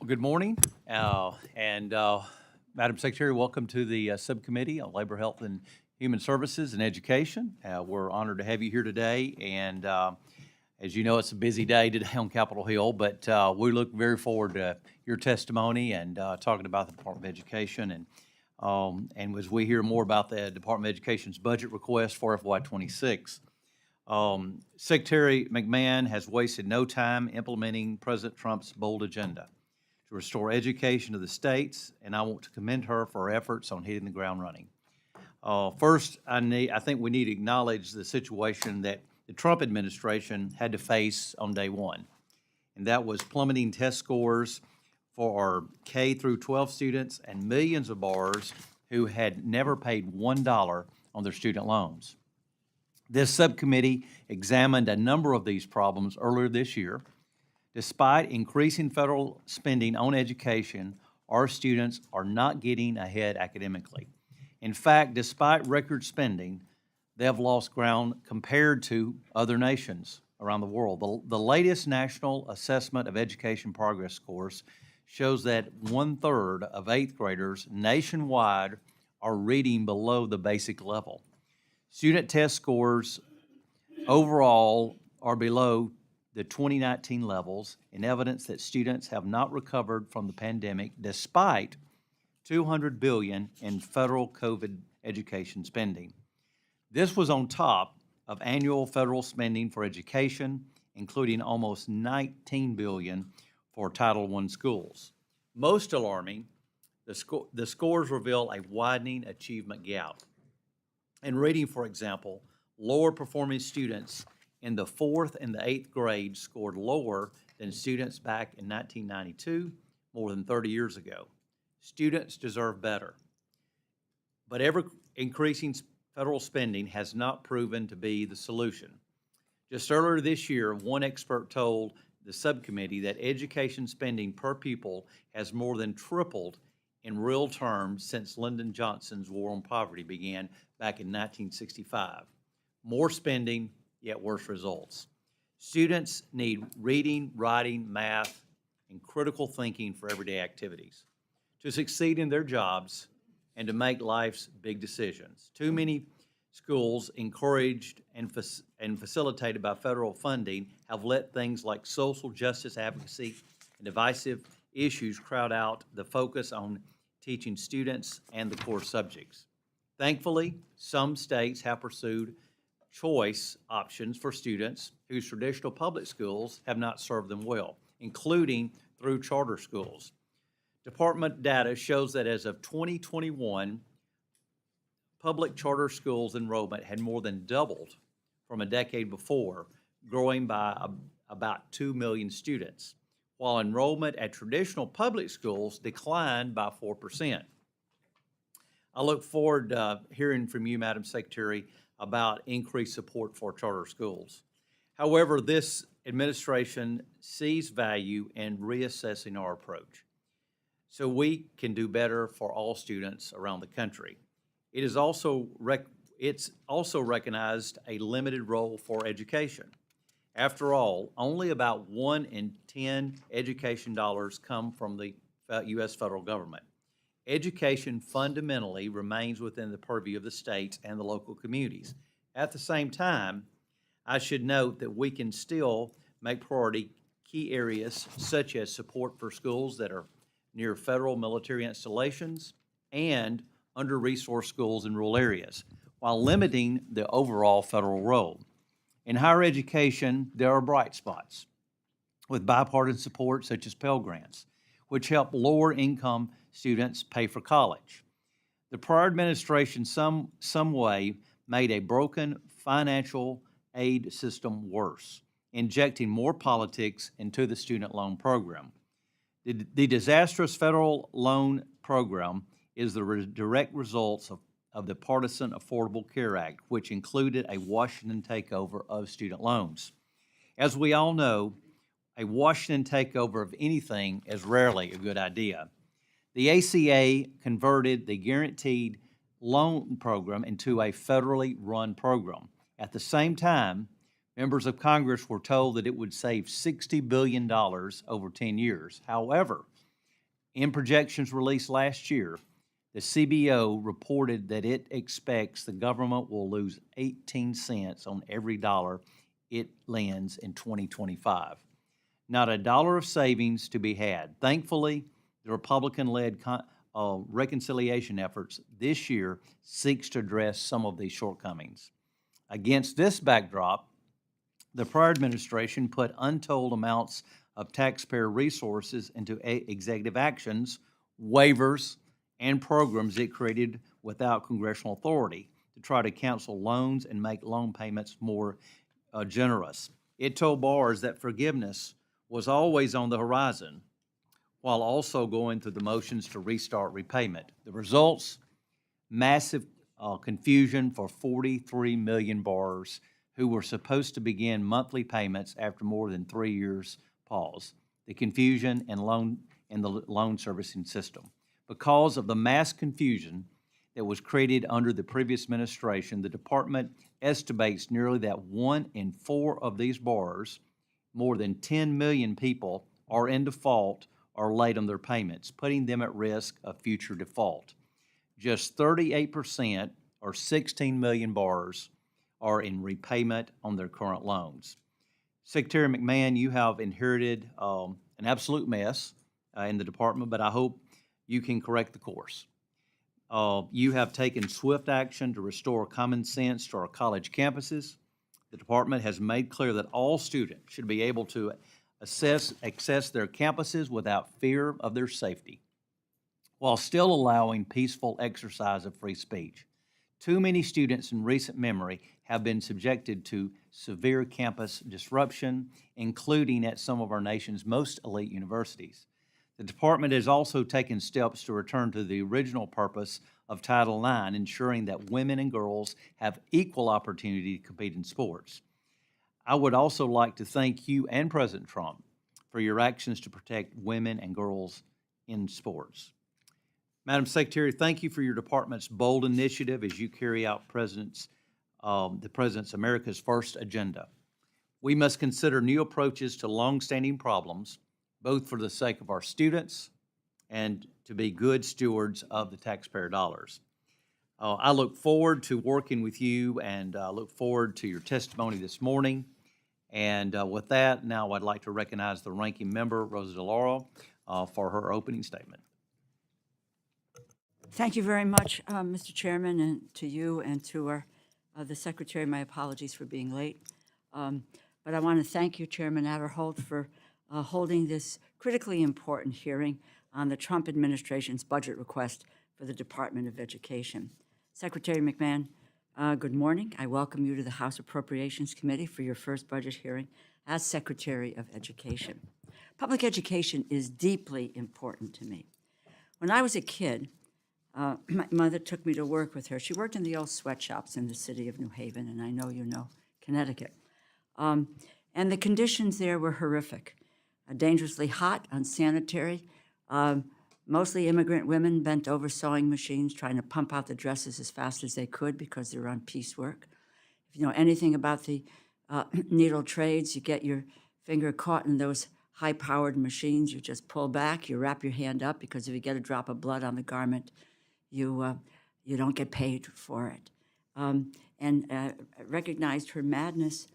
Good morning, Madam Secretary, welcome to the Subcommittee on Labor, Health, and Human Services and Education. We're honored to have you here today, and as you know, it's a busy day today on Capitol Hill, but we look very forward to your testimony and talking about the Department of Education, and as we hear more about the Department of Education's budget request for FY26. Secretary McMahon has wasted no time implementing President Trump's bold agenda to restore education to the states, and I want to commend her for her efforts on hitting the ground running. First, I think we need to acknowledge the situation that the Trump administration had to face on day one, and that was plummeting test scores for our K through 12 students and millions of borrowers who had never paid $1 on their student loans. This subcommittee examined a number of these problems earlier this year. Despite increasing federal spending on education, our students are not getting ahead academically. In fact, despite record spending, they have lost ground compared to other nations around the world. The latest National Assessment of Education Progress scores shows that 1/3 of 8th graders nationwide are reading below the basic level. Student test scores overall are below the 2019 levels, in evidence that students have not recovered from the pandemic despite $200 billion in federal COVID education spending. This was on top of annual federal spending for education, including almost $19 billion for Title I schools. Most alarming, the scores reveal a widening achievement gap. In reading, for example, lower performing students in the 4th and the 8th grade scored lower than students back in 1992, more than 30 years ago. Students deserve better. But ever-increasing federal spending has not proven to be the solution. Just earlier this year, one expert told the subcommittee that education spending per pupil has more than tripled in real terms since Lyndon Johnson's War on Poverty began back in 1965. More spending, yet worse results. Students need reading, writing, math, and critical thinking for everyday activities to succeed in their jobs and to make life's big decisions. Too many schools, encouraged and facilitated by federal funding, have let things like social justice advocacy and divisive issues crowd out the focus on teaching students and the core subjects. Thankfully, some states have pursued choice options for students whose traditional public schools have not served them well, including through charter schools. Department data shows that as of 2021, public charter schools enrollment had more than doubled from a decade before, growing by about 2 million students, while enrollment at traditional public schools declined by 4%. I look forward to hearing from you, Madam Secretary, about increased support for charter schools. However, this administration sees value in reassessing our approach so we can do better for all students around the country. It's also recognized a limited role for education. After all, only about 1 in 10 education dollars come from the U.S. federal government. Education fundamentally remains within the purview of the states and the local communities. At the same time, I should note that we can still make priority key areas such as support for schools that are near federal military installations and under-resourced schools in rural areas, while limiting the overall federal role. In higher education, there are bright spots with bipartisan support such as Pell Grants, which help lower-income students pay for college. The prior administration some way made a broken financial aid system worse, injecting more politics into the student loan program. The disastrous federal loan program is the direct results of the partisan Affordable Care Act, which included a Washington takeover of student loans. As we all know, a Washington takeover of anything is rarely a good idea. The ACA converted the guaranteed loan program into a federally run program. At the same time, members of Congress were told that it would save $60 billion over 10 years. However, In projections released last year, the CBO reported that it expects the government will lose 18 cents on every dollar it lends in 2025. Not a dollar of savings to be had. Thankfully, the Republican-led reconciliation efforts this year seeks to address some of these shortcomings. Against this backdrop, the prior administration put untold amounts of taxpayer resources into executive actions, waivers, and programs it created without congressional authority to try to cancel loans and make loan payments more generous. It told borrowers that forgiveness was always on the horizon, while also going through the motions to restart repayment. The results, massive confusion for 43 million borrowers who were supposed to begin monthly payments after more than 3 years pause. The confusion in the loan servicing system. Because of the mass confusion that was created under the previous administration, the department estimates nearly that 1 in 4 of these borrowers, more than 10 million people, are in default or late on their payments, putting them at risk of future default. Just 38%, or 16 million borrowers, are in repayment on their current loans. Secretary McMahon, you have inherited an absolute mess in the department, but I hope you can correct the course. You have taken swift action to restore common sense to our college campuses. The department has made clear that all students should be able to access their campuses without fear of their safety, while still allowing peaceful exercise of free speech. Too many students in recent memory have been subjected to severe campus disruption, including at some of our nation's most elite universities. The department has also taken steps to return to the original purpose of Title IX, ensuring that women and girls have equal opportunity to compete in sports. I would also like to thank you and President Trump for your actions to protect women and girls in sports. Madam Secretary, thank you for your department's bold initiative as you carry out the President's America's First agenda. We must consider new approaches to longstanding problems, both for the sake of our students and to be good stewards of the taxpayer dollars. I look forward to working with you and look forward to your testimony this morning. And with that, now I'd like to recognize the ranking member, Rosa DeLauro, for her opening statement. Thank you very much, Mr. Chairman, and to you and to the Secretary. My apologies for being late. But I want to thank you, Chairman Aderholt, for holding this critically important hearing on the Trump administration's budget request for the Department of Education. Secretary McMahon, good morning. I welcome you to the House Appropriations Committee for your first budget hearing as Secretary of Education. Public education is deeply important to me. When I was a kid, my mother took me to work with her. She worked in the old sweatshops in the city of New Haven, and I know you know Connecticut. And the conditions there were horrific. Dangerously hot, unsanitary, mostly immigrant women bent over sewing machines trying to pump out the dresses as fast as they could because they were on piecework. If you know anything about the needle trades, you get your finger caught in those high-powered machines. You just pull back, you wrap your hand up, because if you get a drop of blood on the garment, you don't get paid for it. And recognized her madness,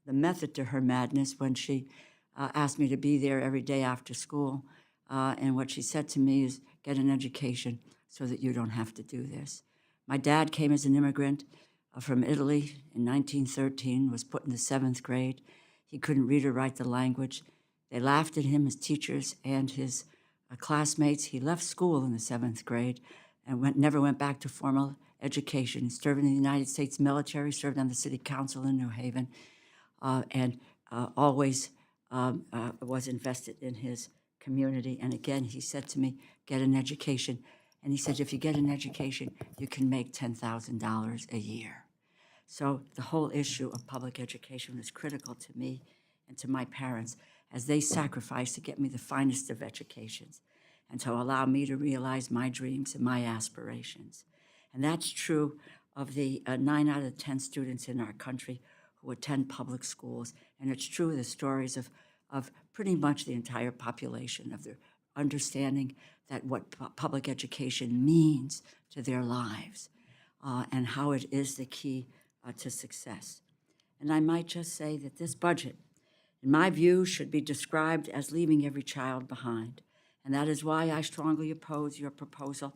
the method to her madness, when she asked me to be there every day after school. And what she said to me is, get an education so that you don't have to do this. My dad came as an immigrant from Italy in 1913, was put in the 7th grade. He couldn't read or write the language. They laughed at him, his teachers and his classmates. He left school in the 7th grade and never went back to formal education. He served in the United States military, served on the city council in New Haven, and always was invested in his community. And again, he said to me, get an education. And he said, if you get an education, you can make $10,000 a year. So the whole issue of public education was critical to me and to my parents as they sacrificed to get me the finest of educations and to allow me to realize my dreams and my aspirations. And that's true of the 9 out of 10 students in our country who attend public schools. And it's true of the stories of pretty much the entire population of the understanding that what public education means to their lives and how it is the key to success. And I might just say that this budget, in my view, should be described as leaving every child behind. And that is why I strongly oppose your proposal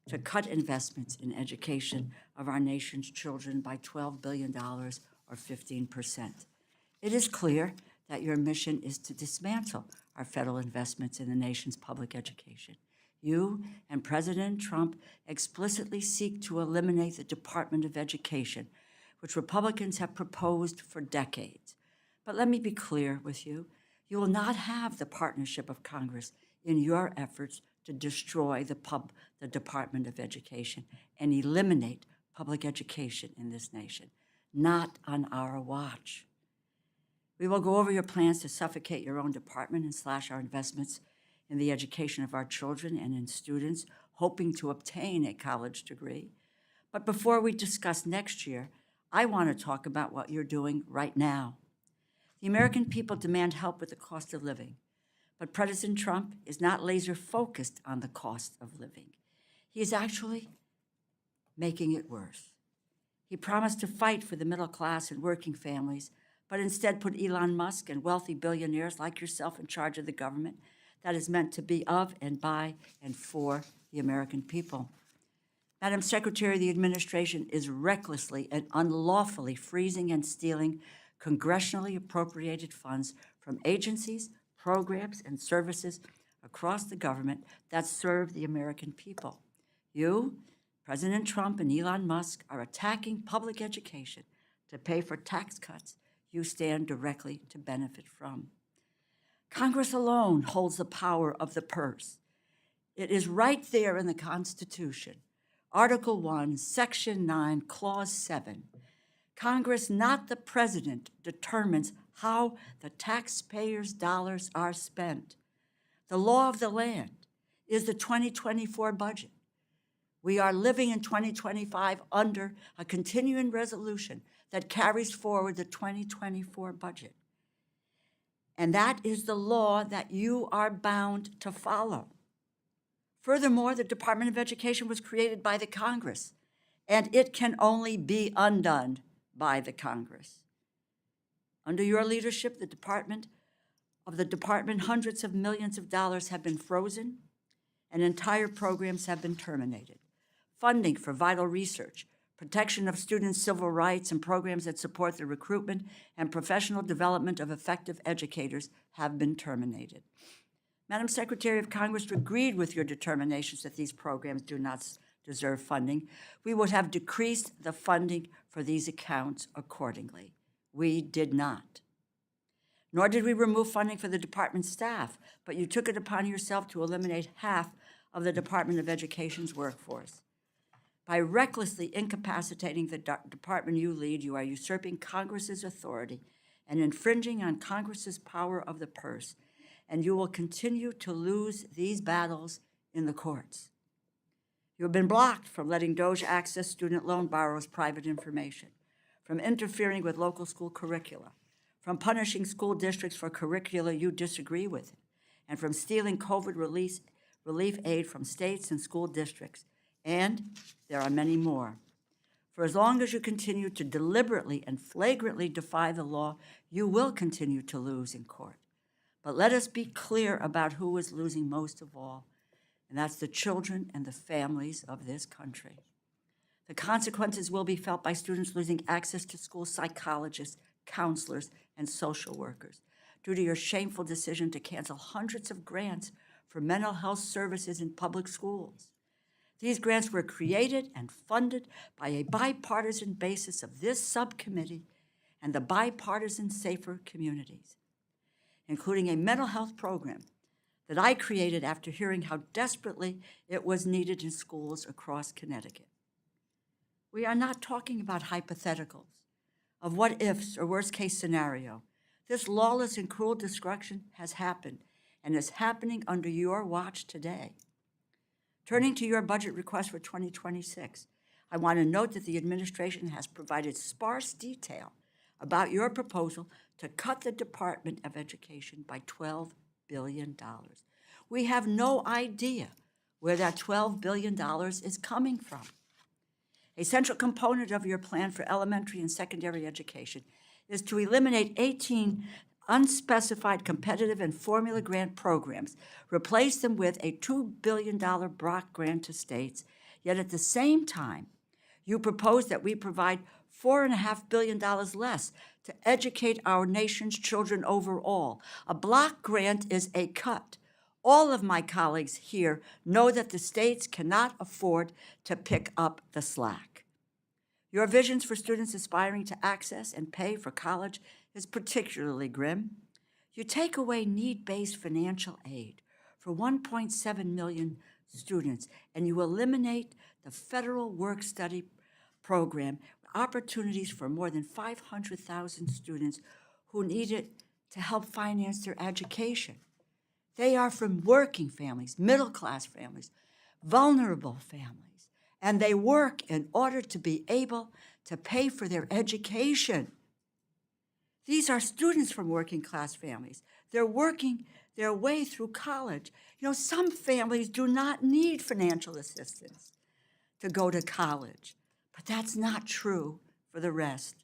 to cut investments in education of our nation's children by $12 billion or 15%. It is clear that your mission is to dismantle our federal investments in the nation's public education. You and President Trump explicitly seek to eliminate the Department of Education, which Republicans have proposed for decades. But let me be clear with you. You will not have the partnership of Congress in your efforts to destroy the Department of Education and eliminate public education in this nation. Not on our watch. We will go over your plans to suffocate your own department and slash our investments in the education of our children and in students hoping to obtain a college degree. But before we discuss next year, I want to talk about what you're doing right now. The American people demand help with the cost of living, but President Trump is not laser focused on the cost of living. He is actually making it worse. He promised to fight for the middle class and working families, but instead put Elon Musk and wealthy billionaires like yourself in charge of the government that is meant to be of and by and for the American people. Madam Secretary, the administration is recklessly and unlawfully freezing and stealing congressionally appropriated funds from agencies, programs, and services across the government that serve the American people. You, President Trump and Elon Musk, are attacking public education to pay for tax cuts you stand directly to benefit from. Congress alone holds the power of the purse. It is right there in the Constitution, Article 1, Section 9, Clause 7. Congress, not the president, determines how the taxpayers' dollars are spent. The law of the land is the 2024 budget. We are living in 2025 under a continuing resolution that carries forward the 2024 budget. And that is the law that you are bound to follow. Furthermore, the Department of Education was created by the Congress, and it can only be undone by the Congress. Under your leadership, the department, hundreds of millions of dollars have been frozen, and entire programs have been terminated. Funding for vital research, protection of students' civil rights, and programs that support the recruitment and professional development of effective educators have been terminated. Madam Secretary, if Congress agreed with your determinations that these programs do not deserve funding, we would have decreased the funding for these accounts accordingly. We did not. Nor did we remove funding for the department staff, but you took it upon yourself to eliminate half of the Department of Education's workforce. By recklessly incapacitating the department you lead, you are usurping Congress's authority and infringing on Congress's power of the purse, and you will continue to lose these battles in the courts. You have been blocked from letting DOJ access student loan borrowers' private information, from interfering with local school curricula, from punishing school districts for curricula you disagree with, and from stealing COVID relief aid from states and school districts. And there are many more. For as long as you continue to deliberately and flagrantly defy the law, you will continue to lose in court. But let us be clear about who is losing most of all, and that's the children and the families of this country. The consequences will be felt by students losing access to school psychologists, counselors, and social workers due to your shameful decision to cancel hundreds of grants for mental health services in public schools. These grants were created and funded by a bipartisan basis of this subcommittee and the bipartisan Safer Communities, including a mental health program that I created after hearing how desperately it was needed in schools across Connecticut. We are not talking about hypotheticals of what ifs or worst case scenario. This lawless and cruel destruction has happened and is happening under your watch today. Turning to your budget request for 2026, I want to note that the administration has provided sparse detail about your proposal to cut the Department of Education by $12 billion. We have no idea where that $12 billion is coming from. A central component of your plan for elementary and secondary education is to eliminate 18 unspecified competitive and formula grant programs, replace them with a $2 billion Brock grant to states, yet at the same time, you propose that we provide $4.5 billion less to educate our nation's children overall. A block grant is a cut. All of my colleagues here know that the states cannot afford to pick up the slack. Your visions for students aspiring to access and pay for college is particularly grim. You take away need-based financial aid for 1.7 million students, and you eliminate the federal work-study program, opportunities for more than 500,000 students who need it to help finance their education. They are from working families, middle-class families, vulnerable families, and they work in order to be able to pay for their education. These are students from working-class families. They're working their way through college. You know, some families do not need financial assistance to go to college, but that's not true for the rest.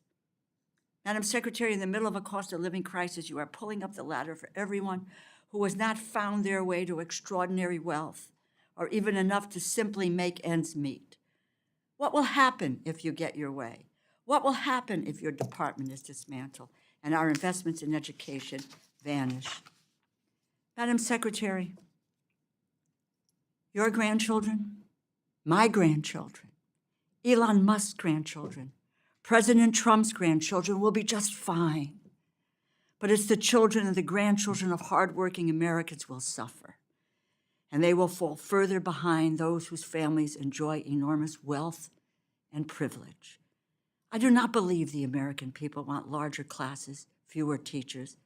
Madam Secretary, in the middle of a cost of living crisis, you are pulling up the ladder for everyone who has not found their way to extraordinary wealth or even enough to simply make ends meet. What will happen if you get your way? What will happen if your department is dismantled and our investments in education vanish? Madam Secretary, your grandchildren, my grandchildren, Elon Musk's grandchildren, President Trump's grandchildren will be just fine. But it's the children and the grandchildren of hardworking Americans will suffer, and they will fall further behind those whose families enjoy enormous wealth and privilege. I do not believe the American people want larger classes, fewer teachers,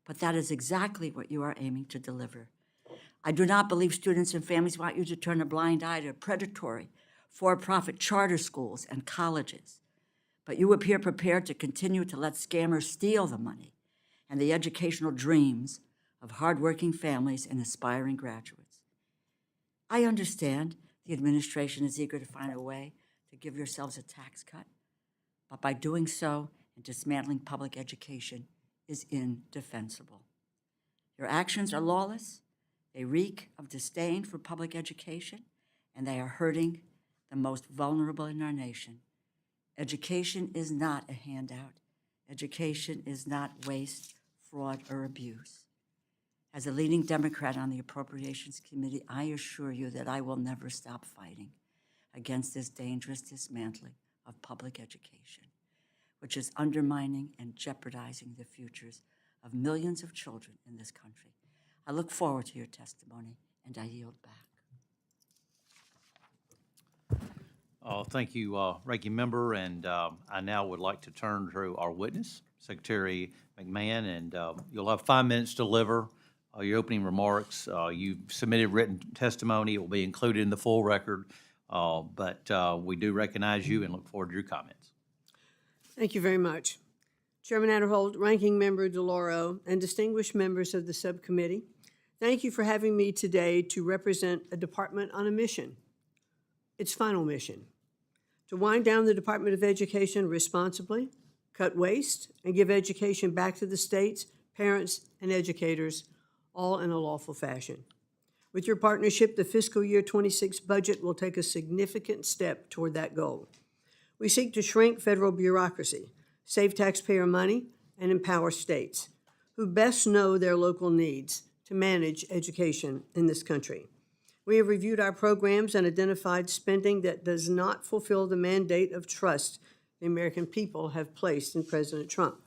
but that is exactly what you are aiming to deliver. I do not believe students and families want you to turn a blind eye to predatory, for-profit charter schools and colleges, but you appear prepared to continue to let scammers steal the money and the educational dreams of hardworking families and aspiring graduates. I understand the administration is eager to find a way to give yourselves a tax cut, but by doing so and dismantling public education is indefensible. Your actions are lawless, they reek of disdain for public education, and they are hurting the most vulnerable in our nation. Education is not a handout. Education is not waste, fraud, or abuse. As a leading Democrat on the Appropriations Committee, I assure you that I will never stop fighting against this dangerous dismantling of public education, which is undermining and jeopardizing the futures of millions of children in this country. I look forward to your testimony, and I yield back. Thank you, Ranking Member, and I now would like to turn to our witness, Secretary McMahon, and you'll have 5 minutes to deliver your opening remarks. You've submitted written testimony. It will be included in the full record, but we do recognize you and look forward to your comments. Thank you very much. Chairman Adderholt, Ranking Member DeLauro, and distinguished members of the subcommittee, thank you for having me today to represent a department on a mission, its final mission, to wind down the Department of Education responsibly, cut waste, and give education back to the states, parents, and educators, all in a lawful fashion. With your partnership, the fiscal year 26 budget will take a significant step toward that goal. We seek to shrink federal bureaucracy, save taxpayer money, and empower states, who best know their local needs to manage education in this country. We have reviewed our programs and identified spending that does not fulfill the mandate of trust the American people have placed in President Trump.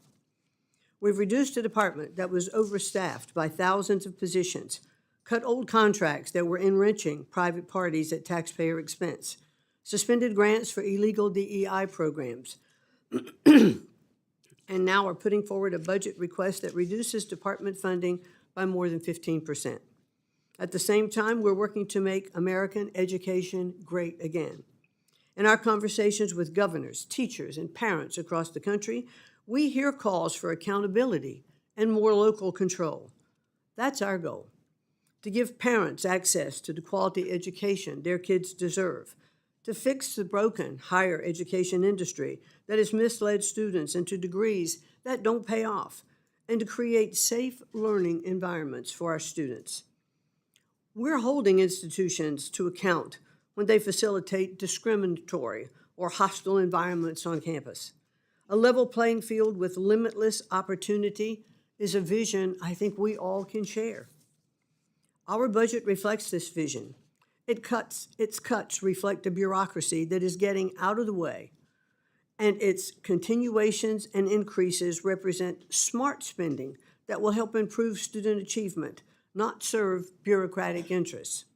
We've reduced a department that was overstaffed by thousands of positions, cut old contracts that were enriching private parties at taxpayer expense, suspended grants for illegal DEI programs, and now are putting forward a budget request that reduces department funding by more than 15%. At the same time, we're working to make American education great again. In our conversations with governors, teachers, and parents across the country, we hear calls for accountability and more local control. That's our goal. to give parents access to the quality education their kids deserve, to fix the broken higher education industry that has misled students into degrees that don't pay off, and to create safe learning environments for our students. We're holding institutions to account when they facilitate discriminatory or hostile environments on campus. A level playing field with limitless opportunity is a vision I think we all can share. Our budget reflects this vision. Its cuts reflect a bureaucracy that is getting out of the way, and its continuations and increases represent smart spending that will help improve student achievement, not serve bureaucratic interests.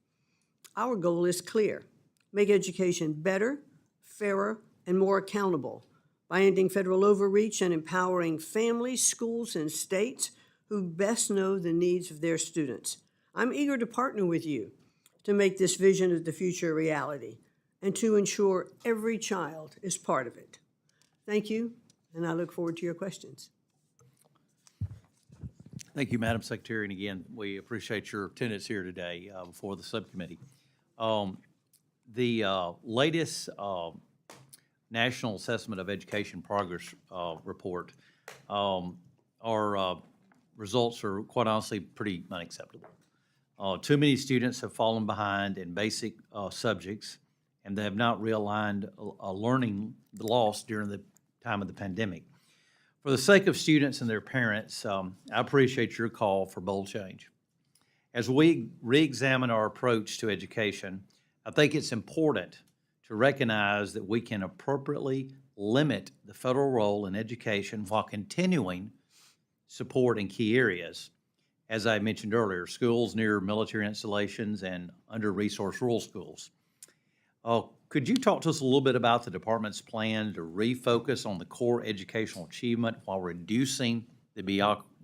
Our goal is clear: make education better, fairer, and more accountable by ending federal overreach and empowering families, schools, and states who best know the needs of their students. I'm eager to partner with you to make this vision of the future a reality and to ensure every child is part of it. Thank you, and I look forward to your questions. Thank you, Madam Secretary, and again, we appreciate your attendance here today before the subcommittee. The latest National Assessment of Education Progress report, our results are quite honestly pretty unacceptable. Too many students have fallen behind in basic subjects, and they have not realigned learning loss during the time of the pandemic. For the sake of students and their parents, I appreciate your call for bold change. As we re-examine our approach to education, I think it's important to recognize that we can appropriately limit the federal role in education while continuing support in key areas. As I mentioned earlier, schools near military installations and under-resourced rural schools. Could you talk to us a little bit about the department's plan to refocus on the core educational achievement while reducing the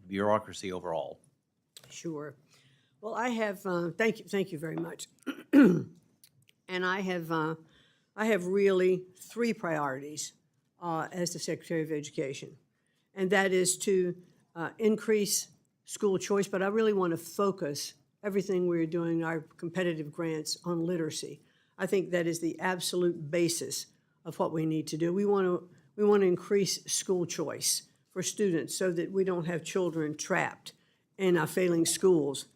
bureaucracy overall? Sure. Well, I have, thank you very much. And I have really three priorities as the Secretary of Education, and that is to increase school choice, but I really want to focus everything we're doing, our competitive grants, on literacy. I think that is the absolute basis of what we need to do. We want to increase school choice for students so that we don't have children trapped in our failing schools.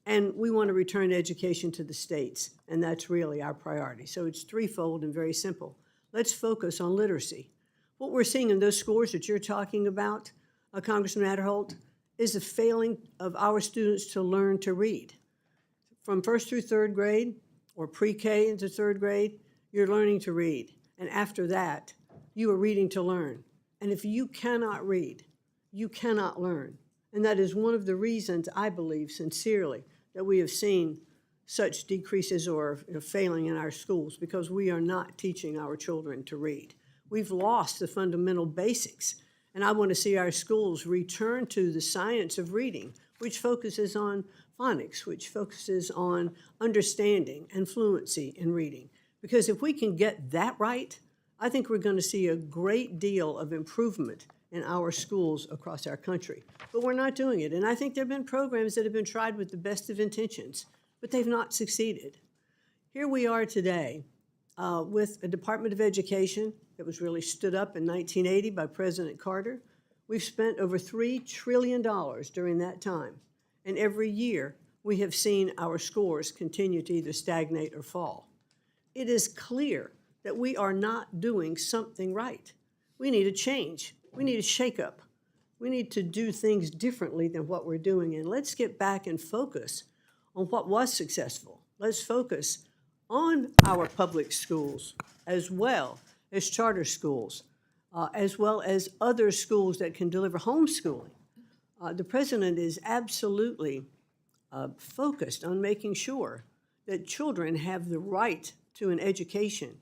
And we want to return education to the states, and that's really our priority. So it's threefold and very simple. Let's focus on literacy. What we're seeing in those scores that you're talking about, Congressman Adderholt, is the failing of our students to learn to read. From first through third grade, or pre-K into third grade, you're learning to read. And after that, you are reading to learn. And if you cannot read, you cannot learn. And that is one of the reasons, I believe sincerely, that we have seen such decreases or failing in our schools, because we are not teaching our children to read. We've lost the fundamental basics. And I want to see our schools return to the science of reading, which focuses on phonics, which focuses on understanding and fluency in reading. Because if we can get that right, I think we're going to see a great deal of improvement in our schools across our country. But we're not doing it. And I think there have been programs that have been tried with the best of intentions, but they've not succeeded. Here we are today with a Department of Education that was really stood up in 1980 by President Carter. We've spent over $3 trillion during that time. And every year, we have seen our scores continue to either stagnate or fall. It is clear that we are not doing something right. We need a change. We need a shakeup. We need to do things differently than what we're doing. And let's get back and focus on what was successful. Let's focus on our public schools as well as charter schools, as well as other schools that can deliver homeschooling. The president is absolutely focused on making sure that children have the right to an education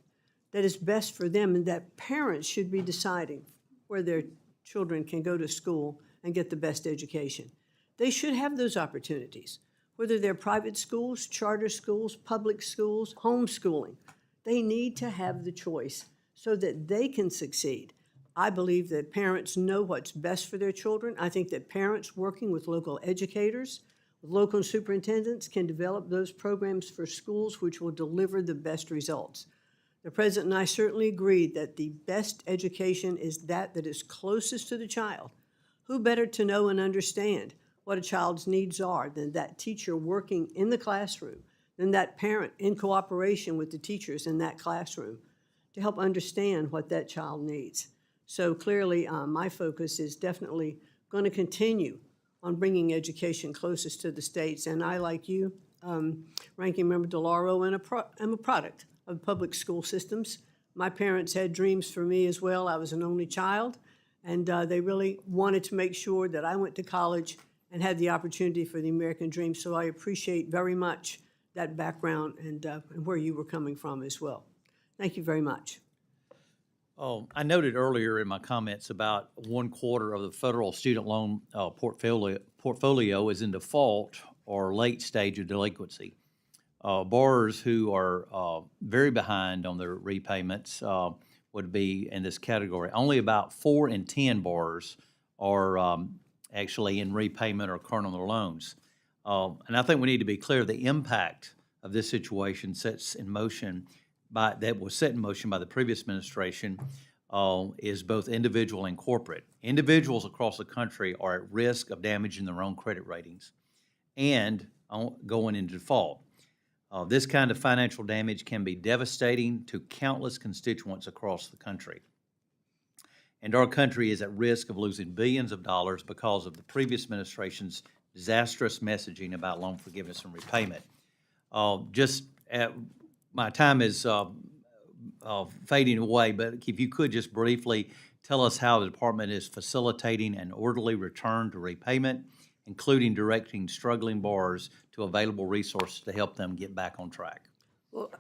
that is best for them, and that parents should be deciding where their children can go to school and get the best education. They should have those opportunities, whether they're private schools, charter schools, public schools, homeschooling. They need to have the choice so that they can succeed. I believe that parents know what's best for their children. I think that parents working with local educators, Local superintendents can develop those programs for schools which will deliver the best results. The President and I certainly agree that the best education is that is closest to the child. Who better to know and understand what a child's needs are than that teacher working in the classroom, than that parent in cooperation with the teachers in that classroom to help understand what that child needs. So clearly, my focus is definitely going to continue on bringing education closest to the states. And I, like you, Ranking Member DeLauro, am a product of public school systems. My parents had dreams for me as well. I was an only child, and they really wanted to make sure that I went to college and had the opportunity for the American dream. So I appreciate very much that background and where you were coming from as well. Thank you very much. Oh, I noted earlier in my comments about 1/4 of the federal student loan portfolio is in default or late stage of delinquency. Borrowers who are very behind on their repayments would be in this category. Only about 4 in 10 borrowers are actually in repayment or current on their loans. And I think we need to be clear the impact of this situation that was set in motion by the previous administration is both individual and corporate. Individuals across the country are at risk of damaging their own credit ratings and going into default. This kind of financial damage can be devastating to countless constituents across the country. And our country is at risk of losing billions of dollars because of the previous administration's disastrous messaging about loan forgiveness and repayment. My time is fading away, but if you could just briefly tell us how the department is facilitating an orderly return to repayment, including directing struggling borrowers to available resources to help them get back on track. Well,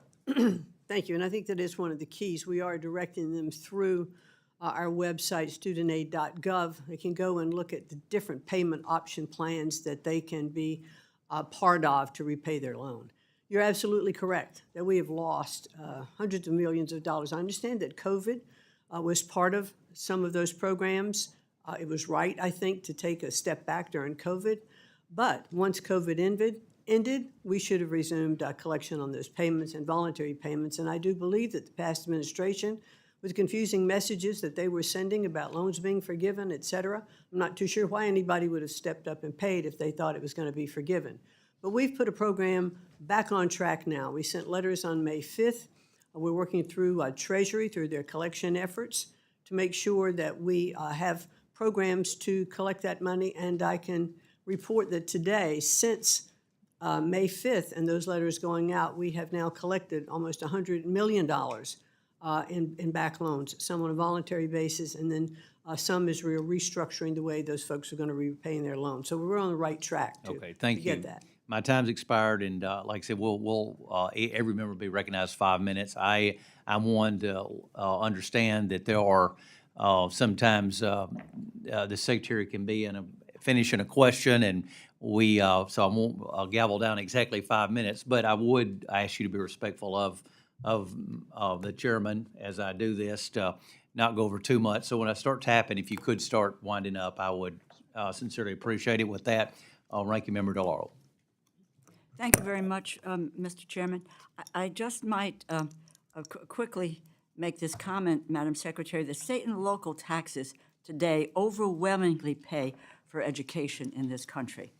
thank you, and I think that is one of the keys. We are directing them through our website, studentaid.gov. They can go and look at the different payment option plans that they can be part of to repay their loan. You're absolutely correct that we have lost hundreds of millions of dollars. I understand that COVID was part of some of those programs. It was right, I think, to take a step back during COVID. But once COVID ended, we should have resumed collection on those payments and voluntary payments. And I do believe that the past administration, with confusing messages that they were sending about loans being forgiven, et cetera, I'm not too sure why anybody would have stepped up and paid if they thought it was going to be forgiven. But we've put a program back on track now. We sent letters on May 5th. We're working through Treasury, through their collection efforts, to make sure that we have programs to collect that money. And I can report that today, since May 5th and those letters going out, we have now collected almost $100 million in back loans, some on a voluntary basis, and then some is we're restructuring the way those folks are going to be repaying their loans. So we're on the right track to get that. My time's expired, and like I said, we'll every member will be recognized 5 minutes. I'm one to understand that there are sometimes the secretary can be finishing a question, and so I won't gavel down exactly 5 minutes, but I would ask you to be respectful of the chairman as I do this, to not go over too much. So when I start tapping, if you could start winding up, I would sincerely appreciate it. With that, Ranking Member DeLauro. Thank you very much, Mr. Chairman. I just might quickly make this comment, Madam Secretary. The state and local taxes today overwhelmingly pay for education in this country.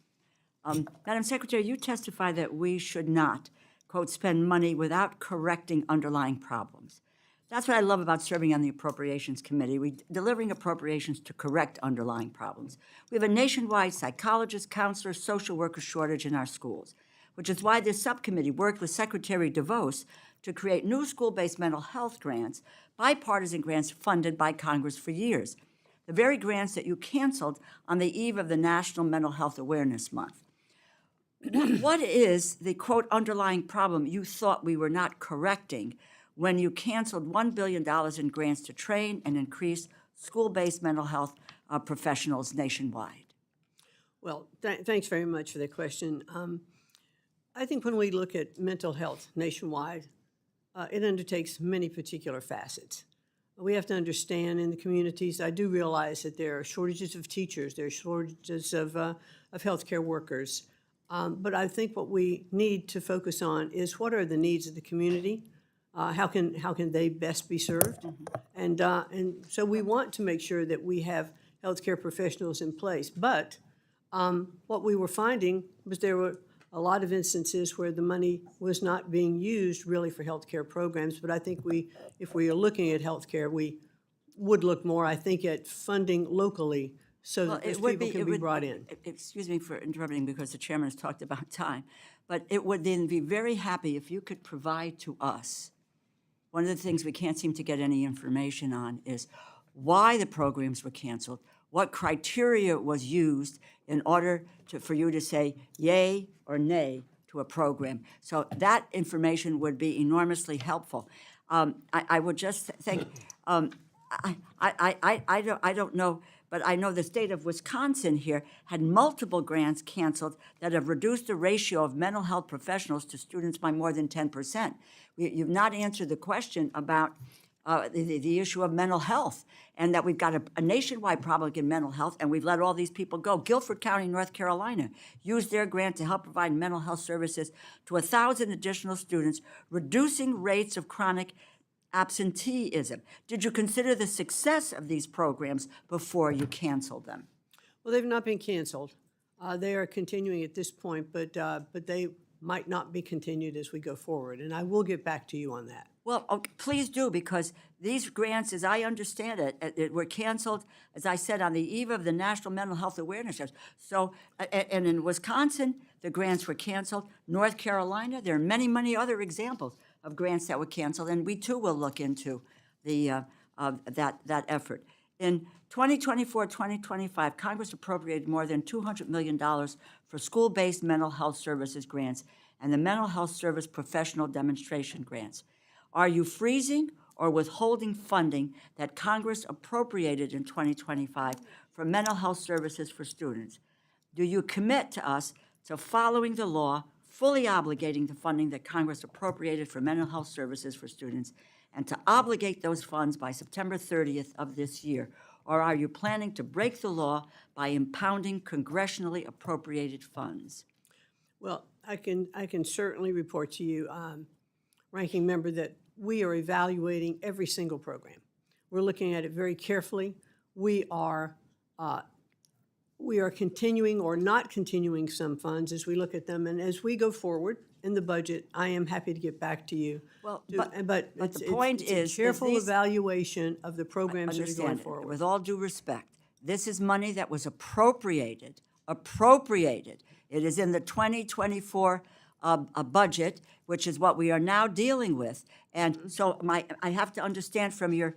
Madam Secretary, you testify that we should not, quote, spend money without correcting underlying problems. That's what I love about serving on the Appropriations Committee. We're delivering appropriations to correct underlying problems. We have a nationwide psychologist, counselor, social worker shortage in our schools, which is why this subcommittee worked with Secretary DeVos to create new school-based mental health grants, bipartisan grants funded by Congress for years, the very grants that you canceled on the eve of the National Mental Health Awareness Month. What is the, quote, underlying problem you thought we were not correcting when you canceled $1 billion in grants to train and increase school-based mental health professionals nationwide? Well, thanks very much for that question. I think when we look at mental health nationwide, it undertakes many particular facets. We have to understand in the communities, I do realize that there are shortages of teachers, there are shortages of healthcare workers. But I think what we need to focus on is what are the needs of the community? How can they best be served? And so we want to make sure that we have healthcare professionals in place. But what we were finding was there were a lot of instances where the money was not being used really for healthcare programs. But I think if we are looking at healthcare, we would look more, I think, at funding locally so that those people can be brought in. Excuse me for interrupting because the chairman has talked about time, but it would then be very happy if you could provide to us. One of the things we can't seem to get any information on is why the programs were canceled, what criteria was used in order for you to say yay or nay to a program. So that information would be enormously helpful. I would just think, I don't know, but I know the state of Wisconsin here had multiple grants canceled that have reduced the ratio of mental health professionals to students by more than 10%. You've not answered the question about the issue of mental health, and that we've got a nationwide problem in mental health, and we've let all these people go. Guilford County, North Carolina, used their grant to help provide mental health services to 1,000 additional students, reducing rates of chronic absenteeism. Did you consider the success of these programs before you canceled them? Well, they've not been canceled. They are continuing at this point, but they might not be continued as we go forward, and I will get back to you on that. Well, okay, please do, because these grants, as I understand it were canceled, as I said, on the eve of the National Mental Health Awareness Day. So, and in Wisconsin, the grants were canceled. North Carolina, there are many, many other examples of grants that were canceled, and we too will look into the that effort. In 2024-2025, Congress appropriated more than $200 million for school-based mental health services grants and the mental health service professional demonstration grants. Are you freezing or withholding funding that Congress appropriated in 2025 for mental health services for students? Do you commit to us to following the law, fully obligating the funding that Congress appropriated for mental health services for students, and to obligate those funds by September 30th of this year? Or are you planning to break the law by impounding congressionally appropriated funds? Well, I can certainly report to you, Ranking Member, that we are evaluating every single program. We're looking at it very carefully. We are continuing or not continuing some funds as we look at them, and as we go forward in the budget, I am happy to get back to you. Well, but the point is a careful these- evaluation of the programs that are going Understand it. forward. With all due respect, this is money that was appropriated. It is in the 2024 budget, which is what we are now dealing with. And so I have to understand from your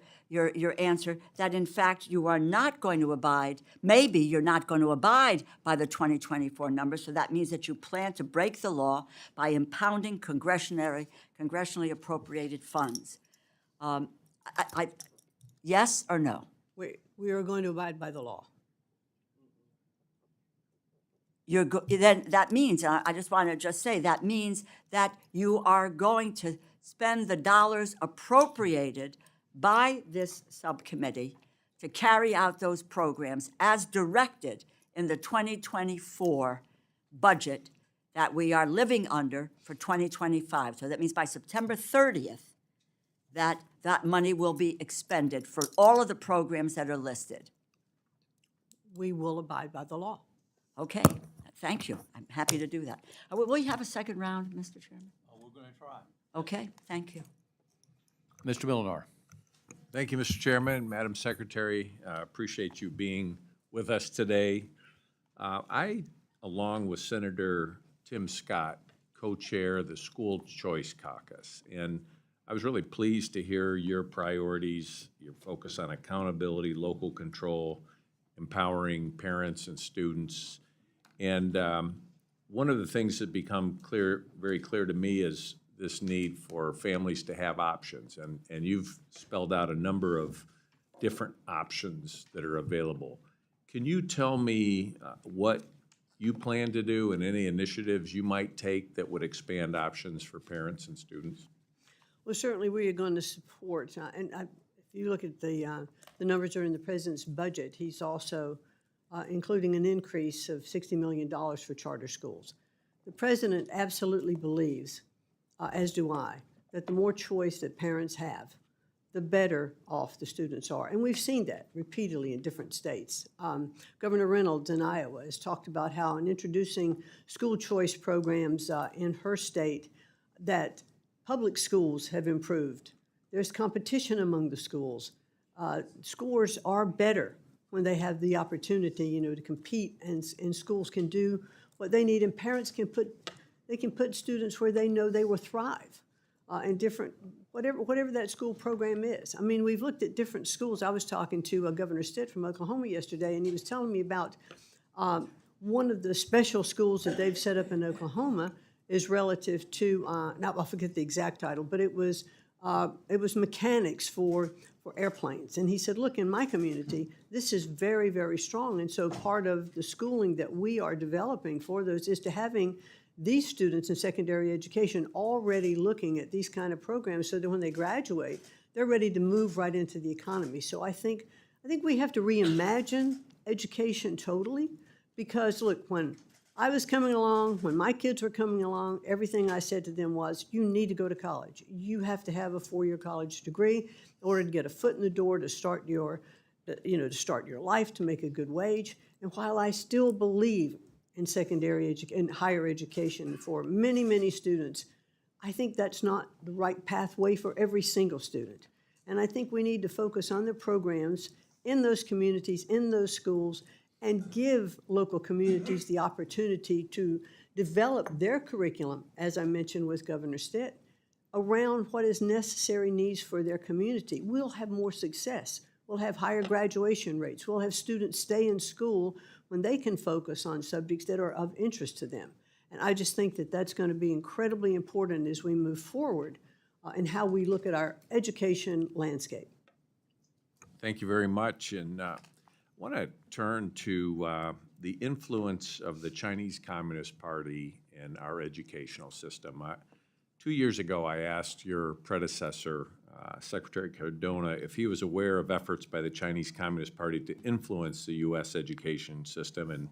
answer that in fact you are not going to abide, maybe you're not going to abide by the 2024 numbers, so that means that you plan to break the law by impounding congressionally appropriated funds. Yes or no? We are going to abide by the law. Then that means, I just want to say, that means that you are going to spend the dollars appropriated by this subcommittee to carry out those programs as directed in the 2024 budget that we are living under for 2025. So that means by September 30th, that money will be expended for all of the programs that are listed. We will abide by the law. Okay, thank you. I'm happy to do that. Will you have a second round, Mr. Chairman? We're going to try. Okay, thank you. Mr. Millar. Thank you, Mr. Chairman, Madam Secretary. Appreciate you being with us today. I, along with Senator Tim Scott, co-chair the School Choice Caucus, and I was really pleased to hear your priorities, your focus on accountability, local control, empowering parents and students. And one of the things that become very clear to me is this need for families to have options. And you've spelled out a number of different options that are available. Can you tell me what you plan to do and any initiatives you might take that would expand options for parents and students? Well, certainly we are going to support, if you look at the numbers that are in the President's budget, he's also including an increase of $60 million for charter schools. The president absolutely believes, as do I, that the more choice that parents have, the better off the students are. And we've seen that repeatedly in different states. Governor Reynolds in Iowa has talked about how in introducing school choice programs in her state that public schools have improved. There's competition among the schools. Scores are better when they have the opportunity, to compete, and schools can do what they need, and parents can put students where they know they will thrive in different, whatever that school program is. I mean, we've looked at different schools. I was talking to Governor Stitt from Oklahoma yesterday, and he was telling me about one of the special schools that they've set up in Oklahoma is relative to, I forget the exact title, but it was mechanics for airplanes. And he said, look, in my community, this is very, very strong. And so part of the schooling that we are developing for those is to having these students in secondary education already looking at these kind of programs so that when they graduate, they're ready to move right into the economy. So I think we have to reimagine education totally, because look, when I was coming along, when my kids were coming along, everything I said to them was, you need to go to college. You have to have a 4-year college degree in order to get a foot in the door to start your life, to make a good wage. And while I still believe in in higher education for many, many students, I think that's not the right pathway for every single student. And I think we need to focus on the programs in those communities, in those schools, and give local communities the opportunity to develop their curriculum, as I mentioned with Governor Stitt, around what is necessary needs for their community. We'll have more success. We'll have higher graduation rates. We'll have students stay in school when they can focus on subjects that are of interest to them. And I just think that that's going to be incredibly important as we move forward in how we look at our education landscape. Thank you very much. And I want to turn to the influence of the Chinese Communist Party in our educational system. 2 years ago, I asked your predecessor, Secretary Cardona, if he was aware of efforts by the Chinese Communist Party to influence the U.S. education system, and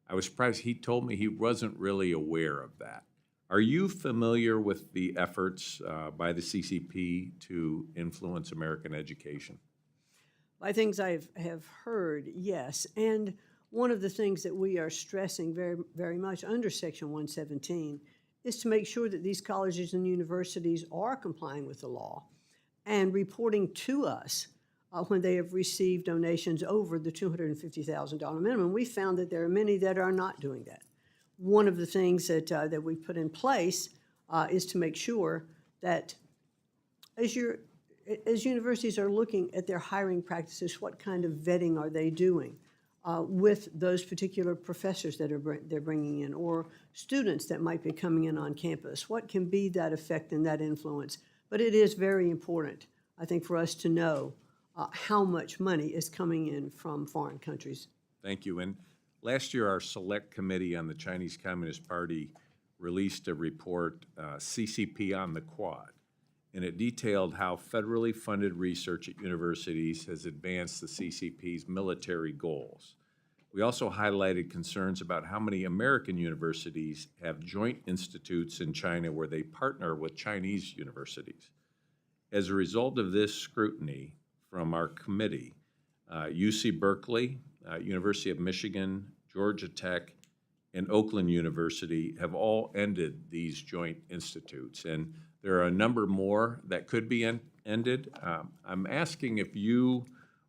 I was surprised. He told me he wasn't really aware of that. Are you familiar with the efforts by the CCP to influence American education? By things I have heard, yes. And one of the things that we are stressing very, very much under Section 117 is to make sure that these colleges and universities are complying with the law and reporting to us when they have received donations over the $250,000 minimum. We found that there are many that are not doing that. One of the things that we put in place is to make sure that as universities are looking at their hiring practices, what kind of vetting are they doing with those particular professors that they're bringing in, or students that might be coming in on campus? What can be that effect and that influence? But it is very important, I think, for us to know how much money is coming in from foreign countries. Thank you. And last year, our Select Committee on the Chinese Communist Party released a report, CCP on the Quad, and it detailed how federally funded research at universities has advanced the CCP's military goals. We also highlighted concerns about how many American universities have joint institutes in China where they partner with Chinese universities. As a result of this scrutiny from our committee, UC Berkeley, University of Michigan, Georgia Tech, and Oakland University have all ended these joint institutes. And there are a number more that could be ended. I'm asking if you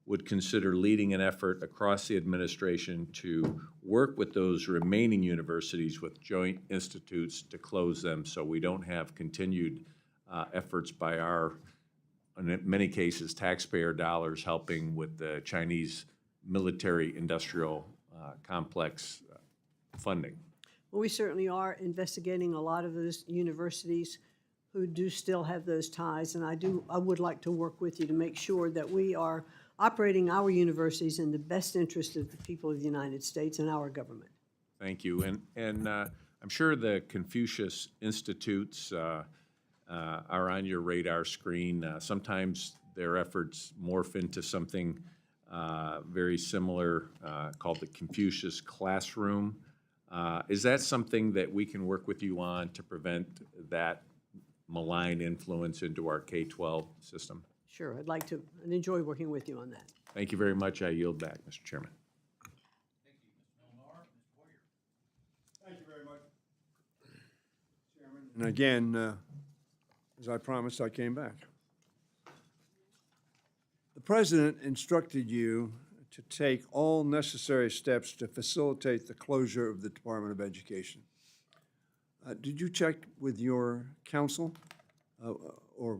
would consider leading an effort across the administration to work with those remaining universities with joint institutes to close them so we don't have continued efforts by our, in many cases, taxpayer dollars helping with the Chinese military-industrial complex funding. Well, we certainly are investigating a lot of those universities who do still have those ties, and I would like to work with you to make sure that we are operating our universities in the best interest of the people of the United States and our government. Thank you. And I'm sure the Confucius Institutes are on your radar screen. Sometimes their efforts morph into something very similar called the Confucius Classroom. Is that something that we can work with you on to prevent that malign influence into our K-12 system? Sure, I'd like to and enjoy working with you on that. Thank you very much. I yield back, Mr. Chairman. Thank you very much, Chairman. And again, as I promised, I came back. The President instructed you to take all necessary steps to facilitate the closure of the Department of Education. Did you check with your counsel or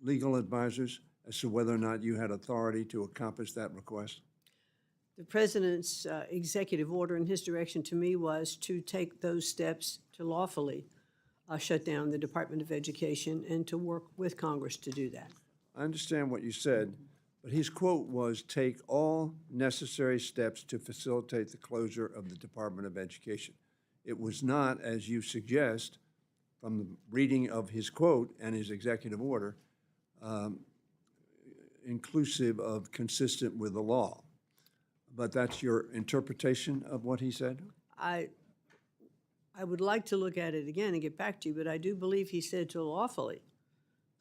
legal advisors as to whether or not you had authority to accomplish that request? The President's executive order and his direction to me was to take those steps to lawfully shut down the Department of Education and to work with Congress to do that. I understand what you said, but his quote was, "Take all necessary steps to facilitate the closure of the Department of Education." It was not, as you suggest, from the reading of his quote and his executive order, inclusive of consistent with the law. But that's your interpretation of what he said? I would like to look at it again and get back to you, but I do believe he said to lawfully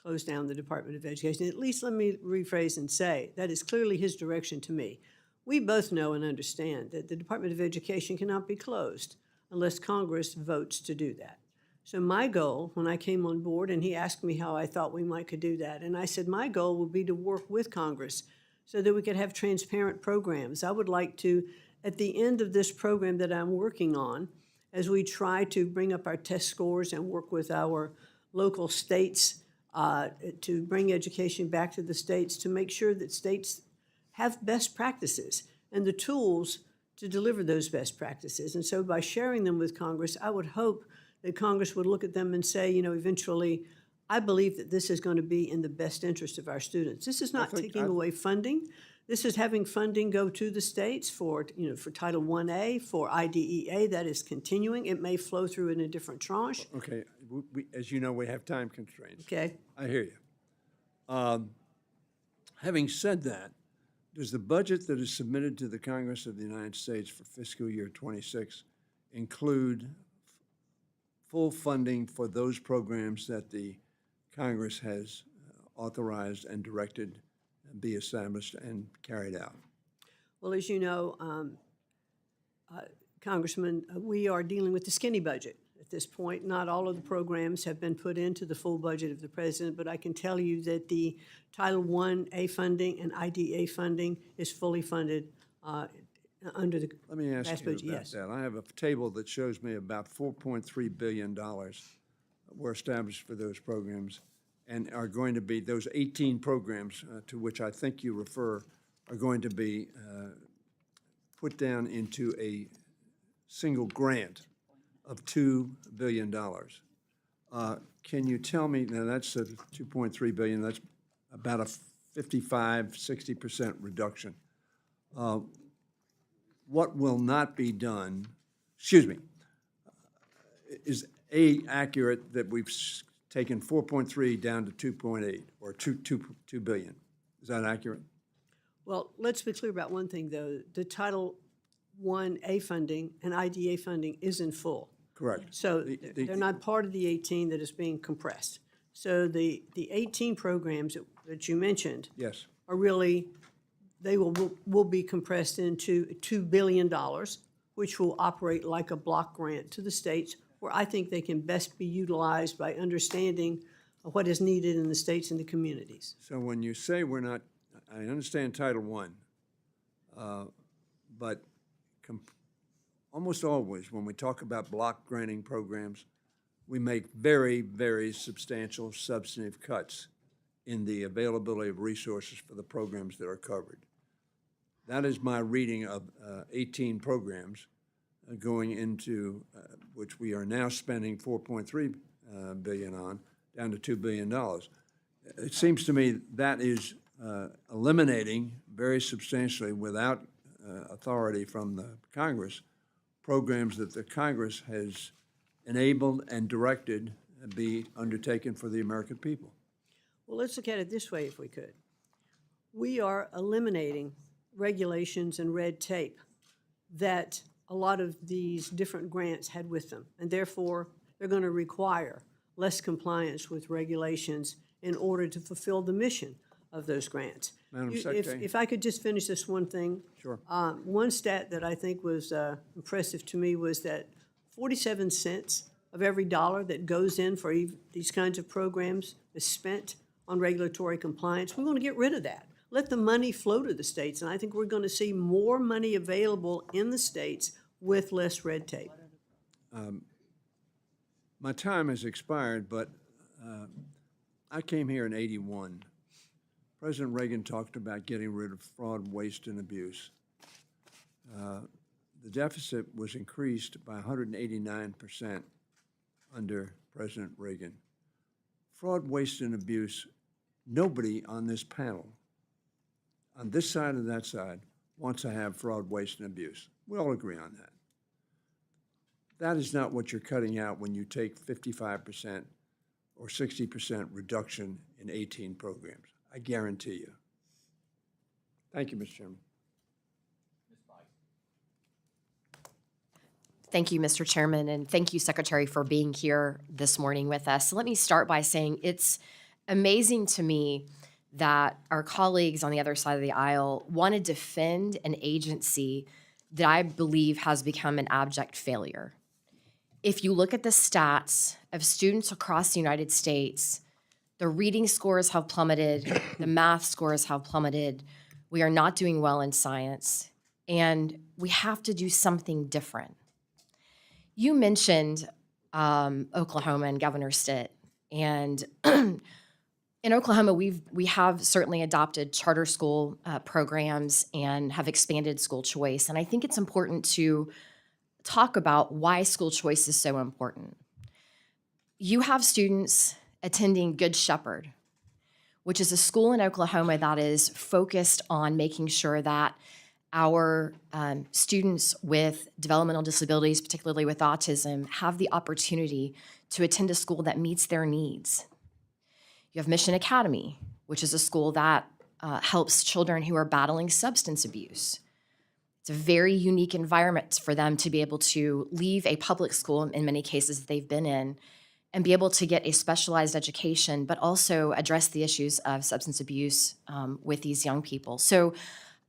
close down the Department of Education. At least let me rephrase and say, that is clearly his direction to me. We both know and understand that the Department of Education cannot be closed unless Congress votes to do that. So my goal, when I came on board, and he asked me how I thought we could do that, and I said my goal would be to work with Congress so that we could have transparent programs. I would like to, at the end of this program that I'm working on, as we try to bring up our test scores and work with our local states to bring education back to the states, to make sure that states have best practices and the tools to deliver those best practices. And so by sharing them with Congress, I would hope that Congress would look at them and say, you know, eventually, I believe that this is going to be in the best interest of our students. This is not taking away funding. This is having funding go to the states for, you know, for Title I-A, for IDEA. That is continuing. It may flow through in a different tranche. Okay, as you know, we have time constraints. Okay. I hear you. Having said that, does the budget that is submitted to the Congress of the United States for fiscal year 26 include full funding for those programs that the Congress has authorized and directed be established and carried out? Well, as you know, Congressman, we are dealing with the skinny budget at this point. Not all of the programs have been put into the full budget of the President, but I can tell you that the Title I-A funding and IDEA funding is fully funded under the Let me ask past you budget. about Yes. that. I have a table that shows me about $4.3 billion were established for those programs and are going to be, those 18 programs to which I think you refer, are going to be put down into a single grant of $2 billion. Can you tell me, now that's a $2.3 billion, that's about a 55–60% reduction. What will not be done, excuse me, is A, accurate that we've taken 4.3 down to 2.8 or 2 billion? Is that accurate? Well, let's be clear about one thing, though. The Title I-A funding and IDEA funding is in full. Correct. So they're not part of the 18 that is being compressed. So the 18 programs that you mentioned Yes. are really, they will be compressed into $2 billion, which will operate like a block grant to the states, where I think they can best be utilized by understanding what is needed in the states and the communities. So when you say we're not, I understand Title I, but almost always when we talk about block granting programs, we make very, very substantial substantive cuts in the availability of resources for the programs that are covered. That is my reading of 18 programs going into, which we are now spending $4.3 billion on, down to $2 billion. It seems to me that is eliminating very substantially, without authority from the Congress, programs that the Congress has enabled and directed be undertaken for the American people. Well, let's look at it this way, if we could. We are eliminating regulations and red tape that a lot of these different grants had with them, and therefore they're going to require less compliance with regulations in order to fulfill the mission of those grants. Madam If Secretary? I could just finish this one thing. Sure. One stat that I think was impressive to me was that 47 cents of every dollar that goes in for these kinds of programs is spent on regulatory compliance. We want to get rid of that. Let the money flow to the states, and I think we're going to see more money available in the states with less red tape. My time has expired, but I came here in '81. President Reagan talked about getting rid of fraud, waste, and abuse. The deficit was increased by 189% under President Reagan. Fraud, waste, and abuse, nobody on this panel, on this side and that side, wants to have fraud, waste, and abuse. We all agree on that. That is not what you're cutting out when you take 55% or 60% reduction in 18 programs. I guarantee you. Thank you, Mr. Chairman. Thank you, Mr. Chairman, and thank you, Secretary, for being here this morning with us. Let me start by saying it's amazing to me that our colleagues on the other side of the aisle want to defend an agency that I believe has become an abject failure. If you look at the stats of students across the United States, the reading scores have plummeted, the math scores have plummeted, we are not doing well in science, and we have to do something different. You mentioned Oklahoma and Governor Stitt, and in Oklahoma, we have certainly adopted charter school programs and have expanded school choice, and I think it's important to talk about why school choice is so important. You have students attending Good Shepherd, which is a school in Oklahoma that is focused on making sure that our students with developmental disabilities, particularly with autism, have the opportunity to attend a school that meets their needs. You have Mission Academy, which is a school that helps children who are battling substance abuse. It's a very unique environment for them to be able to leave a public school, in many cases they've been in, and be able to get a specialized education, but also address the issues of substance abuse with these young people. So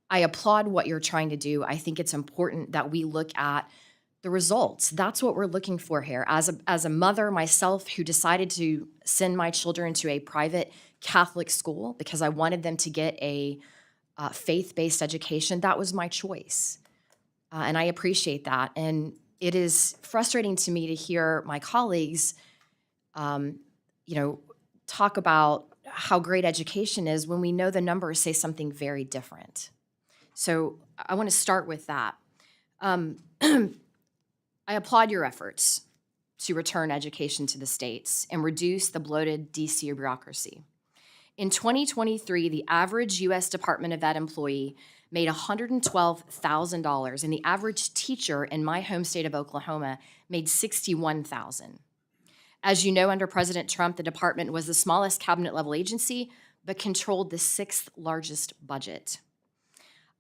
I applaud what you're trying to do. I think it's important that we look at the results. That's what we're looking for here. As a mother myself who decided to send my children to a private Catholic school because I wanted them to get a faith-based education, that was my choice. And I appreciate that. And it is frustrating to me to hear my colleagues, talk about how great education is when we know the numbers say something very different. So I want to start with that. I applaud your efforts to return education to the states and reduce the bloated DC bureaucracy. In 2023, the average U.S. Department of Ed employee made $112,000, and the average teacher in my home state of Oklahoma made $61,000. As you know, under President Trump, the department was the smallest cabinet-level agency, but controlled the sixth largest budget.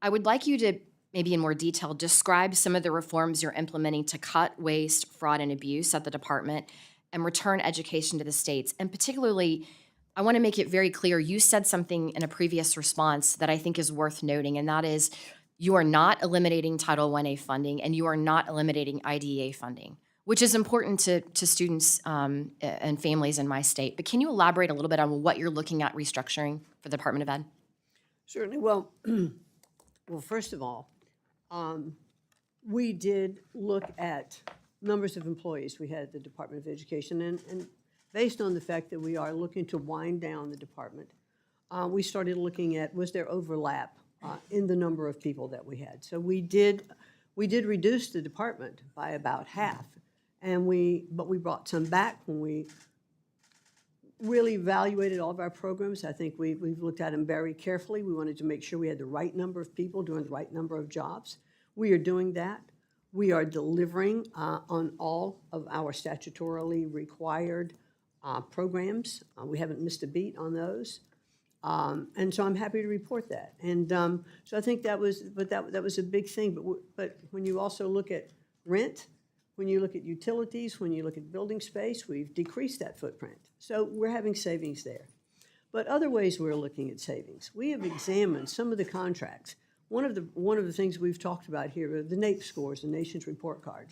I would like you to, maybe in more detail, describe some of the reforms you're implementing to cut waste, fraud, and abuse at the department and return education to the states. And particularly, I want to make it very clear, you said something in a previous response that I think is worth noting, and that is you are not eliminating Title I-A funding and you are not eliminating IDEA funding, which is important to students and families in my state. But can you elaborate a little bit on what you're looking at restructuring for the Department of Ed? Certainly. Well, first of all, we did look at numbers of employees we had at the Department of Education, and based on the fact that we are looking to wind down the department, we started looking at, was there overlap in the number of people that we had? So we did reduce the department by about half, but we brought some back when we really evaluated all of our programs. I think we've looked at them very carefully. We wanted to make sure we had the right number of people doing the right number of jobs. We are doing that. We are delivering on all of our statutorily required programs. We haven't missed a beat on those. And so I'm happy to report that. And so I think that was, that was a big thing. But when you also look at rent, when you look at utilities, when you look at building space, we've decreased that footprint. So we're having savings there. But other ways we're looking at savings. We have examined some of the contracts. One of the things we've talked about here are the NAEP scores, the Nation's Report Card.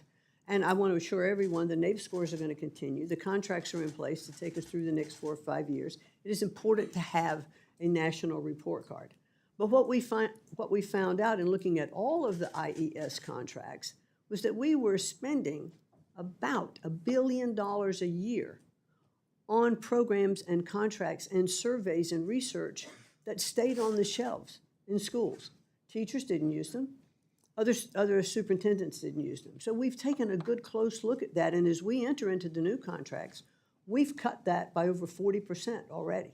And I want to assure everyone the NAEP scores are going to continue. The contracts are in place to take us through the next 4 or 5 years. It is important to have a national report card. But what we found out in looking at all of the IES contracts was that we were spending about $1 billion a year on programs and contracts and surveys and research that stayed on the shelves in schools. Teachers didn't use them. Other superintendents didn't use them. So we've taken a good close look at that, and as we enter into the new contracts, we've cut that by over 40% already.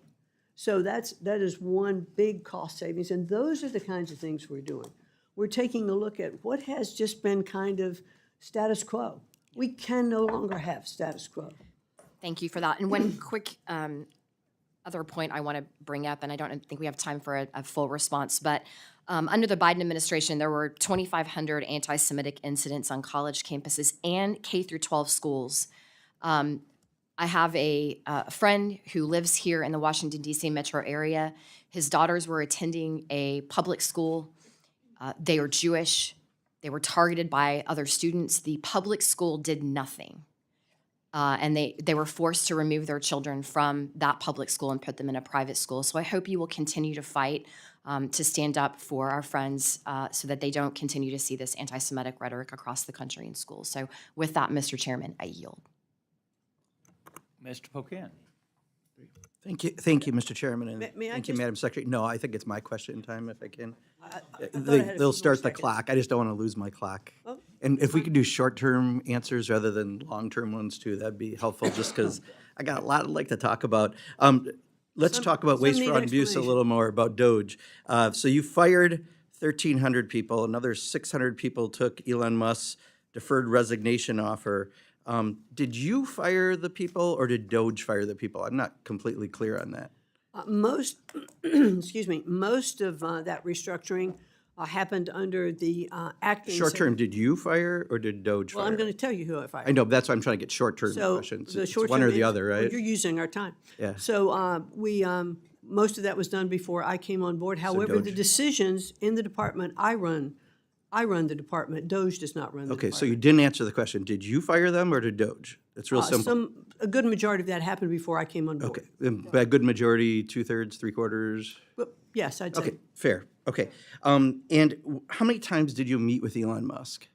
So that is one big cost savings, and those are the kinds of things we're doing. We're taking a look at what has just been kind of status quo. We can no longer have status quo. Thank you for that. And one quick other point I want to bring up, and I don't think we have time for a full response, but under the Biden administration, there were 2,500 anti-Semitic incidents on college campuses and K through 12 schools. I have a friend who lives here in the Washington, D.C. metro area. His daughters were attending a public school. They are Jewish. They were targeted by other students. The public school did nothing. And they were forced to remove their children from that public school and put them in a private school. So I hope you will continue to fight to stand up for our friends so that they don't continue to see this anti-Semitic rhetoric across the country in schools. So with that, Mr. Chairman, I yield. Mr. Pocan. Thank you, Mr. Chairman, and May I thank you, just- Madam Secretary. No, I think it's my question time, if I can. I thought I had a They'll few more start the seconds. clock. I just don't want to lose my clock. Oh, And if we could do short-term answers rather than long-term ones too, that'd be helpful, just because I got a lot I'd like to talk about. Let's talk about some waste, need fraud, and abuse a explanation. little more, about DOGE. So you fired 1,300 people. Another 600 people took Elon Musk's deferred resignation offer. Did you fire the people, or did DOGE fire the people? I'm not completely clear on that. Most, excuse me, most of that restructuring happened under the acting. Short-term, did you fire, or did DOGE fire? Well, I'm going to tell you who I fired. I know, that's why I'm trying to get short-term So questions. the It's short one or term the is- other, well, right? You're using our time. Yeah. So most of that was done before I came on board. However, the DOGE. decisions in the department I run the department. DOGE does not run the Okay, department. so you didn't answer the question. Did you fire them, or did DOGE? It's real simple. A good majority of that happened before I came on board. Okay, and by a good majority, 2/3, 3/4? But yes, I'd say. Okay, fair, okay. And how many times did you meet with Elon Musk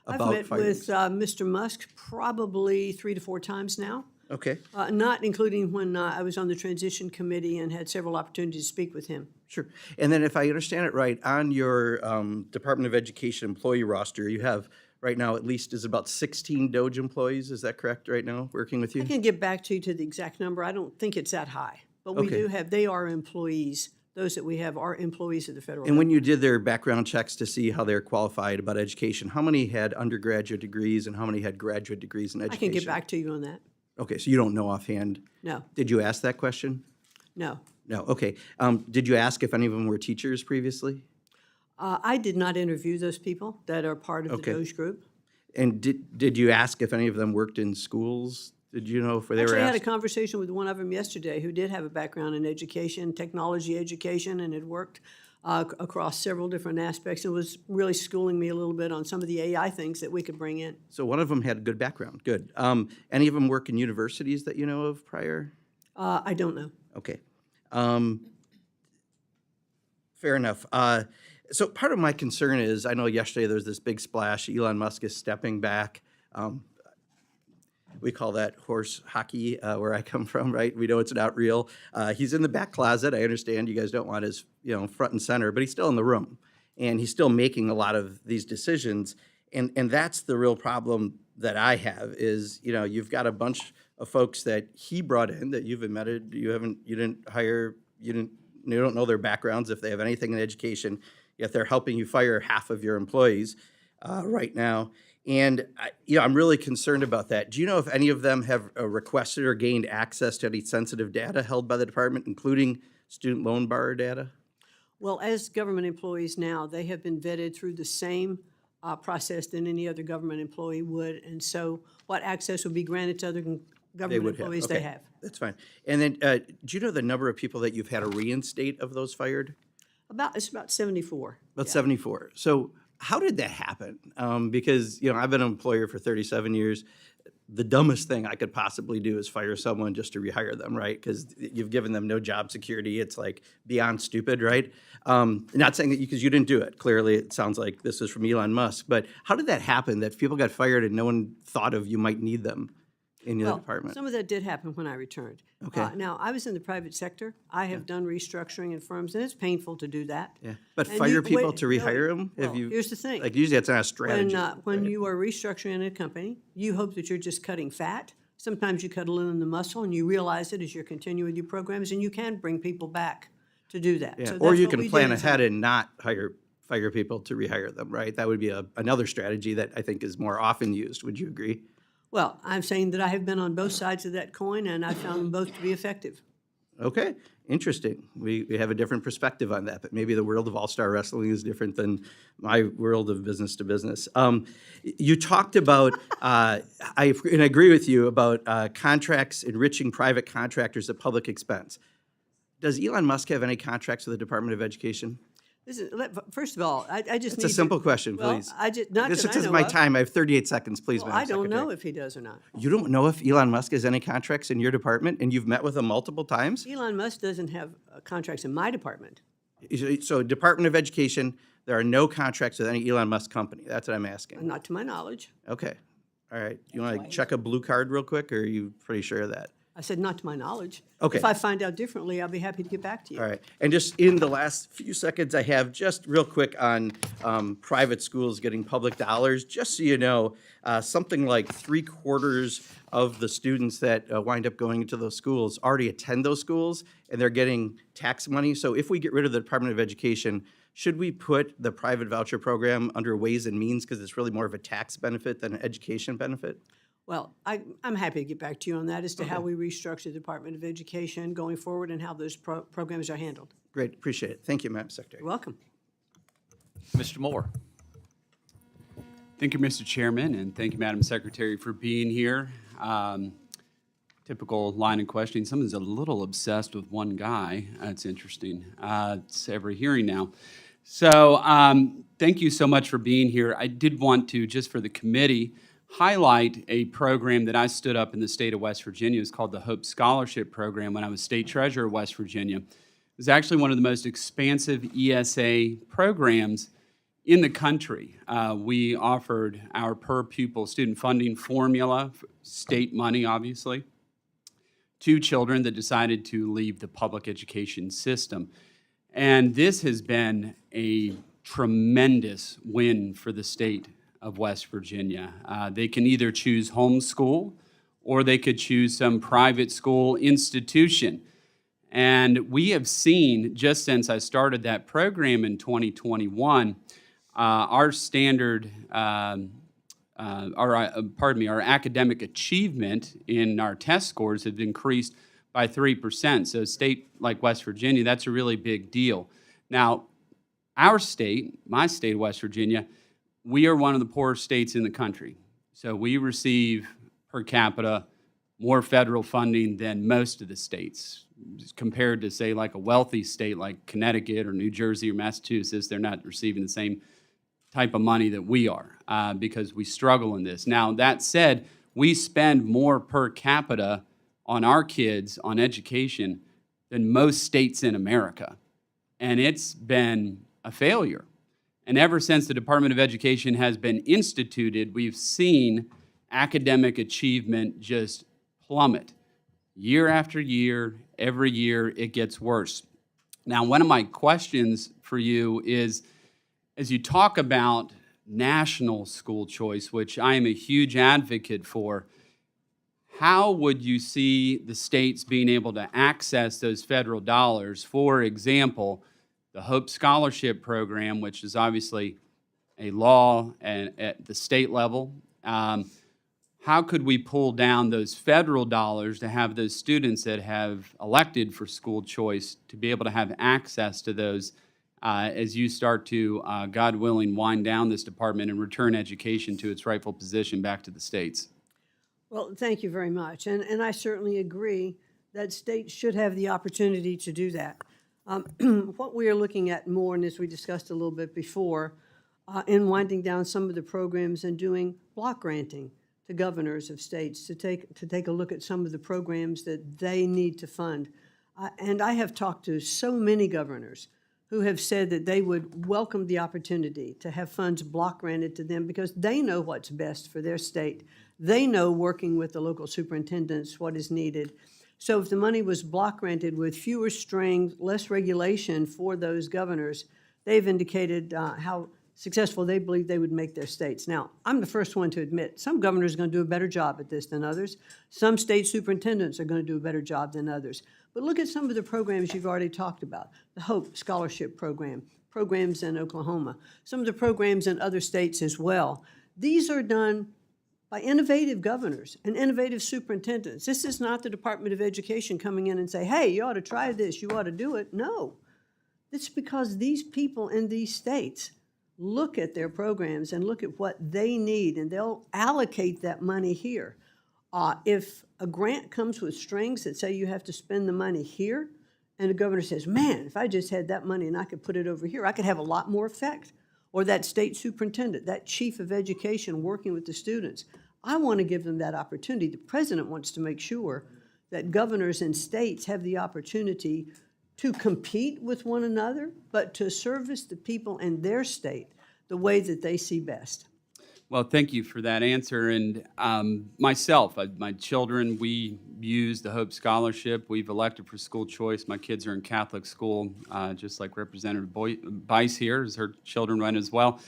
I've about met firing? with Mr. Musk probably 3 to 4 times now. Okay, Not including when I was on the transition committee and had several opportunities to speak with him. sure. And then if I understand it right, on your Department of Education employee roster, you have right now at least is about 16 DOGE employees, is that correct right now, working with you? I can get back to you to the exact number. I don't think it's that high. But we Okay. do have, they are employees. Those that we have are employees of the federal And when government. you did their background checks to see how they're qualified about education, how many had undergraduate degrees and how many had graduate degrees in I education? can get back to you on that. Okay, so you don't know offhand. No, Did you ask that question? no. No, okay. Did you ask if any of them were teachers previously? I did not interview those people that are part of the Okay. DOGE group. And did you ask if any of them worked in schools? Did you know if they were Actually, I had a asked? conversation with one of them yesterday who did have a background in education, technology education, and had worked across several different aspects and was really schooling me a little bit on some of the AI things that we could bring in. So one of them had a good background, good. Any of them work in universities that you know of prior? I don't know. Okay. Fair enough. So part of my concern is, I know yesterday there was this big splash, Elon Musk is stepping back. We call that horse hockey where I come from, right? We know it's not real. He's in the back closet. I understand you guys don't want his, front and center, but he's still in the room. And he's still making a lot of these decisions. And that's the real problem that I have is, you've got a bunch of folks that he brought in that you've admitted you didn't hire, you don't know their backgrounds, if they have anything in education, yet they're helping you fire half of your employees right now. And I'm really concerned about that. Do you know if any of them have requested or gained access to any sensitive data held by the department, including student loan borrower data? Well, as government employees now, they have been vetted through the same process than any other government employee would. And so what access would be granted to other They government would have. employees, they Okay, have. that's fine. And then, do you know the number of people that you've had to reinstate of those fired? It's about 74. About Yeah. 74. So how did that happen? Because, I've been an employer for 37 years. The dumbest thing I could possibly do is fire someone just to rehire them, right? Because you've given them no job security. It's like beyond stupid, right? Not saying that because you didn't do it. Clearly, it sounds like this is from Elon Musk. But how did that happen, that people got fired and no one thought of you might need them in your department? Some of that did happen when I returned. Okay. Now, I was in the private sector. I have done restructuring in firms, and it's painful to do that. Yeah. But And fire people wait, to rehire them? well, here's the thing. Like, usually that's not a strategy. When you are restructuring in a company, you hope that you're just cutting fat. Sometimes you cut a little in the muscle, and you realize it as you're continuing with your programs, and you can bring people back to do that. Yeah, So or that's you what can we plan did. ahead and not fire people to rehire them, right? That would be another strategy that I think is more often used. Would you agree? Well, I'm saying that I have been on both sides of that coin, and I found them both to be effective. Okay, interesting. We have a different perspective on that, but maybe the world of all-star wrestling is different than my world of business to business. You talked about, and I agree with you, about contracts enriching private contractors at public expense. Does Elon Musk have any contracts with the Department of Education? First of all, I just It's need a simple to, question, well, please. not This that I is know my of. time. I have 38 seconds, please, Well, Madam I don't know Secretary. if he does or not. You don't know if Elon Musk has any contracts in your department, and you've met with him multiple times? Elon Musk doesn't have contracts in my department. So Department of Education, there are no contracts with any Elon Musk company. That's what I'm asking. Not to my knowledge. Okay. All right. You want to check a blue card real quick, or are you pretty sure of that? I said not to my knowledge. Okay. If I find out differently, I'll be happy to get back to you. All right. And just in the last few seconds I have, just real quick on private schools getting public dollars, just so you know, something like 3/4 of the students that wind up going into those schools already attend those schools, and they're getting tax money. So if we get rid of the Department of Education, should we put the private voucher program under Ways and Means, because it's really more of a tax benefit than an education benefit? Well, I'm happy to get back to you on that as to how we restructure the Department of Education going forward and how those programs are handled. Great, appreciate it. Thank you, Madam Secretary. You're welcome. Mr. Moore. Thank you, Mr. Chairman, and thank you, Madam Secretary, for being here. Typical line of questioning. Someone's a little obsessed with one guy. That's interesting. It's every hearing now. So thank you so much for being here. I did want to, just for the committee, highlight a program that I stood up in the state of West Virginia. It's called the Hope Scholarship Program when I was state treasurer of West Virginia. It was actually one of the most expansive ESA programs in the country. We offered our per pupil student funding formula, state money obviously, to children that decided to leave the public education system. And this has been a tremendous win for the state of West Virginia. They can either choose homeschool or they could choose some private school institution. And we have seen, just since I started that program in 2021, our standard, our academic achievement in our test scores have increased by 3%. So a state like West Virginia, that's a really big deal. Now, our state, my state of West Virginia, we are one of the poorest states in the country. So we receive per capita more federal funding than most of the states. Compared to, say, like a wealthy state like Connecticut or New Jersey or Massachusetts, they're not receiving the same type of money that we are because we struggle in this. Now, that said, we spend more per capita on our kids, on education, than most states in America. And it's been a failure. And ever since the Department of Education has been instituted, we've seen academic achievement just plummet. Year after year, every year, it gets worse. Now, one of my questions for you is, as you talk about national school choice, which I am a huge advocate for, how would you see the states being able to access those federal dollars? For example, the Hope Scholarship Program, which is obviously a law at the state level. how could we pull down those federal dollars to have those students that have elected for school choice to be able to have access to those as you start to, God willing, wind down this department and return education to its rightful position back to the states? Well, thank you very much. And I certainly agree that states should have the opportunity to do that. What we are looking at more, and as we discussed a little bit before, in winding down some of the programs and doing block granting to governors of states to take a look at some of the programs that they need to fund. And I have talked to so many governors who have said that they would welcome the opportunity to have funds block granted to them because they know what's best for their state. They know, working with the local superintendents, what is needed. So if the money was block granted with fewer strings, less regulation for those governors, they've indicated how successful they believe they would make their states. Now, I'm the first one to admit some governors are going to do a better job at this than others. Some state superintendents are going to do a better job than others. But look at some of the programs you've already talked about. The HOPE Scholarship Program, programs in Oklahoma, some of the programs in other states as well. These are done by innovative governors and innovative superintendents. This is not the Department of Education coming in and say, hey, you ought to try this, you ought to do it. No. It's because these people in these states look at their programs and look at what they need, and they'll allocate that money here. If a grant comes with strings that say you have to spend the money here, and the governor says, man, if I just had that money and I could put it over here, I could have a lot more effect. Or that state superintendent, that chief of education working with the students. I want to give them that opportunity. The president wants to make sure that governors and states have the opportunity to compete with one another, but to service the people in their state the way that they see best. Well, thank you for that answer. And myself, my children, we use the Hope Scholarship. We've elected for school choice. My kids are in Catholic school, just like Representative Bice here, as her children run as well.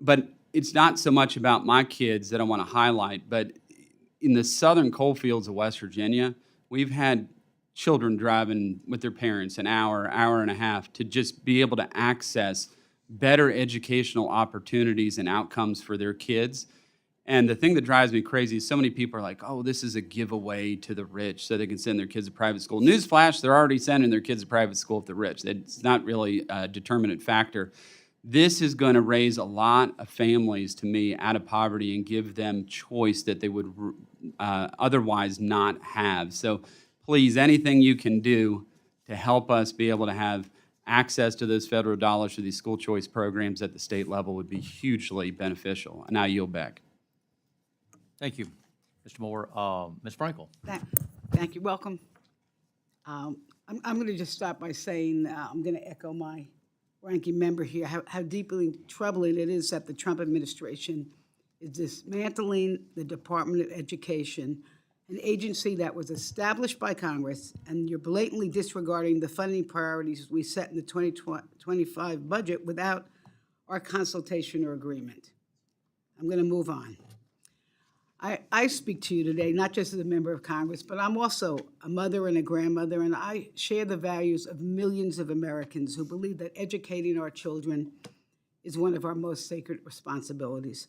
But it's not so much about my kids that I want to highlight, but in the southern coal fields of West Virginia, we've had children driving with their parents an hour, hour and a half to just be able to access better educational opportunities and outcomes for their kids. And the thing that drives me crazy is so many people are like, oh, this is a giveaway to the rich so they can send their kids to private school. Newsflash, they're already sending their kids to private school if they're rich. It's not really a determinant factor. This is going to raise a lot of families, to me, out of poverty and give them choice that they would otherwise not have. So please, anything you can do to help us be able to have access to those federal dollars for these school choice programs at the state level would be hugely beneficial. And I yield back. Thank you, Mr. Moore. Ms. Frankel. Thank you. Welcome. I'm going to just start by saying I'm going to echo my ranking member here, how deeply troubling it is that the Trump administration is dismantling the Department of Education, an agency that was established by Congress, and you're blatantly disregarding the funding priorities we set in the 2025 budget without our consultation or agreement. I'm going to move on. I speak to you today, not just as a member of Congress, but I'm also a mother and a grandmother, and I share the values of millions of Americans who believe that educating our children is one of our most sacred responsibilities.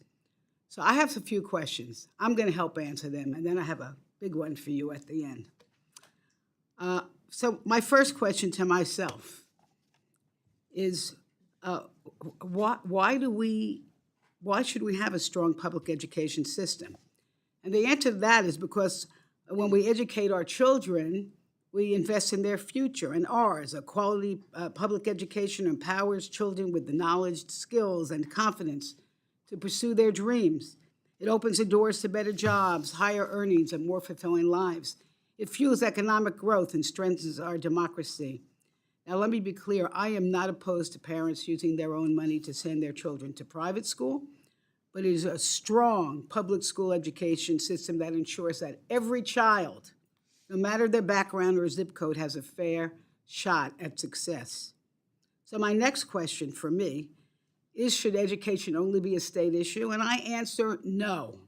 So I have a few questions. I'm going to help answer them, and then I have a big one for you at the end. So my first question to myself is, why should we have a strong public education system? And the answer to that is because when we educate our children, we invest in their future and ours. A quality public education empowers children with the knowledge, skills, and confidence to pursue their dreams. It opens the doors to better jobs, higher earnings, and more fulfilling lives. It fuels economic growth and strengthens our democracy. Now, let me be clear. I am not opposed to parents using their own money to send their children to private school, but it is a strong public school education system that ensures that every child, no matter their background or zip code, has a fair shot at success. So my next question for me is, should education only be a state issue? And I answer no,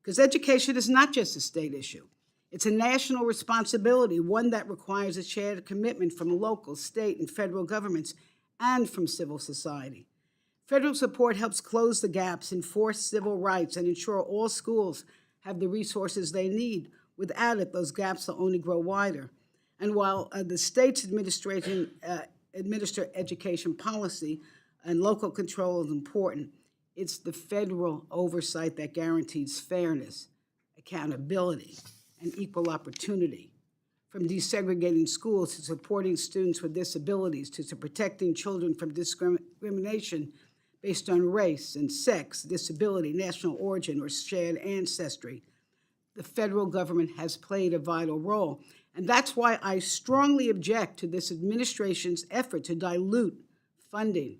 because education is not just a state issue. It's a national responsibility, one that requires a shared commitment from local, state, and federal governments and from civil society. Federal support helps close the gaps, enforce civil rights, and ensure all schools have the resources they need. Without it, those gaps will only grow wider. And while the state's administration administer education policy and local control is important, it's the federal oversight that guarantees fairness, accountability, and equal opportunity. From desegregating schools to supporting students with disabilities to protecting children from discrimination based on race and sex, disability, national origin, or shared ancestry, the federal government has played a vital role. And that's why I strongly object to this administration's effort to dilute funding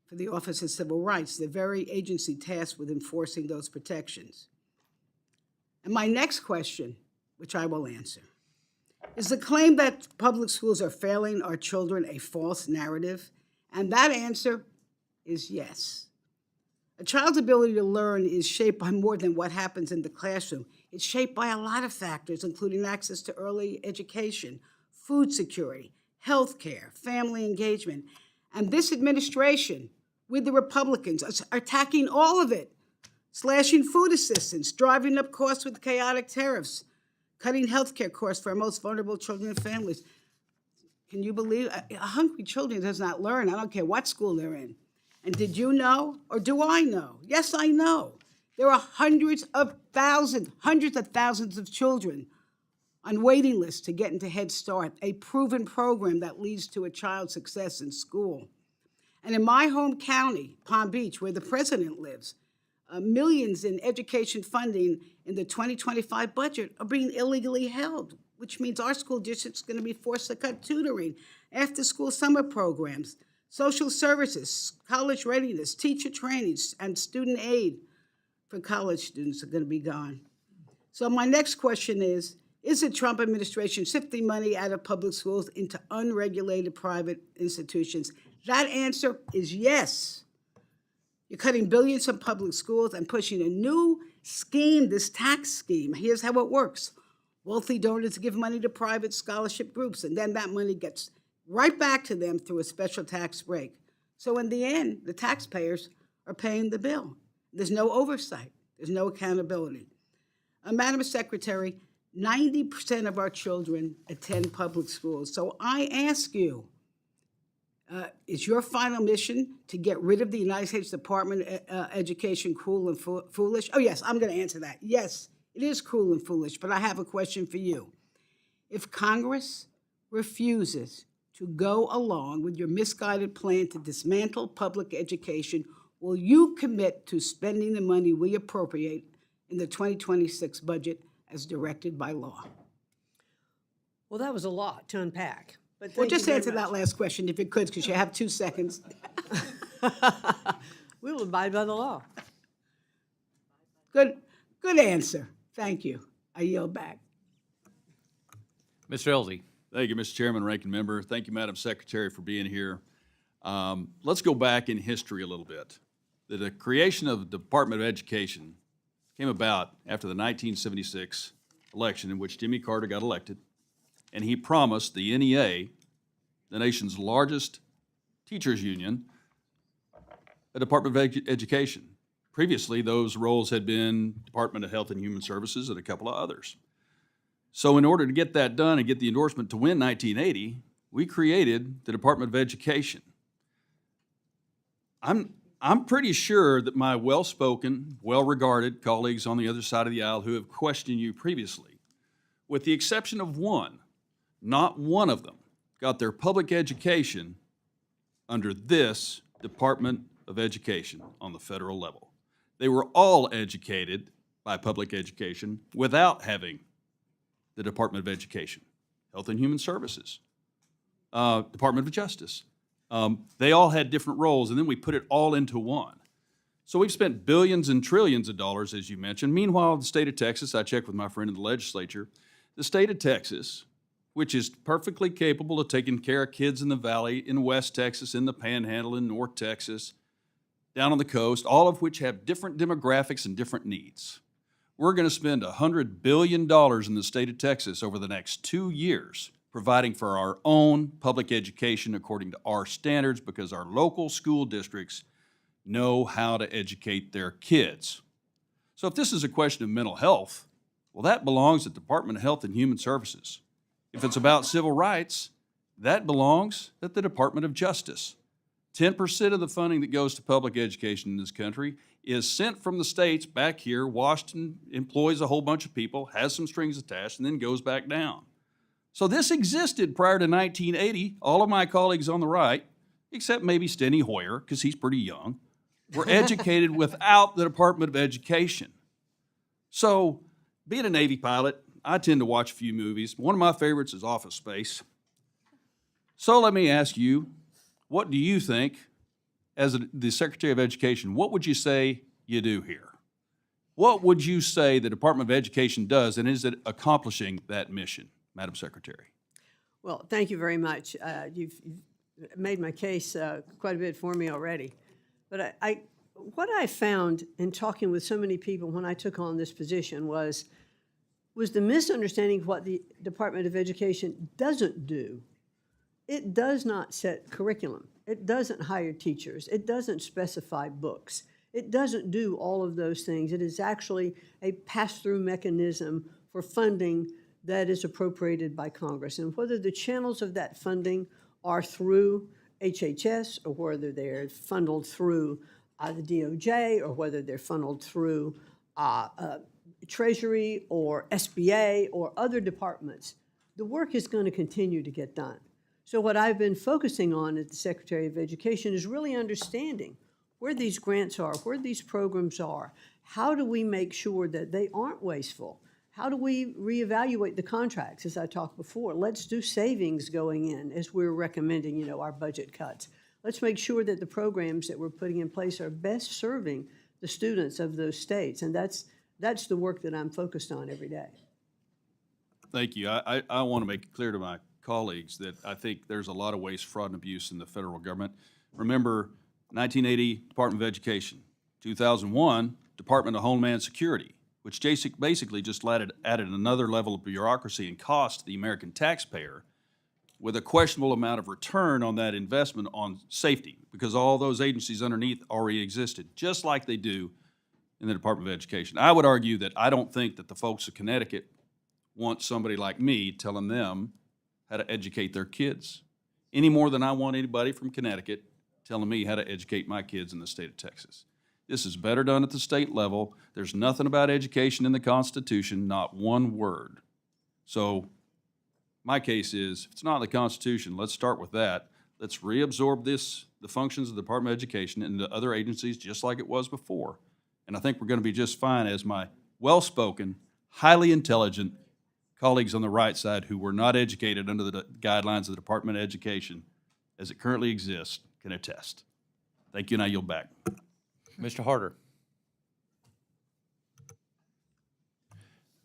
for the Office of Civil Rights, the very agency tasked with enforcing those protections. And my next question, which I will answer, is the claim that public schools are failing our children a false narrative? And that answer is yes. A child's ability to learn is shaped by more than what happens in the classroom. It's shaped by a lot of factors, including access to early education, food security, health care, family engagement. And this administration, with the Republicans, are attacking all of it, slashing food assistance, driving up costs with chaotic tariffs, cutting health care costs for our most vulnerable children and families. Can you believe? A hungry children does not learn. I don't care what school they're in. And did you know, or do I know? Yes, I know. There are hundreds of thousands of children on waiting lists to get into Head Start, a proven program that leads to a child's success in school. And in my home county, Palm Beach, where the president lives, millions in education funding in the 2025 budget are being illegally held, which means our school district's going to be forced to cut tutoring, after-school summer programs, social services, college readiness, teacher trainings, and student aid for college students are going to be gone. So my next question is the Trump administration shifting money out of public schools into unregulated private institutions? That answer is yes. You're cutting billions from public schools and pushing a new scheme, this tax scheme. Here's how it works. Wealthy donors give money to private scholarship groups, and then that money gets right back to them through a special tax break. So in the end, the taxpayers are paying the bill. There's no oversight. There's no accountability. Madam Secretary, 90% of our children attend public schools. So I ask you, is your final mission to get rid of the United States Department of Education cruel and foolish? Oh, yes, I'm going to answer that. Yes, it is cruel and foolish, but I have a question for you. If Congress refuses to go along with your misguided plan to dismantle public education, will you commit to spending the money we appropriate in the 2026 budget as directed by law? Well, that was a lot to unpack. But Well, thank just you very answer much. that last question if you could, because you have 2 seconds. We will abide by the law. Good answer. Thank you. I yield back. Mr. Elzey. Thank you, Mr. Chairman, Ranking Member. Thank you, Madam Secretary, for being here. Let's go back in history a little bit. The creation of the Department of Education came about after the 1976 election in which Jimmy Carter got elected, and he promised the NEA, the nation's largest teachers union, a Department of Education. Previously, those roles had been Department of Health and Human Services and a couple of others. So in order to get that done and get the endorsement to win 1980, we created the Department of Education. I'm pretty sure that my well-spoken, well-regarded colleagues on the other side of the aisle who have questioned you previously, with the exception of one, not one of them got their public education under this Department of Education on the federal level. They were all educated by public education without having the Department of Education, Health and Human Services, Department of Justice. They all had different roles, and then we put it all into one. So we've spent billions and trillions of dollars, as you mentioned. Meanwhile, the state of Texas, I checked with my friend in the legislature, the state of Texas, which is perfectly capable of taking care of kids in the valley, in West Texas, in the Panhandle, in North Texas, down on the coast, all of which have different demographics and different needs. We're going to spend $100 billion in the state of Texas over the next 2 years providing for our own public education according to our standards because our local school districts know how to educate their kids. So if this is a question of mental health, well, that belongs at the Department of Health and Human Services. If it's about civil rights, that belongs at the Department of Justice. 10% of the funding that goes to public education in this country is sent from the states back here. Washington employs a whole bunch of people, has some strings attached, and then goes back down. So this existed prior to 1980. All of my colleagues on the right, except maybe Steny Hoyer, because he's pretty young, were educated without the Department of Education. So being a Navy pilot, I tend to watch a few movies. One of my favorites is Office Space. So let me ask you, what do you think, as the Secretary of Education, what would you say you do here? What would you say the Department of Education does, and is it accomplishing that mission, Madam Secretary? Well, thank you very much. You've made my case quite a bit for me already. But what I found in talking with so many people when I took on this position was the misunderstanding of what the Department of Education doesn't do. It does not set curriculum. It doesn't hire teachers. It doesn't specify books. It doesn't do all of those things. It is actually a pass-through mechanism for funding that is appropriated by Congress. And whether the channels of that funding are through HHS or whether they're funneled through the DOJ or whether they're funneled through Treasury or SBA or other departments, the work is going to continue to get done. So what I've been focusing on as the Secretary of Education is really understanding where these grants are, where these programs are. How do we make sure that they aren't wasteful? How do we reevaluate the contracts, as I talked before? Let's do savings going in as we're recommending, our budget cuts. Let's make sure that the programs that we're putting in place are best serving the students of those states. And that's the work that I'm focused on every day. Thank you. I want to make it clear to my colleagues that I think there's a lot of waste, fraud, and abuse in the federal government. Remember, 1980, Department of Education. 2001, Department of Homeland Security, which basically just added another level of bureaucracy and cost to the American taxpayer with a questionable amount of return on that investment on safety, because all those agencies underneath already existed, just like they do in the Department of Education. I would argue that I don't think that the folks of Connecticut want somebody like me telling them how to educate their kids, any more than I want anybody from Connecticut telling me how to educate my kids in the state of Texas. This is better done at the state level. There's nothing about education in the Constitution, not one word. So my case is, if it's not in the Constitution, let's start with that. Let's reabsorb the functions of the Department of Education into other agencies just like it was before. And I think we're going to be just fine, as my well-spoken, highly intelligent colleagues on the right side who were not educated under the guidelines of the Department of Education as it currently exists can attest. Thank you, and I yield back. Mr. Harder.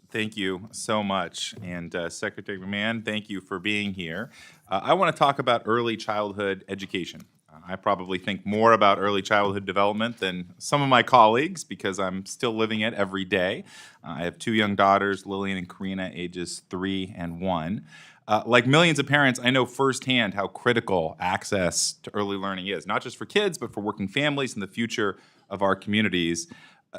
Thank you so much. And Secretary McMahon, thank you for being here. I want to talk about early childhood education. I probably think more about early childhood development than some of my colleagues because I'm still living it every day. I have two young daughters, Lillian and Karina, ages 3 and 1. Like millions of parents, I know firsthand how critical access to early learning is, not just for kids, but for working families and the future of our communities.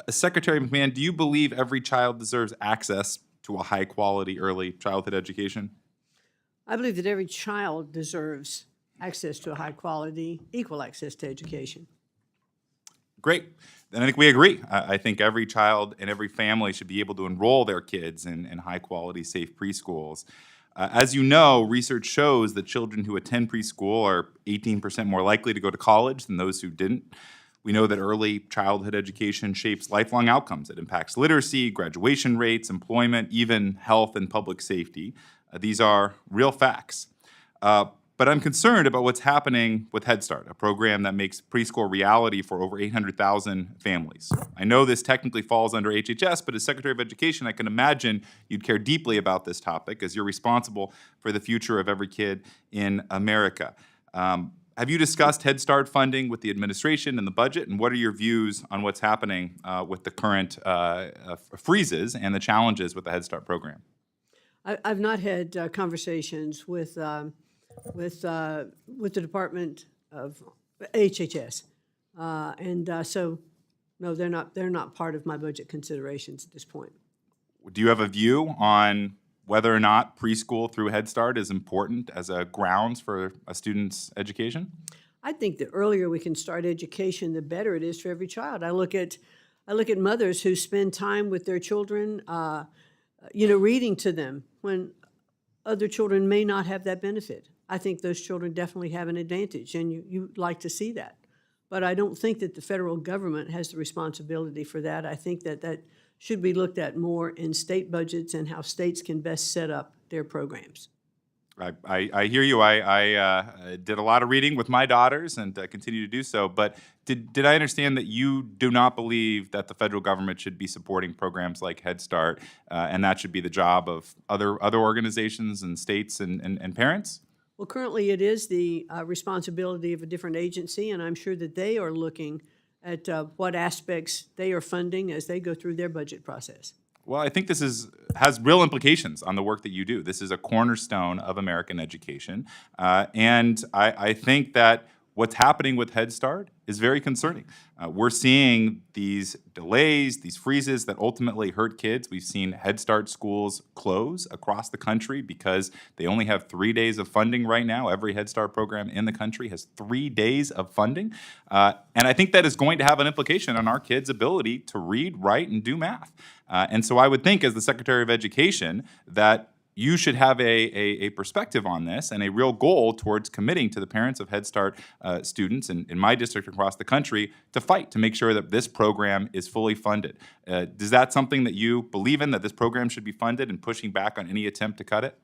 Secretary McMahon, do you believe every child deserves access to a high-quality early childhood education? I believe that every child deserves access to a high-quality, equal access to education. Great. Then I think we agree. I think every child and every family should be able to enroll their kids in high-quality, safe preschools. As you know, research shows that children who attend preschool are 18% more likely to go to college than those who didn't. We know that early childhood education shapes lifelong outcomes. It impacts literacy, graduation rates, employment, even health and public safety. These are real facts. But I'm concerned about what's happening with Head Start, a program that makes preschool reality for over 800,000 families. I know this technically falls under HHS, but as Secretary of Education, I can imagine you'd care deeply about this topic as you're responsible for the future of every kid in America. Have you discussed Head Start funding with the administration and the budget, and what are your views on what's happening with the current freezes and the challenges with the Head Start program? I've not had conversations with the Department of HHS, so No, they're not part of my budget considerations at this point. Do you have a view on whether or not preschool through Head Start is important as a grounds for a student's education? I think the earlier we can start education, the better it is for every child. I look at mothers who spend time with their children, reading to them when other children may not have that benefit. I think those children definitely have an advantage, and you like to see that. But I don't think that the federal government has the responsibility for that. I think that should be looked at more in state budgets and how states can best set up their programs. I hear you. I did a lot of reading with my daughters and continue to do so. But did I understand that you do not believe that the federal government should be supporting programs like Head Start, and that should be the job of other organizations and states and parents? Well, currently it is the responsibility of a different agency, and I'm sure that they are looking at what aspects they are funding as they go through their budget process. Well, I think this has real implications on the work that you do. This is a cornerstone of American education. And I think that what's happening with Head Start is very concerning. We're seeing these delays, these freezes that ultimately hurt kids. We've seen Head Start schools close across the country because they only have 3 days of funding right now. Every Head Start program in the country has 3 days of funding. And I think that is going to have an implication on our kids' ability to read, write, and do math. And so I would think, as the Secretary of Education, that you should have a perspective on this and a real goal towards committing to the parents of Head Start students in my district across the country to fight to make sure that this program is fully funded. Is that something that you believe in, that this program should be funded, and pushing back on any attempt to cut it?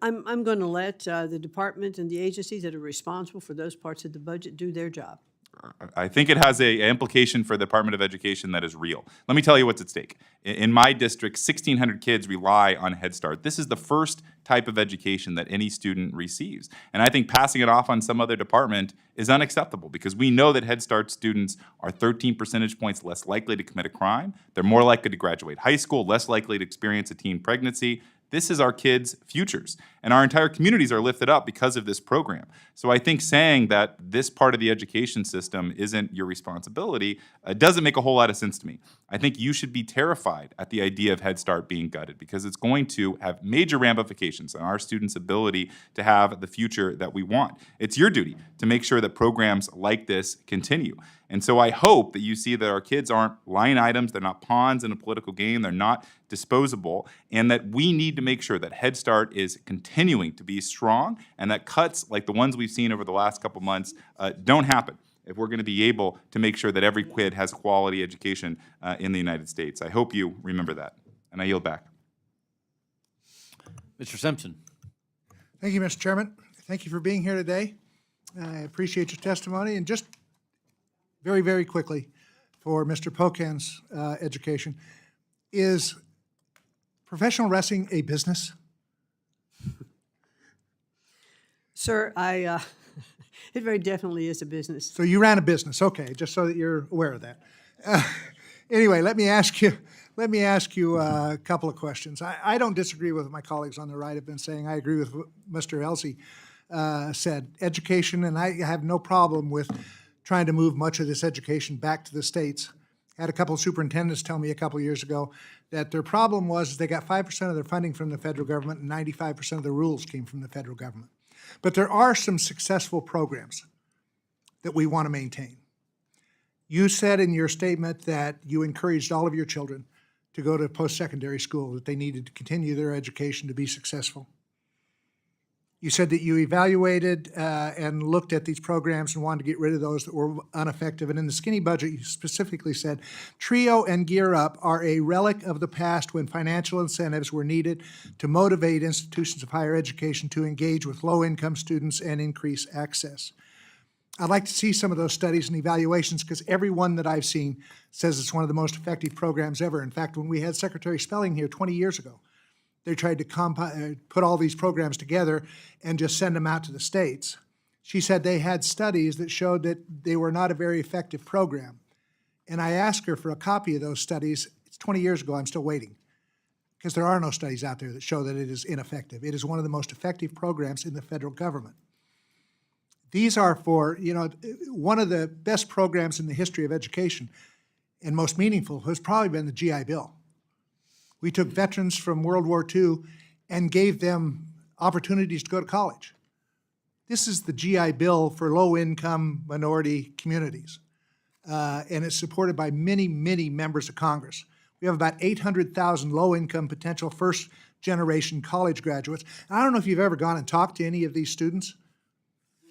I'm going to let the department and the agencies that are responsible for those parts of the budget do their job. I think it has an implication for the Department of Education that is real. Let me tell you what's at stake. In my district, 1,600 kids rely on Head Start. This is the first type of education that any student receives. And I think passing it off on some other department is unacceptable, because we know that Head Start students are 13 percentage points less likely to commit a crime. They're more likely to graduate high school, less likely to experience a teen pregnancy. This is our kids' futures, and our entire communities are lifted up because of this program. So I think saying that this part of the education system isn't your responsibility doesn't make a whole lot of sense to me. I think you should be terrified at the idea of Head Start being gutted, because it's going to have major ramifications on our students' ability to have the future that we want. It's your duty to make sure that programs like this continue. And so I hope that you see that our kids aren't line items, they're not pawns in a political game, they're not disposable, and that we need to make sure that Head Start is continuing to be strong, and that cuts like the ones we've seen over the last couple months don't happen if we're going to be able to make sure that every kid has quality education in the United States. I hope you remember that, and I yield back. Mr. Simpson. Thank you, Mr. Chairman. Thank you for being here today. I appreciate your testimony. And just very, very quickly, for Mr. Pocan's education, is professional wrestling a business? Sir, it very definitely is a business. So you ran a business, okay, just so that you're aware of that. Anyway, let me ask you a couple of questions. I don't disagree with what my colleagues on the right have been saying. I agree with what Mr. Elsey said. Education, and I have no problem with trying to move much of this education back to the states. I had a couple of superintendents tell me a couple of years ago that their problem was they got 5% of their funding from the federal government and 95% of the rules came from the federal government. But there are some successful programs that we want to maintain. You said in your statement that you encouraged all of your children to go to post-secondary school, that they needed to continue their education to be successful. You said that you evaluated and looked at these programs and wanted to get rid of those that were ineffective. And in the skinny budget, you specifically said, TRIO and Gear Up are a relic of the past when financial incentives were needed to motivate institutions of higher education to engage with low-income students and increase access. I'd like to see some of those studies and evaluations, because every one that I've seen says it's one of the most effective programs ever. In fact, when we had Secretary Spelling here 20 years ago, they tried to put all these programs together and just send them out to the states. She said they had studies that showed that they were not a very effective program. And I asked her for a copy of those studies. It's 20 years ago, I'm still waiting, because there are no studies out there that show that it is ineffective. It is one of the most effective programs in the federal government. These are for, one of the best programs in the history of education and most meaningful has probably been the GI Bill. We took veterans from World War II and gave them opportunities to go to college. This is the GI Bill for low-income minority communities, and it's supported by many, many members of Congress. We have about 800,000 low-income potential first-generation college graduates. And I don't know if you've ever gone and talked to any of these students.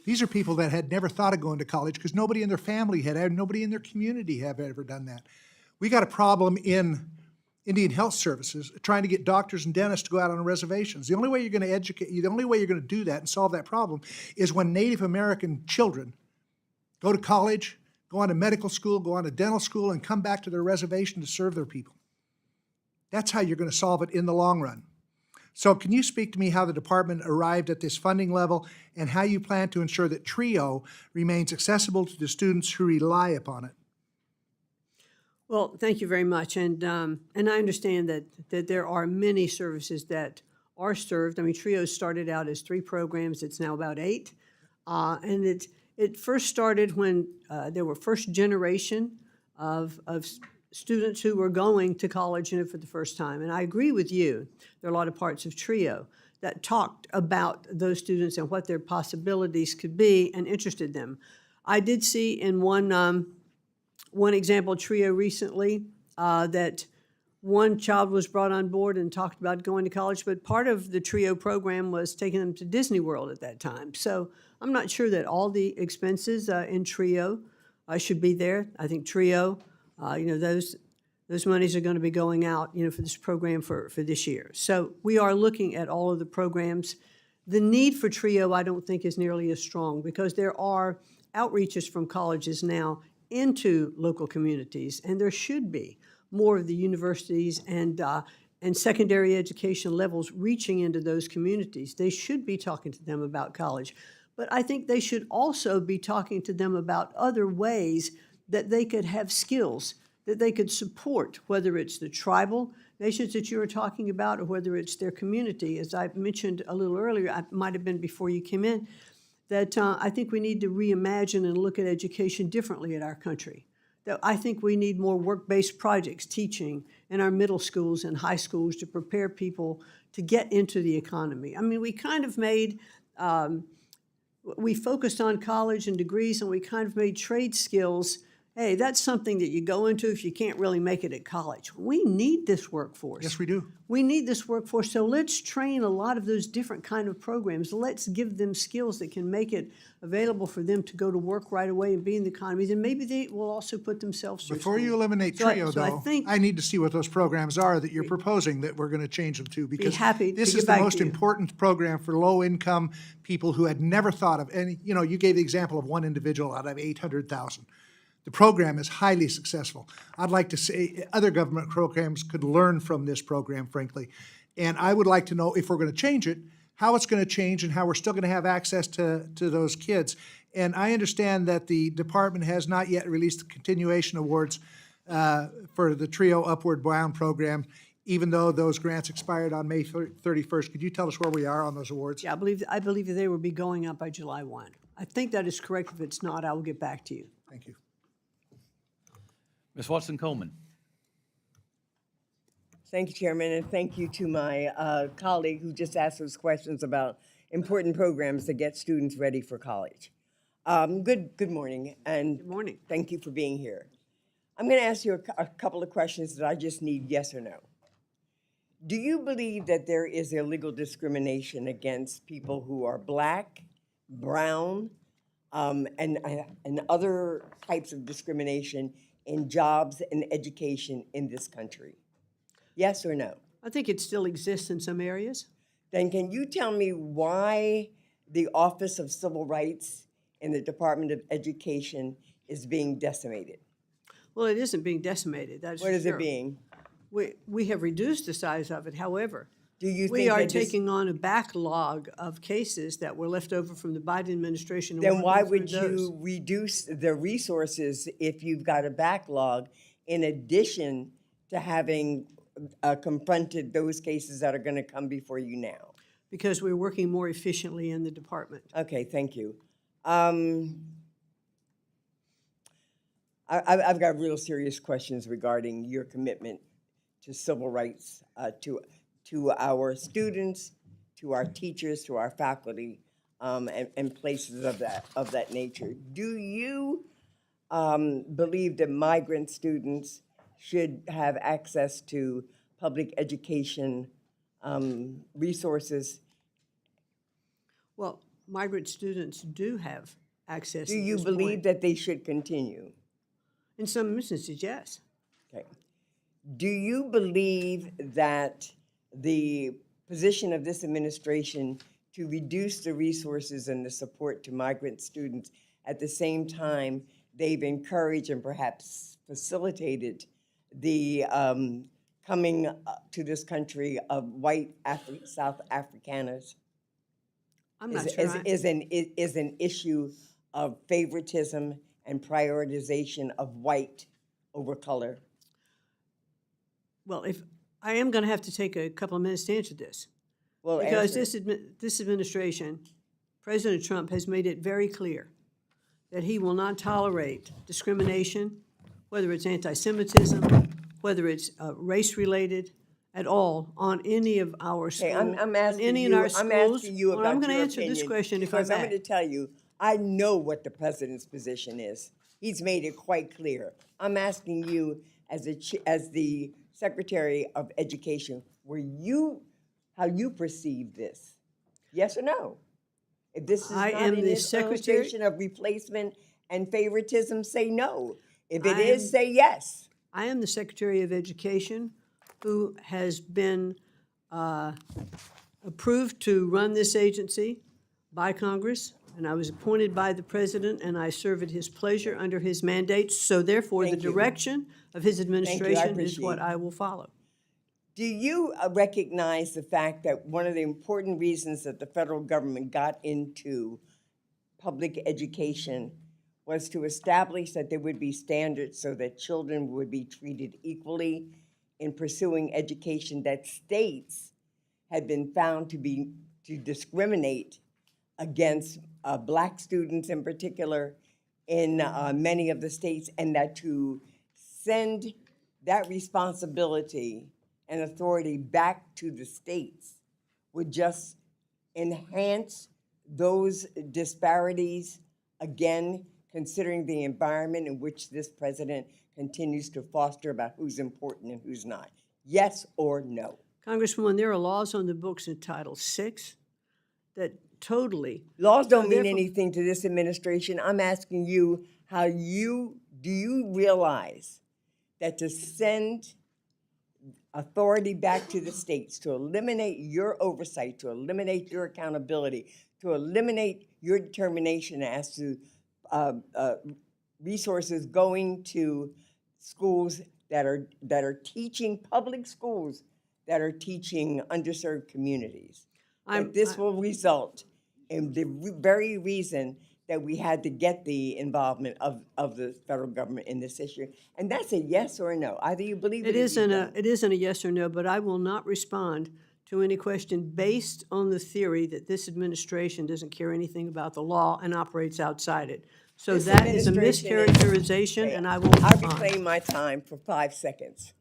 These are people that had never thought of going to college because nobody in their family had, nobody in their community had ever done that. We got a problem in Indian Health Services trying to get doctors and dentists to go out on reservations. The only way you're going to educate, the only way you're going to do that and solve that problem is when Native American children go to college, go on to medical school, go on to dental school, and come back to their reservation to serve their people. That's how you're going to solve it in the long run. So can you speak to me how the department arrived at this funding level and how you plan to ensure that TRIO remains accessible to the students who rely upon it? Well, thank you very much. And I understand that there are many services that are served. I mean, TRIO started out as 3 programs. It's now about 8. And it first started when there were first generation of students who were going to college, for the first time. And I agree with you. There are a lot of parts of TRIO that talked about those students and what their possibilities could be and interested them. I did see in one example, TRIO recently, that one child was brought on board and talked about going to college, but part of the TRIO program was taking them to Disney World at that time. So I'm not sure that all the expenses in TRIO should be there. I think TRIO, those monies are going to be going out, for this program for this year. So we are looking at all of the programs. The need for TRIO, I don't think, is nearly as strong because there are outreaches from colleges now into local communities, and there should be more of the universities and secondary education levels reaching into those communities. They should be talking to them about college, but I think they should also be talking to them about other ways that they could have skills that they could support, whether it's the tribal nations that you were talking about or whether it's their community. As I mentioned a little earlier, it might have been before you came in, that I think we need to reimagine and look at education differently in our country. That I think we need more work-based projects, teaching in our middle schools and high schools to prepare people to get into the economy. I mean, we kind of made, we focused on college and degrees, and we kind of made trade skills, hey, that's something that you go into if you can't really make it at college. We need this workforce. Yes, we do. We need this workforce, so let's train a lot of those different kind of programs. Let's give them skills that can make it available for them to go to work right away and be in the economy. Then maybe they will also put themselves through Before school. you eliminate So I- TRIO, so I though, think- I need to see what those programs are that you're proposing that we're going to change them to, because happy to this get is the back to most you. important program for low-income people who had never thought of any. You gave the example of one individual out of 800,000. The program is highly successful. I'd like to say other government programs could learn from this program, frankly. And I would like to know, if we're going to change it, how it's going to change and how we're still going to have access to those kids. And I understand that the department has not yet released the continuation awards for the TRIO Upward Bound program, even though those grants expired on May 31st. Could you tell us where we are on those awards? Yeah, I believe that they will be going up by July 1. I think that is correct. If it's not, I will get back to you. Thank you. Ms. Watson-Coleman. Thank you, Chairman, and thank you to my colleague who just asked those questions about important programs that get students ready for college. Good morning, and Good morning. thank you for being here. I'm going to ask you a couple of questions that I just need yes or no. Do you believe that there is illegal discrimination against people who are Black, brown, and other types of discrimination in jobs and education in this country? Yes or no? I think it still exists in some areas. Then can you tell me why the Office of Civil Rights in the Department of Education is being decimated? Well, it isn't being decimated, that's for What is sure. it being? We have reduced the size of it. However, Do you we think are that this- taking on a backlog of cases that were left over from the Biden administration. and Then we're why going would through those. you reduce the resources if you've got a backlog in addition to having confronted those cases that are going to come before you now? Because we're working more efficiently in the department. Okay, thank you. I've got real serious questions regarding your commitment to civil rights, to our students, to our teachers, to our faculty, and places of that nature. Do you believe that migrant students should have access to public education resources? Well, migrant students do have access. Do at you this believe point. that they should continue? In some instances, yes. Okay. Do you believe that the position of this administration to reduce the resources and the support to migrant students, at the same time they've encouraged and perhaps facilitated the coming to this country of white South Afrikaners? I'm not sure. Is an issue of favoritism and prioritization of white over color? Well, if I am going to have to take a couple of minutes to answer this, Well, because answer it. this administration, President Trump has made it very clear that he will not tolerate discrimination, whether it's anti-Semitism, whether it's race-related, at all on any of our schools. Okay, I'm asking you. our I'm schools. asking you Well, about I'm going to your answer this opinion, question if I because I'm may. going to tell you, I know what the president's position is. He's made it quite clear. I'm asking you, as the Secretary of Education, how you perceive this? Yes or no? If this is I not am an the Secretary- illustration of replacement and favoritism, say no. If it I is, am- say yes. I am the Secretary of Education who has been approved to run this agency by Congress, and I was appointed by the President, and I serve at his pleasure under his mandate. So therefore, the Thank you. direction of his administration is what appreciate I will follow. Do you recognize the fact that one of the important reasons that the federal government got into public education was to establish that there would be standards so that children would be treated equally in pursuing education, that states had been found to discriminate against black students in particular in many of the states, and that to send that responsibility and authority back to the states would just enhance those disparities, again, considering the environment in which this president continues to foster about who's important and who's not? Yes or no? Congresswoman, there are laws on the books in Title VI that totally. Laws don't mean therefore- anything to this administration. I'm asking you, do you realize that to send authority back to the states, to eliminate your oversight, to eliminate your accountability, to eliminate your determination as to resources going to schools that are teaching, public schools that are teaching underserved communities, that this will result in the very reason that we had to get the involvement of the federal government in this issue? And that's a yes or a no. Either you believe it or you don't. It isn't a yes or no, but I will not respond to any question based on the theory that this administration doesn't care anything about the law and operates outside it. So This that is a administration mischaracterization, and I will I respond. reclaim my time for 5 seconds,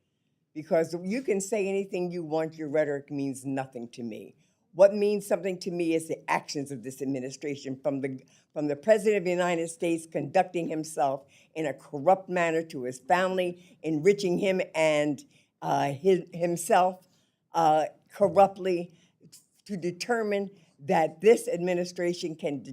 because you can say anything you want, your rhetoric means nothing to me. What means something to me is the actions of this administration, from the President of the United States conducting himself in a corrupt manner to his family, enriching him and himself corruptly, to determine that this administration can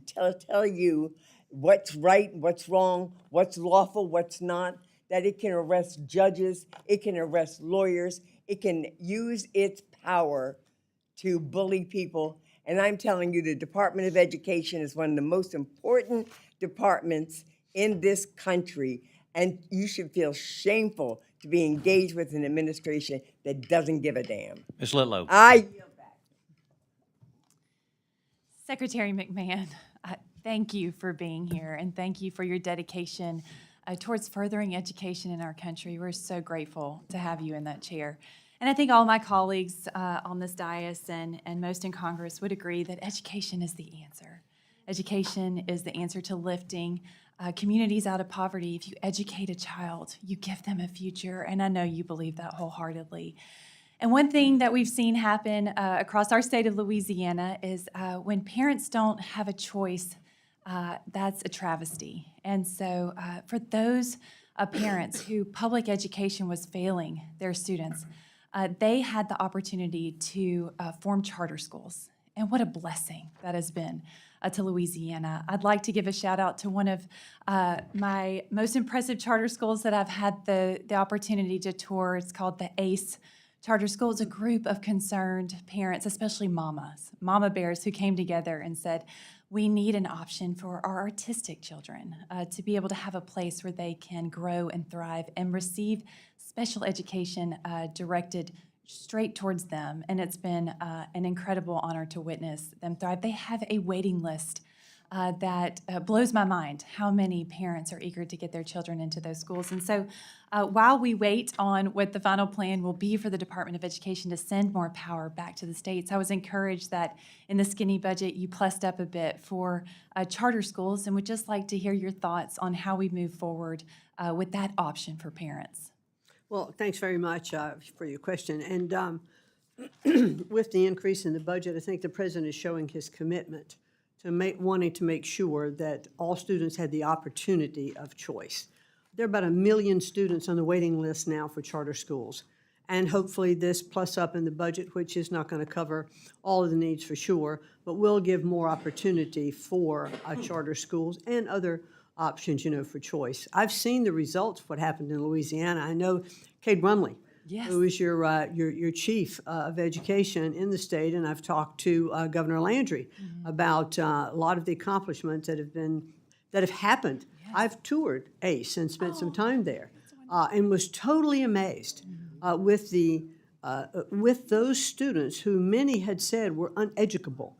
tell you what's right, what's wrong, what's lawful, what's not, that it can arrest judges, it can arrest lawyers, it can use its power to bully people. And I'm telling you, the Department of Education is one of the most important departments in this country, and you should feel shameful to be engaged with an administration that doesn't give a damn. Ms. Litlow. I yield back. Secretary McMahon, thank you for being here, and thank you for your dedication towards furthering education in our country. We're so grateful to have you in that chair. And I think all my colleagues on this dais and most in Congress would agree that education is the answer. Education is the answer to lifting communities out of poverty. If you educate a child, you give them a future. And I know you believe that wholeheartedly. And one thing that we've seen happen across our state of Louisiana is when parents don't have a choice, that's a travesty. And so for those parents who public education was failing their students, they had the opportunity to form charter schools. And what a blessing that has been to Louisiana. I'd like to give a shout out to one of my most impressive charter schools that I've had the opportunity to tour. It's called the ACE Charter School. Is a group of concerned parents, especially mamas, mama bears, who came together and said, we need an option for our artistic children to be able to have a place where they can grow and thrive and receive special education directed straight towards them. And it's been an incredible honor to witness them thrive. They have a waiting list that blows my mind how many parents are eager to get their children into those schools. And so while we wait on what the final plan will be for the Department of Education to send more power back to the states, I was encouraged that in the skinny budget you plussed up a bit for charter schools, and would just like to hear your thoughts on how we move forward with that option for parents. Well, thanks very much for your question. And with the increase in the budget, I think the president is showing his commitment to wanting to make sure that all students had the opportunity of choice. There are about 1 million students on the waiting list now for charter schools. And hopefully this plus up in the budget, which is not going to cover all of the needs for sure, but will give more opportunity for charter schools and other options, for choice. I've seen the results of what happened in Louisiana. I know Cade Rumley, Yes. who is your chief of education in the state, and I've talked to Governor Landry about a lot of the accomplishments that have happened. Yes. I've toured ACE and spent some time there, and was totally amazed with those students who many had said were uneducable.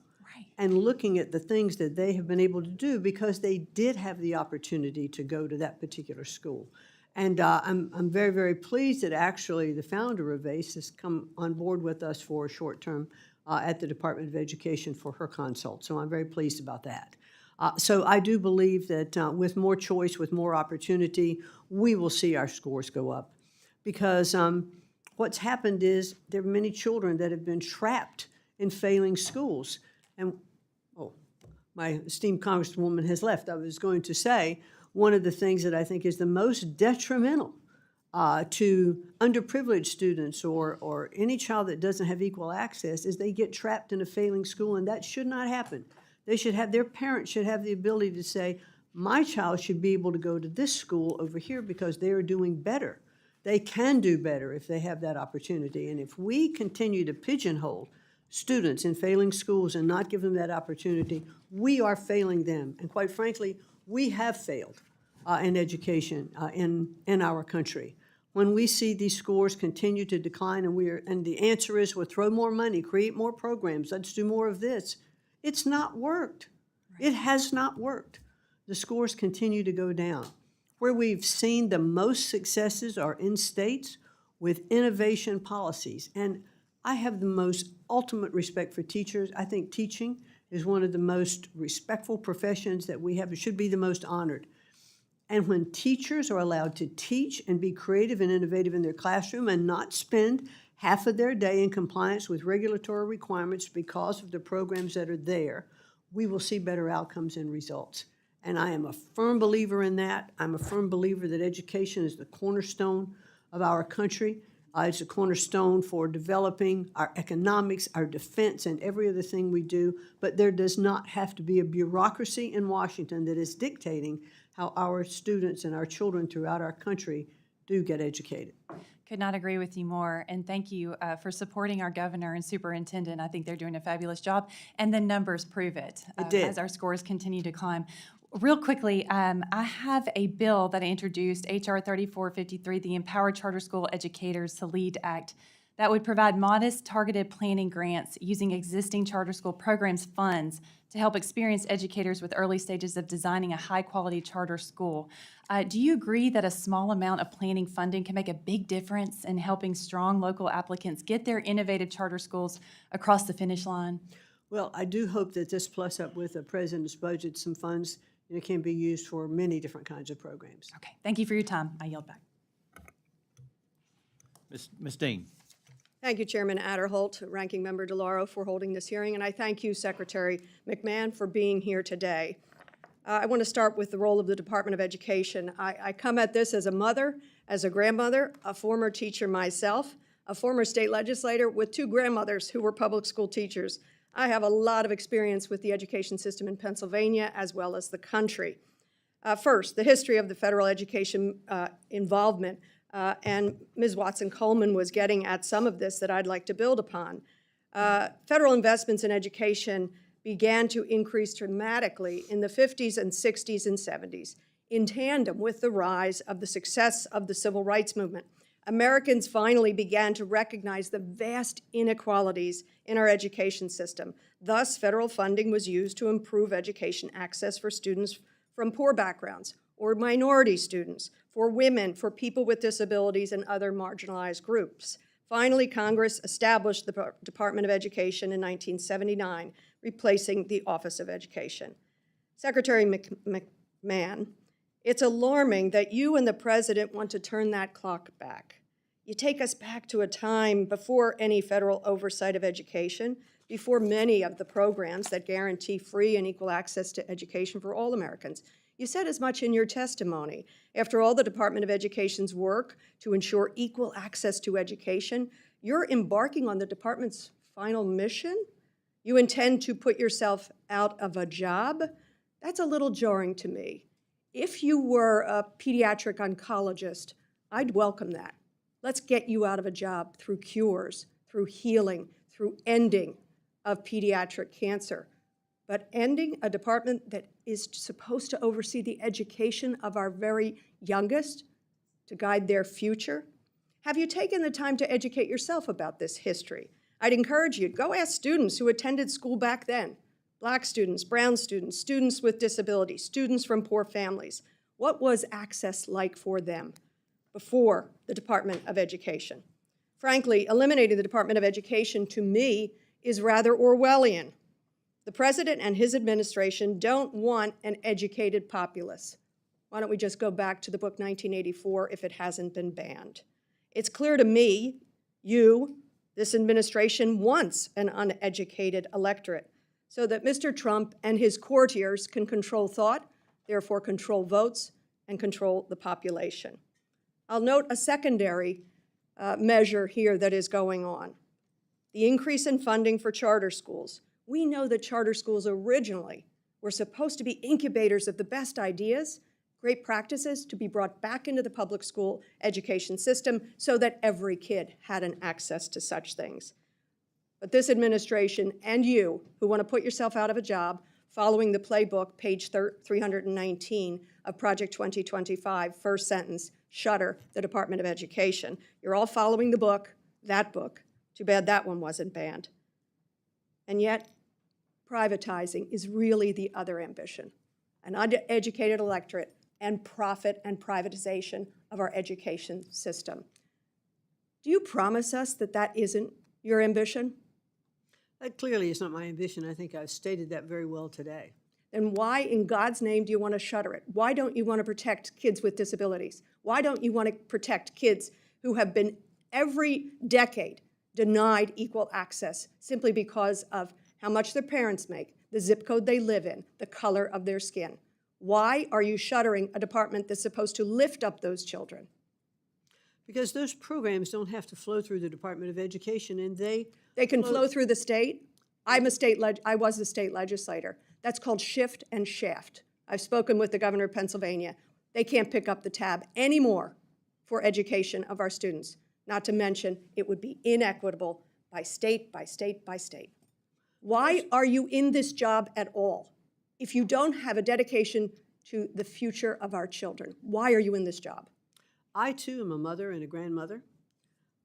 And looking at the things that they have been able to do because they did have the opportunity to go to that particular school. And I'm very, very pleased that actually the founder of ACE has come on board with us for a short term at the Department of Education for her consult. So I'm very pleased about that. So I do believe that with more choice, with more opportunity, we will see our scores go up. Because what's happened is there are many children that have been trapped in failing schools. And, my esteemed Congresswoman has left. I was going to say, one of the things that I think is the most detrimental to underprivileged students or any child that doesn't have equal access is they get trapped in a failing school, and that should not happen. Their parents should have the ability to say, my child should be able to go to this school over here because they are doing better. They can do better if they have that opportunity. And if we continue to pigeonhole students in failing schools and not give them that opportunity, we are failing them. And quite frankly, we have failed in education in our country. When we see these scores continue to decline and the answer is, well, throw more money, create more programs, let's do more of this, it's not worked. Right. It has not worked. The scores continue to go down. Where we've seen the most successes are in states with innovation policies. And I have the most ultimate respect for teachers. I think teaching is one of the most respectful professions that we have. It should be the most honored. And when teachers are allowed to teach and be creative and innovative in their classroom and not spend half of their day in compliance with regulatory requirements because of the programs that are there, we will see better outcomes and results. And I am a firm believer in that. I'm a firm believer that education is the cornerstone of our country. It's a cornerstone for developing our economics, our defense, and every other thing we do. But there does not have to be a bureaucracy in Washington that is dictating how our students and our children throughout our country do get educated. Could not agree with you more. And thank you for supporting our governor and superintendent. I think they're doing a fabulous job. And the numbers prove it as our scores continue to climb. Real quickly, I have a bill that I introduced, H.R. 3453, the Empower Charter School Educators to Lead Act, that would provide modest targeted planning grants using existing charter school programs funds to help experienced educators with early stages of designing a high-quality charter school. Do you agree that a small amount of planning funding can make a big difference in helping strong local applicants get their innovative charter schools across the finish line? Well, I do hope that this plus up with the president's budget, some funds, and it can be used for many different kinds of programs. Okay, thank you for your time. I yield back. Ms. Dean. Thank you, Chairman Adderholt, Ranking Member DeLauro, for holding this hearing, and I thank you, Secretary McMahon, for being here today. I want to start with the role of the Department of Education. I come at this as a mother, as a grandmother, a former teacher myself, a former state legislator with two grandmothers who were public school teachers. I have a lot of experience with the education system in Pennsylvania as well as the country. First, the history of the federal education involvement, and Ms. Watson-Coleman was getting at some of this that I'd like to build upon. Federal investments in education began to increase dramatically in the 50s and 60s and 70s, in tandem with the rise of the success of the civil rights movement. Americans finally began to recognize the vast inequalities in our education system. Thus, federal funding was used to improve education access for students from poor backgrounds or minority students, for women, for people with disabilities, and other marginalized groups. Finally, Congress established the Department of Education in 1979, replacing the Office of Education. Secretary McMahon, it's alarming that you and the President want to turn that clock back. You take us back to a time before any federal oversight of education, before many of the programs that guarantee free and equal access to education for all Americans. You said as much in your testimony. After all the Department of Education's work to ensure equal access to education, you're embarking on the department's final mission? You intend to put yourself out of a job? That's a little jarring to me. If you were a pediatric oncologist, I'd welcome that. Let's get you out of a job through cures, through healing, through ending of pediatric cancer. But ending a department that is supposed to oversee the education of our very youngest, to guide their future? Have you taken the time to educate yourself about this history? I'd encourage you to go ask students who attended school back then, Black students, brown students, students with disabilities, students from poor families. What was access like for them before the Department of Education? Frankly, eliminating the Department of Education, to me, is rather Orwellian. The President and his administration don't want an educated populace. Why don't we just go back to the book 1984 if it hasn't been banned? It's clear to me, this administration wants an uneducated electorate so that Mr. Trump and his courtiers can control thought, therefore control votes, and control the population. I'll note a secondary measure here that is going on. The increase in funding for charter schools. We know that charter schools originally were supposed to be incubators of the best ideas, great practices to be brought back into the public school education system so that every kid had an access to such things. But this administration and you, who want to put yourself out of a job, following the playbook, page 319 of Project 2025, first sentence, shutter the Department of Education. You're all following the book, that book. Too bad that one wasn't banned. And yet, privatizing is really the other ambition, an uneducated electorate and profit and privatization of our education system. Do you promise us that that isn't your ambition? That clearly is not my ambition. I think I've stated that very well today. Then why in God's name do you want to shutter it? Why don't you want to protect kids with disabilities? Why don't you want to protect kids who have been every decade denied equal access simply because of how much their parents make, the zip code they live in, the color of their skin? Why are you shuttering a department that's supposed to lift up those children? Because those programs don't have to flow through the Department of Education, and they can flow through the state. I was a state legislator. That's called shift and shaft. I've spoken with the governor of Pennsylvania. They can't pick up the tab anymore for education of our students. Not to mention, it would be inequitable by state, by state, by state. Why are you in this job at all? If you don't have a dedication to the future of our children, why are you in this job? I, too, am a mother and a grandmother,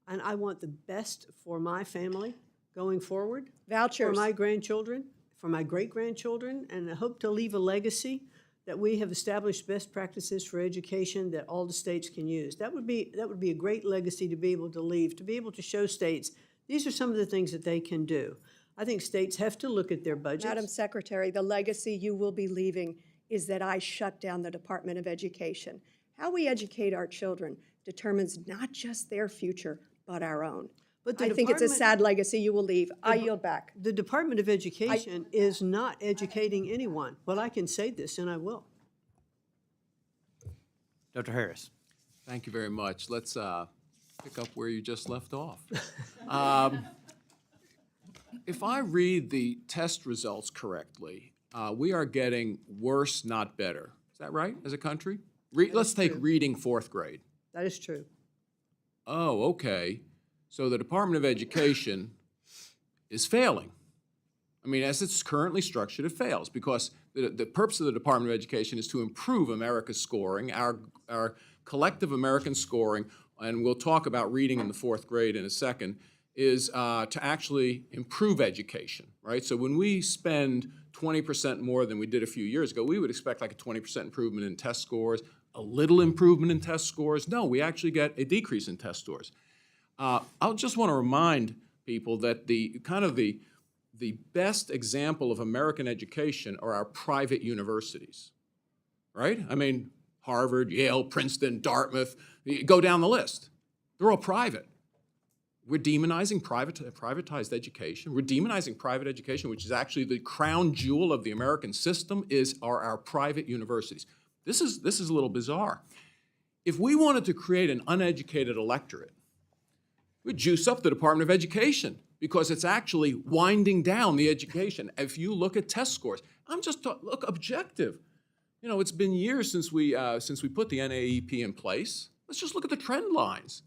and I want the best for my family going forward. Vouchers. For my grandchildren, for my great-grandchildren, and I hope to leave a legacy that we have established best practices for education that all the states can use. That would be a great legacy to be able to leave, to be able to show states these are some of the things that they can do. I think states have to look at their budgets. Madam Secretary, the legacy you will be leaving is that I shut down the Department of Education. How we educate our children determines not just their future, but our own. But the I think it's a department- sad legacy you will leave. I yield back. The Department of Education is not educating anyone. Well, I can say this, and I will. Dr. Harris. Thank you very much. Let's pick up where you just left off. If I read the test results correctly, we are getting worse, not better. Is that right, as a country? Let's take reading fourth grade. That is true. Oh, okay. So the Department of Education is failing. I mean, as it's currently structured, it fails because the purpose of the Department of Education is to improve America's scoring, our collective American scoring, and we'll talk about reading in the fourth grade in a second, is to actually improve education, right? So when we spend 20% more than we did a few years ago, we would expect like a 20% improvement in test scores, a little improvement in test scores. No, we actually get a decrease in test scores. I'll just want to remind people that the best example of American education are our private universities, right? I mean, Harvard, Yale, Princeton, Dartmouth, go down the list. They're all private. We're demonizing privatized education. We're demonizing private education, which is actually the crown jewel of the American system, are our private universities. This is a little bizarre. If we wanted to create an uneducated electorate, we'd juice up the Department of Education because it's actually winding down the education. If you look at test scores, look objective. You know, it's been years since we put the NAEP in place. Let's just look at the trend lines.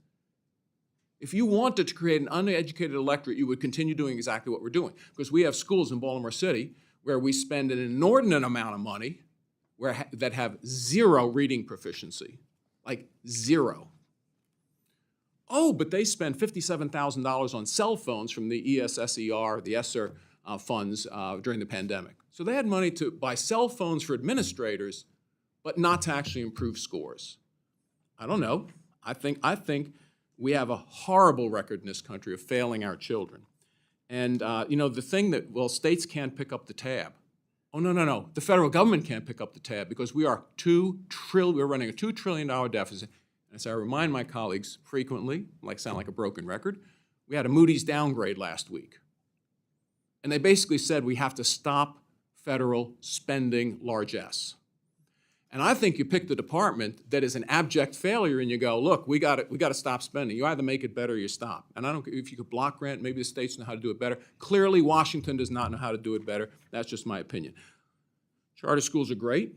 If you wanted to create an uneducated electorate, you would continue doing exactly what we're doing. Because we have schools in Baltimore City where we spend an inordinate amount of money that have zero reading proficiency, like zero. Oh, but they spend $57,000 on cell phones from the ESSER, the ESSER funds during the pandemic. So they had money to buy cell phones for administrators, but not to actually improve scores. I don't know. I think we have a horrible record in this country of failing our children. And, you know, the thing that, well, states can't pick up the tab. Oh, no. The federal government can't pick up the tab because we're running a $2 trillion deficit. And as I remind my colleagues frequently, sound like a broken record, we had a Moody's downgrade last week. And they basically said we have to stop federal spending, large S. And I think you pick the department that is an abject failure and you go, look, we got to stop spending. You either make it better or you stop. And I don't care if you could block grant, maybe the states know how to do it better. Clearly, Washington does not know how to do it better. That's just my opinion. Charter schools are great.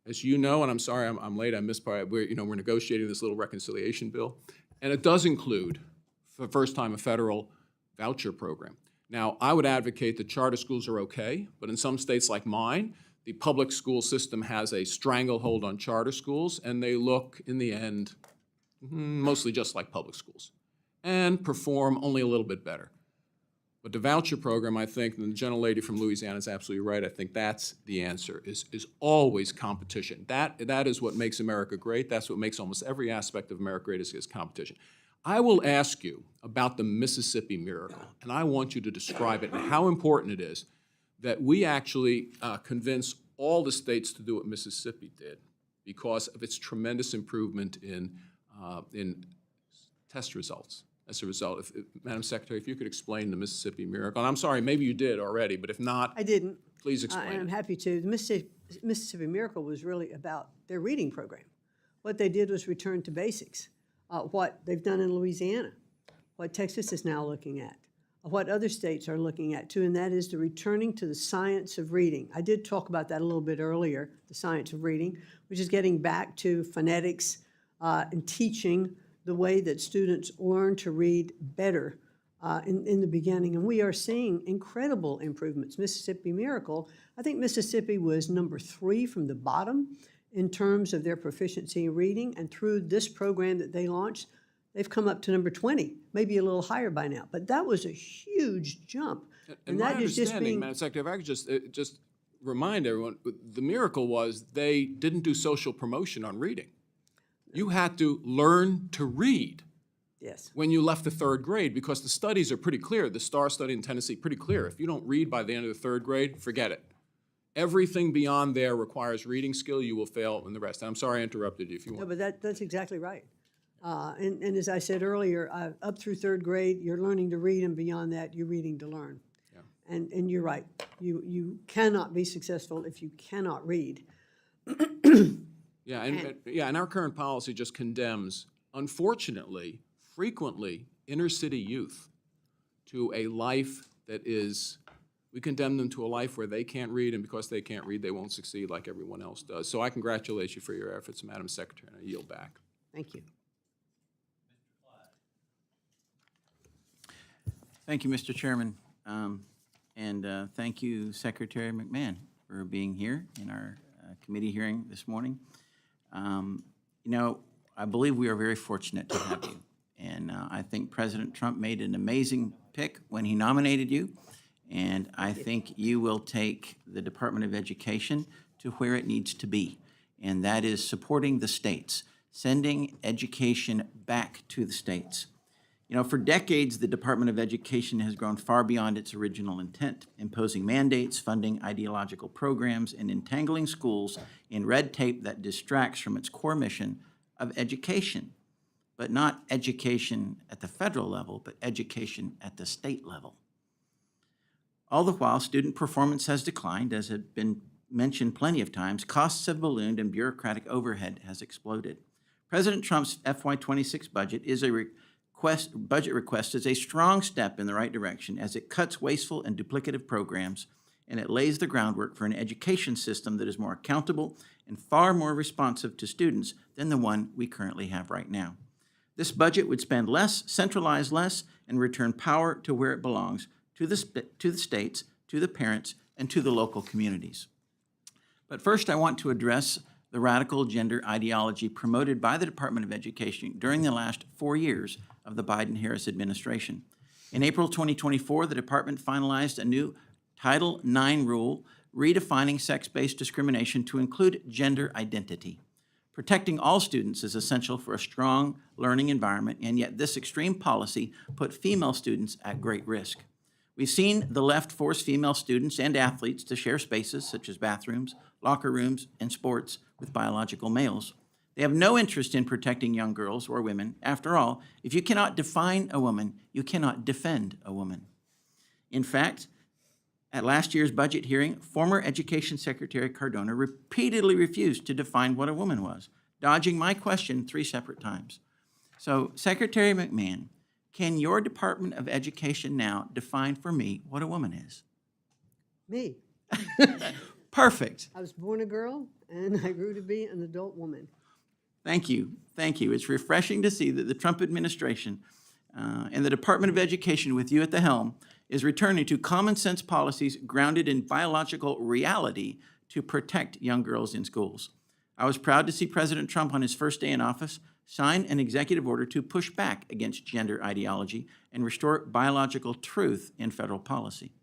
As you know, and I'm sorry I'm late, I missed part, we're negotiating this little reconciliation bill. And it does include, for the first time, a federal voucher program. Now, I would advocate that charter schools are okay, but in some states like mine, the public school system has a stranglehold on charter schools, and they look, in the end, mostly just like public schools, and perform only a little bit better. But the voucher program, I think, and the gentlelady from Louisiana is absolutely right, I think that's the answer, is always competition. That is what makes America great. That's what makes almost every aspect of America great is competition. I will ask you about the Mississippi miracle, and I want you to describe it and how important it is that we actually convince all the states to do what Mississippi did because of its tremendous improvement in test results. As a result, Madam Secretary, if you could explain the Mississippi miracle. And I'm sorry, maybe you did already, but if not, I didn't. Please explain And I'm it. happy to. The Mississippi Miracle was really about their reading program. What they did was return to basics. What they've done in Louisiana, what Texas is now looking at, what other states are looking at too, and that is the returning to the science of reading. I did talk about that a little bit earlier, the science of reading, which is getting back to phonetics and teaching the way that students learn to read better in the beginning. And we are seeing incredible improvements. Mississippi Miracle, I think Mississippi was number 3 from the bottom in terms of their proficiency in reading, and through this program that they launched, they've come up to number 20, maybe a little higher by now. But that was a huge jump. And my understanding, Madam Secretary, if I could just remind everyone, the miracle was they didn't do social promotion on reading. You had to learn to read. Yes. When you left the 3rd grade, because the studies are pretty clear, the STAR study in Tennessee, pretty clear. If you don't read by the end of the 3rd grade, forget it. everything beyond there requires reading skill, you will fail in the rest. And I'm sorry I interrupted you if you No, want. but that's exactly right. And as I said earlier, up through third grade, you're learning to read, and beyond that, you're reading to learn. Yeah. And you're right. You cannot be successful if you cannot read. Yeah, and our current policy just condemns, unfortunately, frequently, inner city youth to a life that is, we condemn them to a life where they can't read, and because they can't read, they won't succeed like everyone else does. So I congratulate you for your efforts, Madam Secretary, and I yield back. Thank you. Thank you, Mr. Chairman. And thank you, Secretary McMahon, for being here in our committee hearing this morning. You know, I believe we are very fortunate to have you. And I think President Trump made an amazing pick when he nominated you. And I think you will take the Department of Education to where it needs to be. And that is supporting the states, sending education back to the states. You know, for decades, the Department of Education has grown far beyond its original intent, imposing mandates, funding ideological programs, and entangling schools in red tape that distracts from its core mission of education, but not education at the federal level, but education at the state level. All the while, student performance has declined, as had been mentioned plenty of times, costs have ballooned, and bureaucratic overhead has exploded. President Trump's FY26 budget is a budget request is a strong step in the right direction as it cuts wasteful and duplicative programs, and it lays the groundwork for an education system that is more accountable and far more responsive to students than the one we currently have right now. This budget would spend less, centralize less, and return power to where it belongs, to the states, to the parents, and to the local communities. But first, I want to address the radical gender ideology promoted by the Department of Education during the last 4 years of the Biden-Harris administration. In April 2024, the department finalized a new Title IX rule redefining sex-based discrimination to include gender identity. Protecting all students is essential for a strong learning environment, and yet this extreme policy put female students at great risk. We've seen the left force female students and athletes to share spaces such as bathrooms, locker rooms, and sports with biological males. They have no interest in protecting young girls or women. After all, if you cannot define a woman, you cannot defend a woman. In fact, at last year's budget hearing, former Education Secretary Cardona repeatedly refused to define what a woman was, dodging my question 3 separate times. So, Secretary McMahon, can your Department of Education now define for me what a woman is? Me. Perfect. I was born a girl, and I grew to be an adult woman. Thank you. Thank you. It's refreshing to see that the Trump administration and the Department of Education, with you at the helm, is returning to common sense policies grounded in biological reality to protect young girls in schools. I was proud to see President Trump on his first day in office sign an executive order to push back against gender ideology and restore biological truth in federal policy.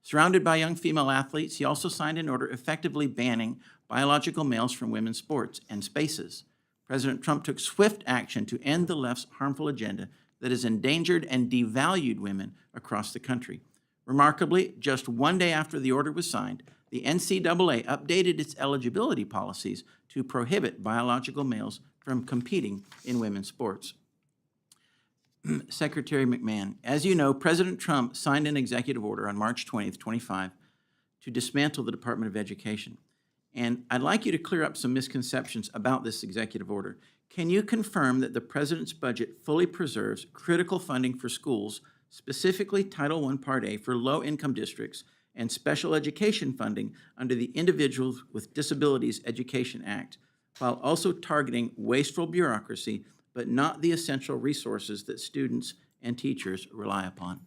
Surrounded by young female athletes, he also signed an order effectively banning biological males from women's sports and spaces. President Trump took swift action to end the left's harmful agenda that has endangered and devalued women across the country. Remarkably, just 1 day after the order was signed, the NCAA updated its eligibility policies to prohibit biological males from competing in women's sports. Secretary McMahon, as you know, President Trump signed an executive order on March 20th, 25, to dismantle the Department of Education. And I'd like you to clear up some misconceptions about this executive order. Can you confirm that the President's budget fully preserves critical funding for schools, specifically Title I Part A for low-income districts, and special education funding under the Individuals with Disabilities Education Act, while also targeting wasteful bureaucracy, but not the essential resources that students and teachers rely upon?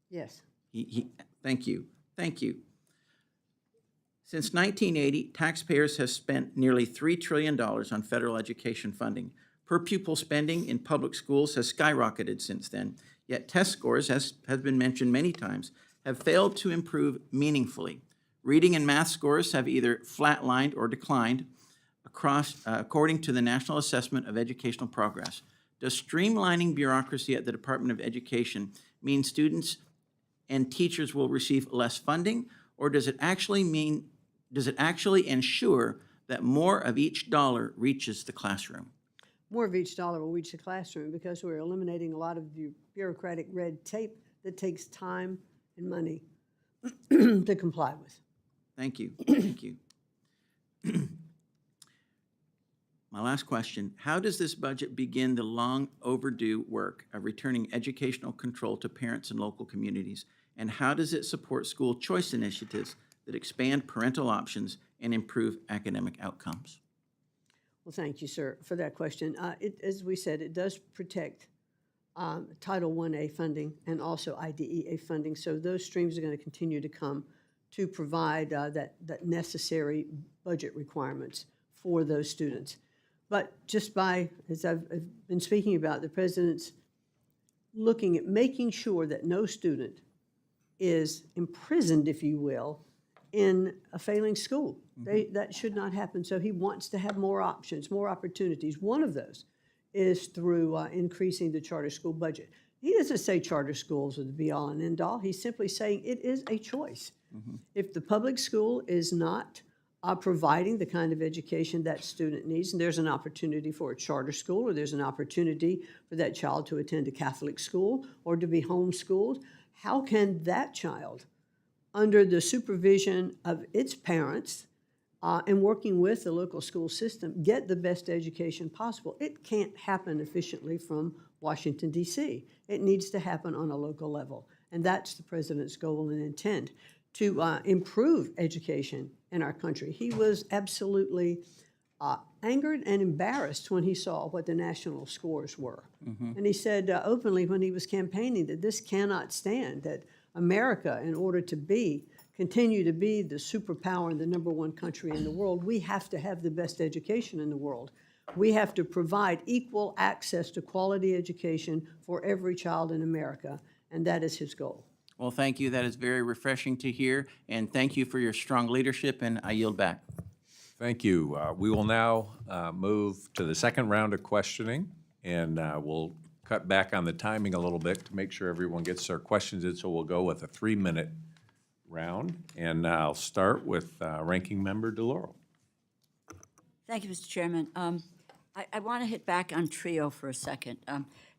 Yes. Thank you. Thank you. Since 1980, taxpayers have spent nearly $3 trillion on federal education funding. Per pupil spending in public schools has skyrocketed since then, yet test scores, as has been mentioned many times, have failed to improve meaningfully. Reading and math scores have either flatlined or declined according to the National Assessment of Educational Progress. Does streamlining bureaucracy at the Department of Education mean students and teachers will receive less funding, or does it actually mean does it actually ensure that more of each dollar reaches the classroom? More of each dollar will reach the classroom because we're eliminating a lot of the bureaucratic red tape that takes time and money to comply with. Thank you. Thank you. My last question, how does this budget begin the long overdue work of returning educational control to parents and local communities? And how does it support school choice initiatives that expand parental options and improve academic outcomes? Well, thank you, sir, for that question. As we said, it does protect Title I-A funding and also IDEA funding. So those streams are going to continue to come to provide that necessary budget requirements for those students. But just by, as I've been speaking about, the president's looking at making sure that no student is imprisoned, if you will, in a failing school. That should not happen. So he wants to have more options, more opportunities. One of those is through increasing the charter school budget. He doesn't say charter schools are the be-all and end-all. He's simply saying it is a choice. If the public school is not providing the kind of education that student needs, and there's an opportunity for a charter school, or there's an opportunity for that child to attend a Catholic school or to be homeschooled, how can that child, under the supervision of its parents and working with the local school system, get the best education possible? It can't happen efficiently from Washington, D.C. It needs to happen on a local level. And that's the president's goal and intent, to improve education in our country. He was absolutely angered and embarrassed when he saw what the national scores were. And he said openly when he was campaigning that this cannot stand, that America, in order to continue to be the superpower and the #1 country in the world, we have to have the best education in the world. We have to provide equal access to quality education for every child in America, and that is his goal. Well, thank you. That is very refreshing to hear, and thank you for your strong leadership, and I yield back. Thank you. We will now move to the second round of questioning, and we'll cut back on the timing a little bit to make sure everyone gets their questions in, so we'll go with a 3-minute round, and I'll start with Ranking Member DeLauro. Thank you, Mr. Chairman. I want to hit back on TRIO for a second.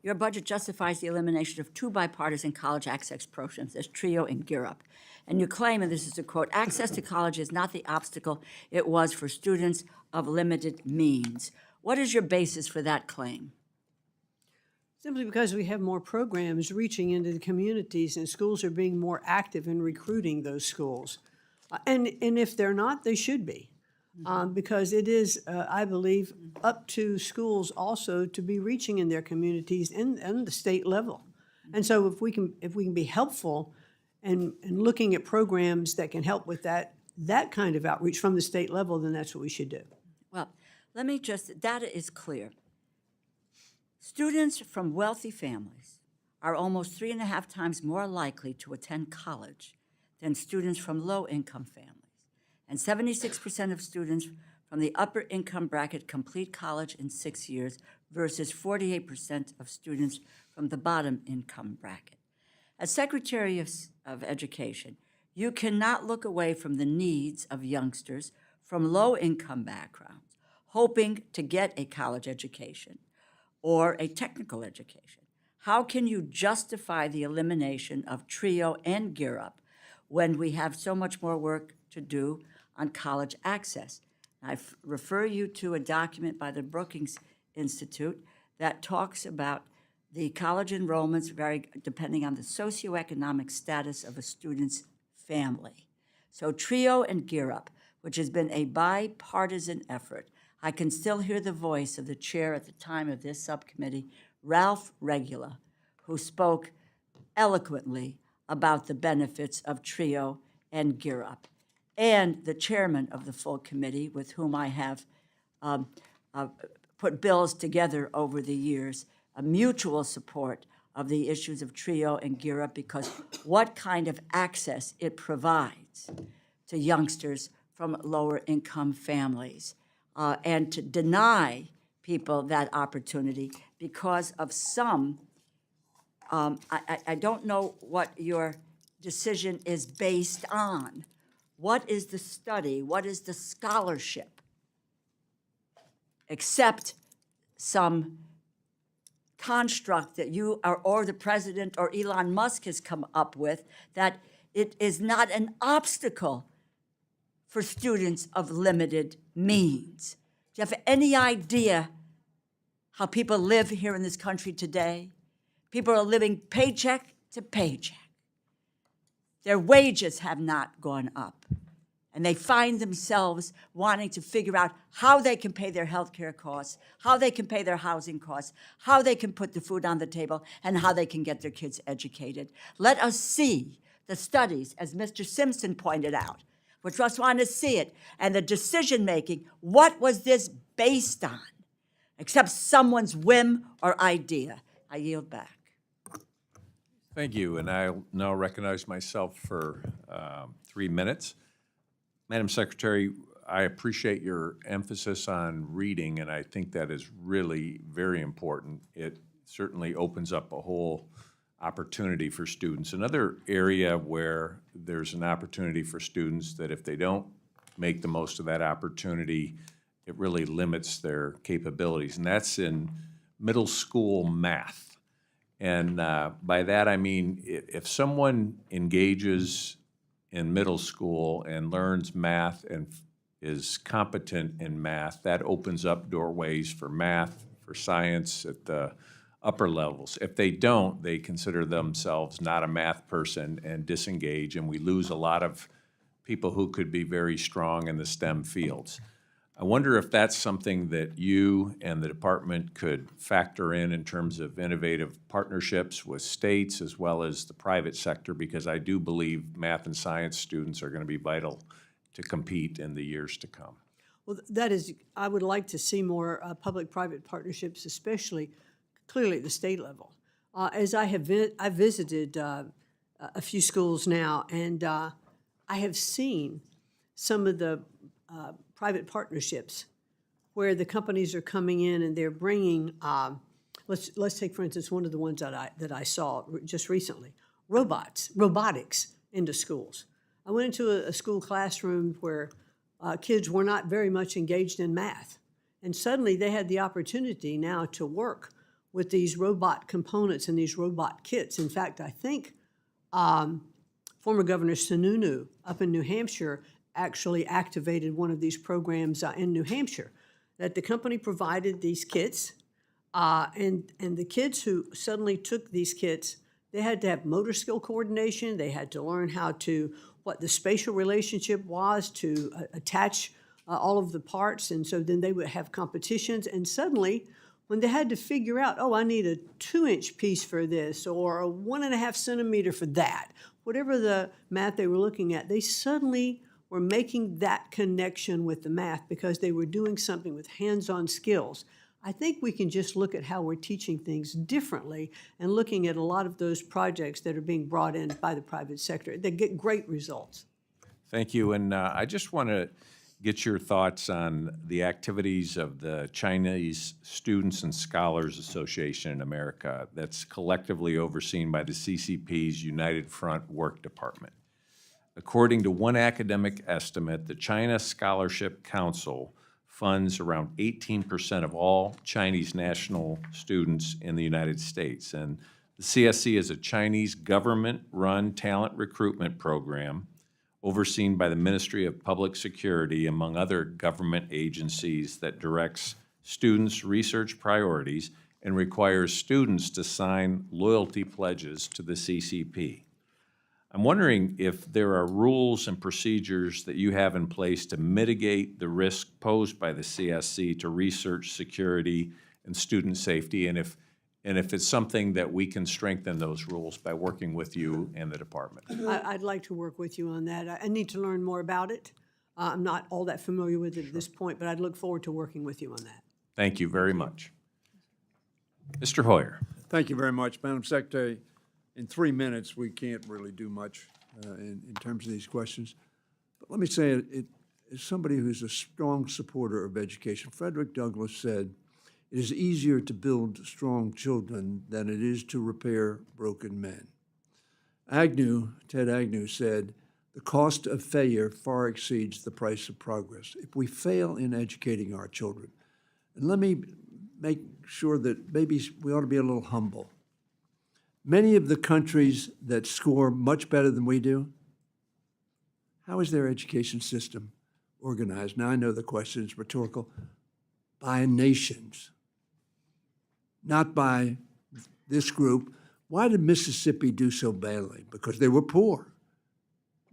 Your budget justifies the elimination of 2 bipartisan college access programs, as TRIO and Gear Up. And you claim, and this is a quote, access to college is not the obstacle it was for students of limited means. What is your basis for that claim? Simply because we have more programs reaching into the communities and schools are being more active in recruiting those schools. And if they're not, they should be. Because it is, I believe, up to schools also to be reaching in their communities and the state level. And so if we can be helpful and looking at programs that can help with that kind of outreach from the state level, then that's what we should do. Well, let me just, data is clear. Students from wealthy families are almost 3.5 times more likely to attend college than students from low-income families. And 76% of students from the upper income bracket complete college in 6 years versus 48% of students from the bottom income bracket. As Secretary of Education, you cannot look away from the needs of youngsters from low-income backgrounds hoping to get a college education or a technical education. How can you justify the elimination of TRIO and Gear Up when we have so much more work to do on college access? I refer you to a document by the Brookings Institute that talks about the college enrollments vary depending on the socioeconomic status of a student's family. So TRIO and Gear Up, which has been a bipartisan effort, I can still hear the voice of the chair at the time of this subcommittee, Ralph Regula, who spoke eloquently about the benefits of TRIO and Gear Up, and the chairman of the full committee, with whom I have put bills together over the years, a mutual support of the issues of TRIO and Gear Up, because what kind of access it provides to youngsters from lower income families, and to deny people that opportunity because of some, I don't know what your decision is based on, What is the study? What is the scholarship? Except some construct that you or the president or Elon Musk has come up with, that it is not an obstacle for students of limited means. Do you have any idea how people live here in this country today? People are living paycheck to paycheck. Their wages have not gone up, and they find themselves wanting to figure out how they can pay their health care costs, how they can pay their housing costs, how they can put the food on the table, and how they can get their kids educated. Let us see the studies, as Mr. Simpson pointed out. We just want to see it. And the decision-making, what was this based on? Except someone's whim or idea. I yield back. Thank you, and I now recognize myself for 3 minutes. Madam Secretary, I appreciate your emphasis on reading, and I think that is really very important. It certainly opens up a whole opportunity for students. Another area where there's an opportunity for students that if they don't make the most of that opportunity, it really limits their capabilities, and that's in middle school math. And by that I mean if someone engages in middle school and learns math and is competent in math, that opens up doorways for math, for science at the upper levels. If they don't, they consider themselves not a math person and disengage, and we lose a lot of people who could be very strong in the STEM fields. I wonder if that's something that you and the department could factor in terms of innovative partnerships with states as well as the private sector, because I do believe math and science students are going to be vital to compete in the years to come. Well, that is, I would like to see more public-private partnerships, especially clearly at the state level. As I have I've visited a few schools now, and I have seen some of the private partnerships where the companies are coming in and they're bringing, let's take, for instance, one of the ones that I saw just recently, robotics into schools. I went into a school classroom where kids were not very much engaged in math, and suddenly they had the opportunity now to work with these robot components and these robot kits. In fact, I think former Governor Sununu up in New Hampshire actually activated one of these programs in New Hampshire, that the company provided these kits, and the kids who suddenly took these kits, they had to have motor skill coordination, they had to learn what the spatial relationship was to attach all of the parts, and so then they would have competitions, and suddenly, when they had to figure out, oh, I need a 2-inch piece for this, or a 1.5 centimeter for that, whatever the math they were looking at, they suddenly were making that connection with the math because they were doing something with hands-on skills. I think we can just look at how we're teaching things differently and looking at a lot of those projects that are being brought in by the private sector. They get great results. Thank you, and I just want to get your thoughts on the activities of the Chinese Students and Scholars Association in America that's collectively overseen by the CCP's United Front Work Department. According to one academic estimate, the China Scholarship Council funds around 18% of all Chinese national students in the United States. And the CSC is a Chinese government-run talent recruitment program overseen by the Ministry of Public Security, among other government agencies, that directs students' research priorities and requires students to sign loyalty pledges to the CCP. I'm wondering if there are rules and procedures that you have in place to mitigate the risk posed by the CSC to research security and student safety, and if it's something that we can strengthen those rules by working with you and the department. I'd like to work with you on that. I need to learn more about it. I'm not all that familiar with it at this point, but I'd look forward to working with you on that. Thank you very much. Mr. Hoyer. Thank you very much, Madam Secretary. In 3 minutes, we can't really do much in terms of these questions. But let me say it as somebody who's a strong supporter of education. Frederick Douglass said, "It is easier to build strong children than it is to repair broken men." Ted Agnew said, The cost of failure far exceeds the price of progress. If we fail in educating our children, and let me make sure that maybe we ought to be a little humble. Many of the countries that score much better than we do, how is their education system organized? Now, I know the question is rhetorical. By nations, not by this group. Why did Mississippi do so badly? Because they were poor.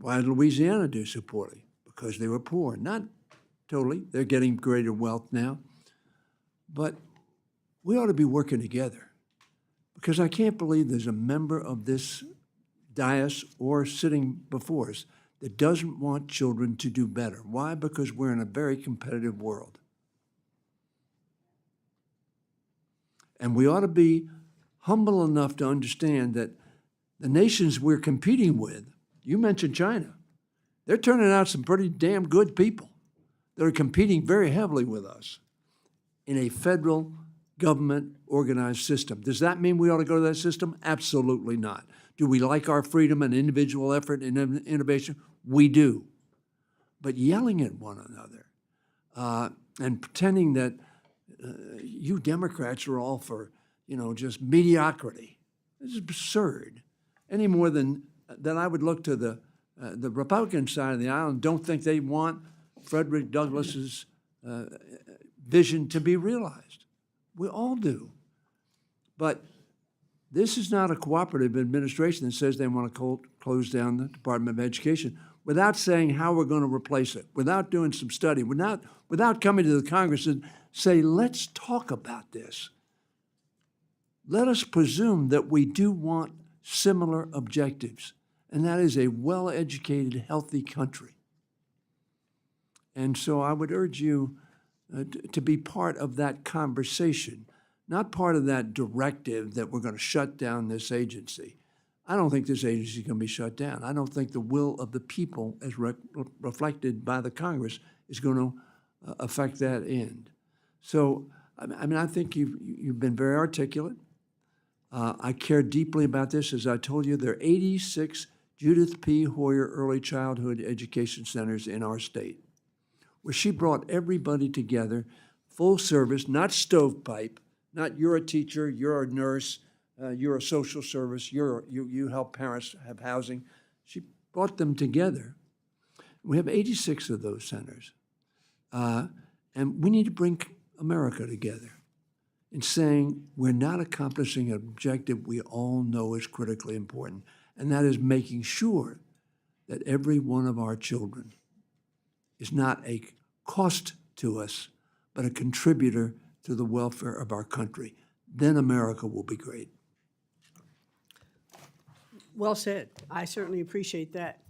Why did Louisiana do so poorly? Because they were poor. Not totally. They're getting greater wealth now. But we ought to be working together, because I can't believe there's a member of this dais or sitting before us that doesn't want children to do better. Why? Because we're in a very competitive world. And we ought to be humble enough to understand that the nations we're competing with, you mentioned China, they're turning out some pretty damn good people that are competing very heavily with us in a federal government organized system. Does that mean we ought to go to that system? Absolutely not. Do we like our freedom and individual effort and innovation? We do. But yelling at one another and pretending that you Democrats are all for, just mediocrity. This is absurd. Any more than I would look to the Republican side of the aisle and don't think they want Frederick Douglass's vision to be realized. We all do. But this is not a cooperative administration that says they want to close down the Department of Education without saying how we're going to replace it, without doing some study, without coming to the Congress and say, let's talk about this. Let us presume that we do want similar objectives, and that is a well-educated, healthy country. And so I would urge you to be part of that conversation, not part of that directive that we're going to shut down this agency. I don't think this agency is going to be shut down. I don't think the will of the people, as reflected by the Congress, is going to affect that end. So, I think you've been very articulate. I care deeply about this. As I told you, there are 86 Judith P. Hoyer Early Childhood Education Centers in our state, where she brought everybody together, full service, not stovepipe, not you're a teacher, you're a nurse, you're a social service, you help parents have housing. She brought them together. We have 86 of those centers. And we need to bring America together in saying we're not accomplishing an objective we all know is critically important, and that is making sure that every one of our children is not a cost to us, but a contributor to the welfare of our country. Then America will be great. Well said. I certainly appreciate that.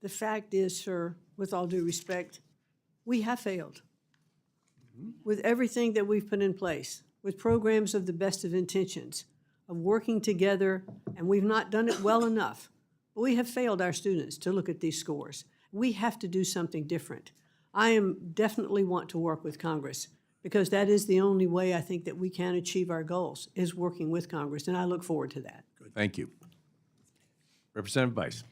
The fact is, sir, with all due respect, we have failed with everything that we've put in place, with programs of the best of intentions, of working together, and we've not done it well enough. But we have failed our students to look at these scores. We have to do something different. I definitely want to work with Congress, because that is the only way I think that we can achieve our goals, is working with Congress, and I look forward to that. Good. Thank you. Representative Bice.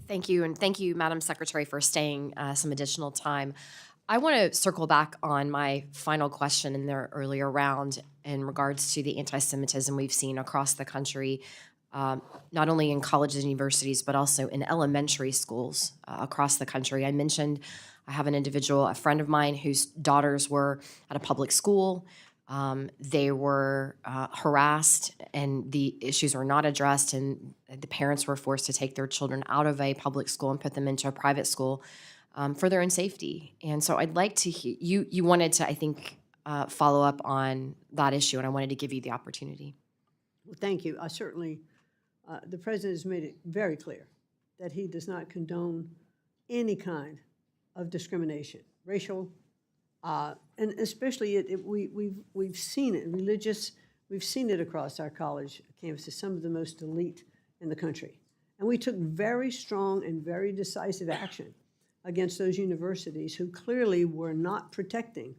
Thank you, and thank you, Madam Secretary, for staying some additional time. I want to circle back on my final question in the earlier round in regards to the anti-Semitism we've seen across the country, not only in colleges and universities, but also in elementary schools across the country. I mentioned I have an individual, a friend of mine, whose daughters were at a public school. They were harassed, and the issues were not addressed, and the parents were forced to take their children out of a public school and put them into a private school for their own safety. And so I'd like to hear, you wanted to, I think, follow up on that issue, and I wanted to give you the opportunity. Well, thank you. I certainly, the President has made it very clear that he does not condone any kind of discrimination, racial, and especially we've seen it, religious, we've seen it across our college campuses, some of the most elite in the country. And we took very strong and very decisive action against those universities who clearly were not protecting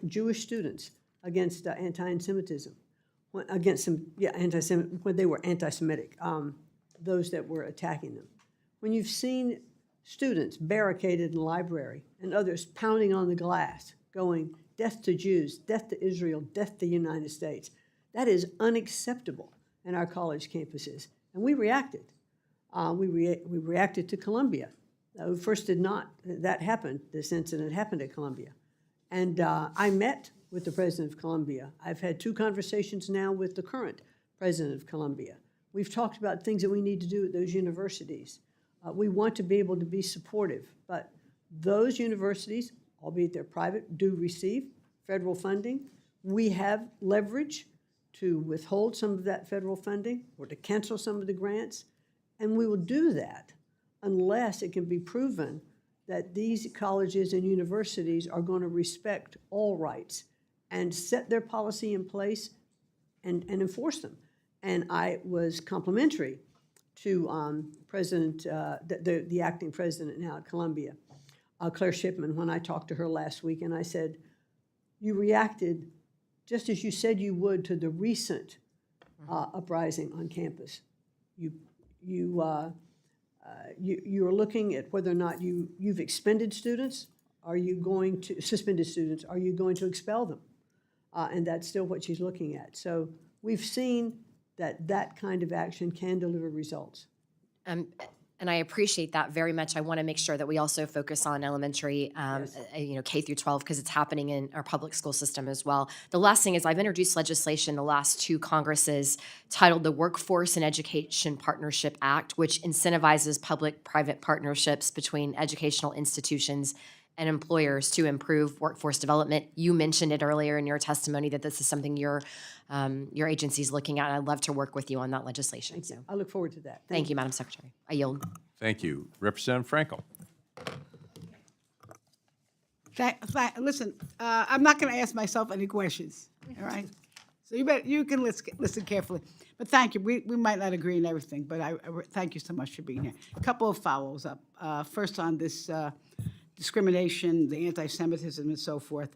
Jewish students against anti-Semitism, when they were anti-Semitic, those that were attacking them. When you've seen students barricaded in the library, and others pounding on the glass, going, "Death to Jews, death to Israel, death to the United States." That is unacceptable in our college campuses. And we reacted. We reacted to Columbia. First did not, that happened, this incident happened at Columbia. And I met with the president of Columbia. I've had 2 conversations now with the current president of Columbia. We've talked about things that we need to do at those universities. We want to be able to be supportive, but those universities, albeit they're private, do receive federal funding. We have leverage to withhold some of that federal funding or to cancel some of the grants, and we will do that unless it can be proven that these colleges and universities are going to respect all rights and set their policy in place and enforce them. And I was complimentary to the acting president now at Columbia, Claire Shipman, when I talked to her last week, and I said, "You reacted just as you said you would to the recent uprising on campus. You are looking at whether or not you've expended students. Are you going to suspended students? Are you going to expel them?" And that's still what she's looking at. So we've seen that kind of action can deliver results. And I appreciate that very much. I want to make sure that we also focus on elementary, K through 12, because it's happening in our public school system as well. The last thing is I've introduced legislation the last 2 Congresses titled the Workforce and Education Partnership Act, which incentivizes public-private partnerships between educational institutions and employers to improve workforce development. You mentioned it earlier in your testimony that this is something your agency is looking at. I'd love to work with you on that legislation. Thank you. I look forward to that. Thank you, Madam Secretary. I yield. Thank you. Representative Frankel. Listen, I'm not going to ask myself any questions, all right? So you can listen carefully. But thank you. We might not agree on everything, but I thank you so much for being here. A couple of follows up. First on this discrimination, the anti-Semitism and so forth.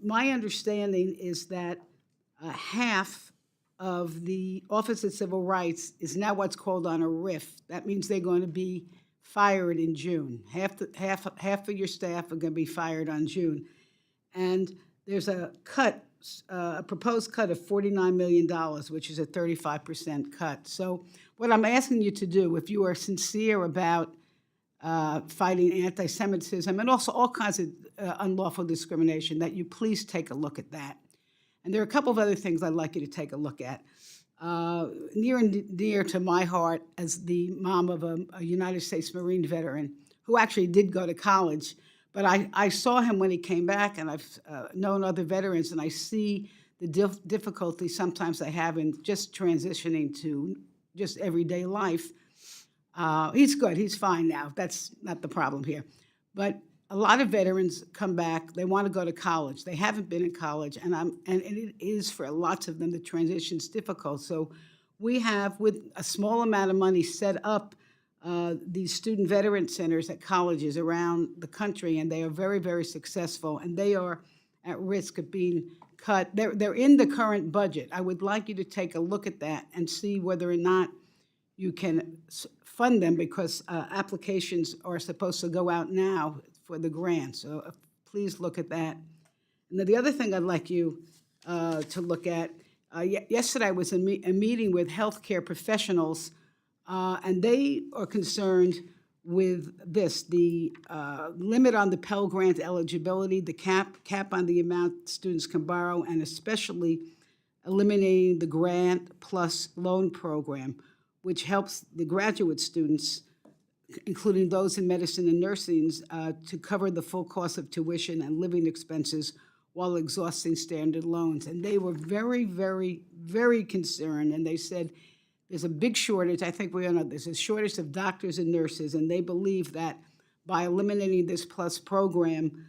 My understanding is that half of the Office of Civil Rights is now what's called on a RIF. That means they're going to be fired in June. Half of your staff are going to be fired on June. And there's a proposed cut of $49 million, which is a 35% cut. So what I'm asking you to do, if you are sincere about fighting anti-Semitism and also all kinds of unlawful discrimination, that you please take a look at that. And there are a couple of other things I'd like you to take a look at. Near and dear to my heart as the mom of a United States Marine veteran who actually did go to college, but I saw him when he came back, and I've known other veterans, and I see the difficulty sometimes they have in just transitioning to just everyday life. He's good. He's fine now. That's not the problem here. But a lot of veterans come back. They want to go to college. They haven't been in college, and it is for lots of them, the transition's difficult. So we have, with a small amount of money, set up these student veteran centers at colleges around the country, and they are very, very successful, and they are at risk of being cut. They're in the current budget. I would like you to take a look at that and see whether or not you can fund them, because applications are supposed to go out now for the grant. So please look at that. And then the other thing I'd like you to look at, yesterday I was in a meeting with healthcare professionals, and they are concerned with this, the limit on the Pell Grant eligibility, the cap on the amount students can borrow, and especially eliminating the Grant Plus Loan Program, which helps the graduate students, including those in medicine and nursing, to cover the full cost of tuition and living expenses while exhausting standard loans. And they were very, very, very concerned, and they said there's a big shortage. I think we all know there's a shortage of doctors and nurses, and they believe that by eliminating this Plus program,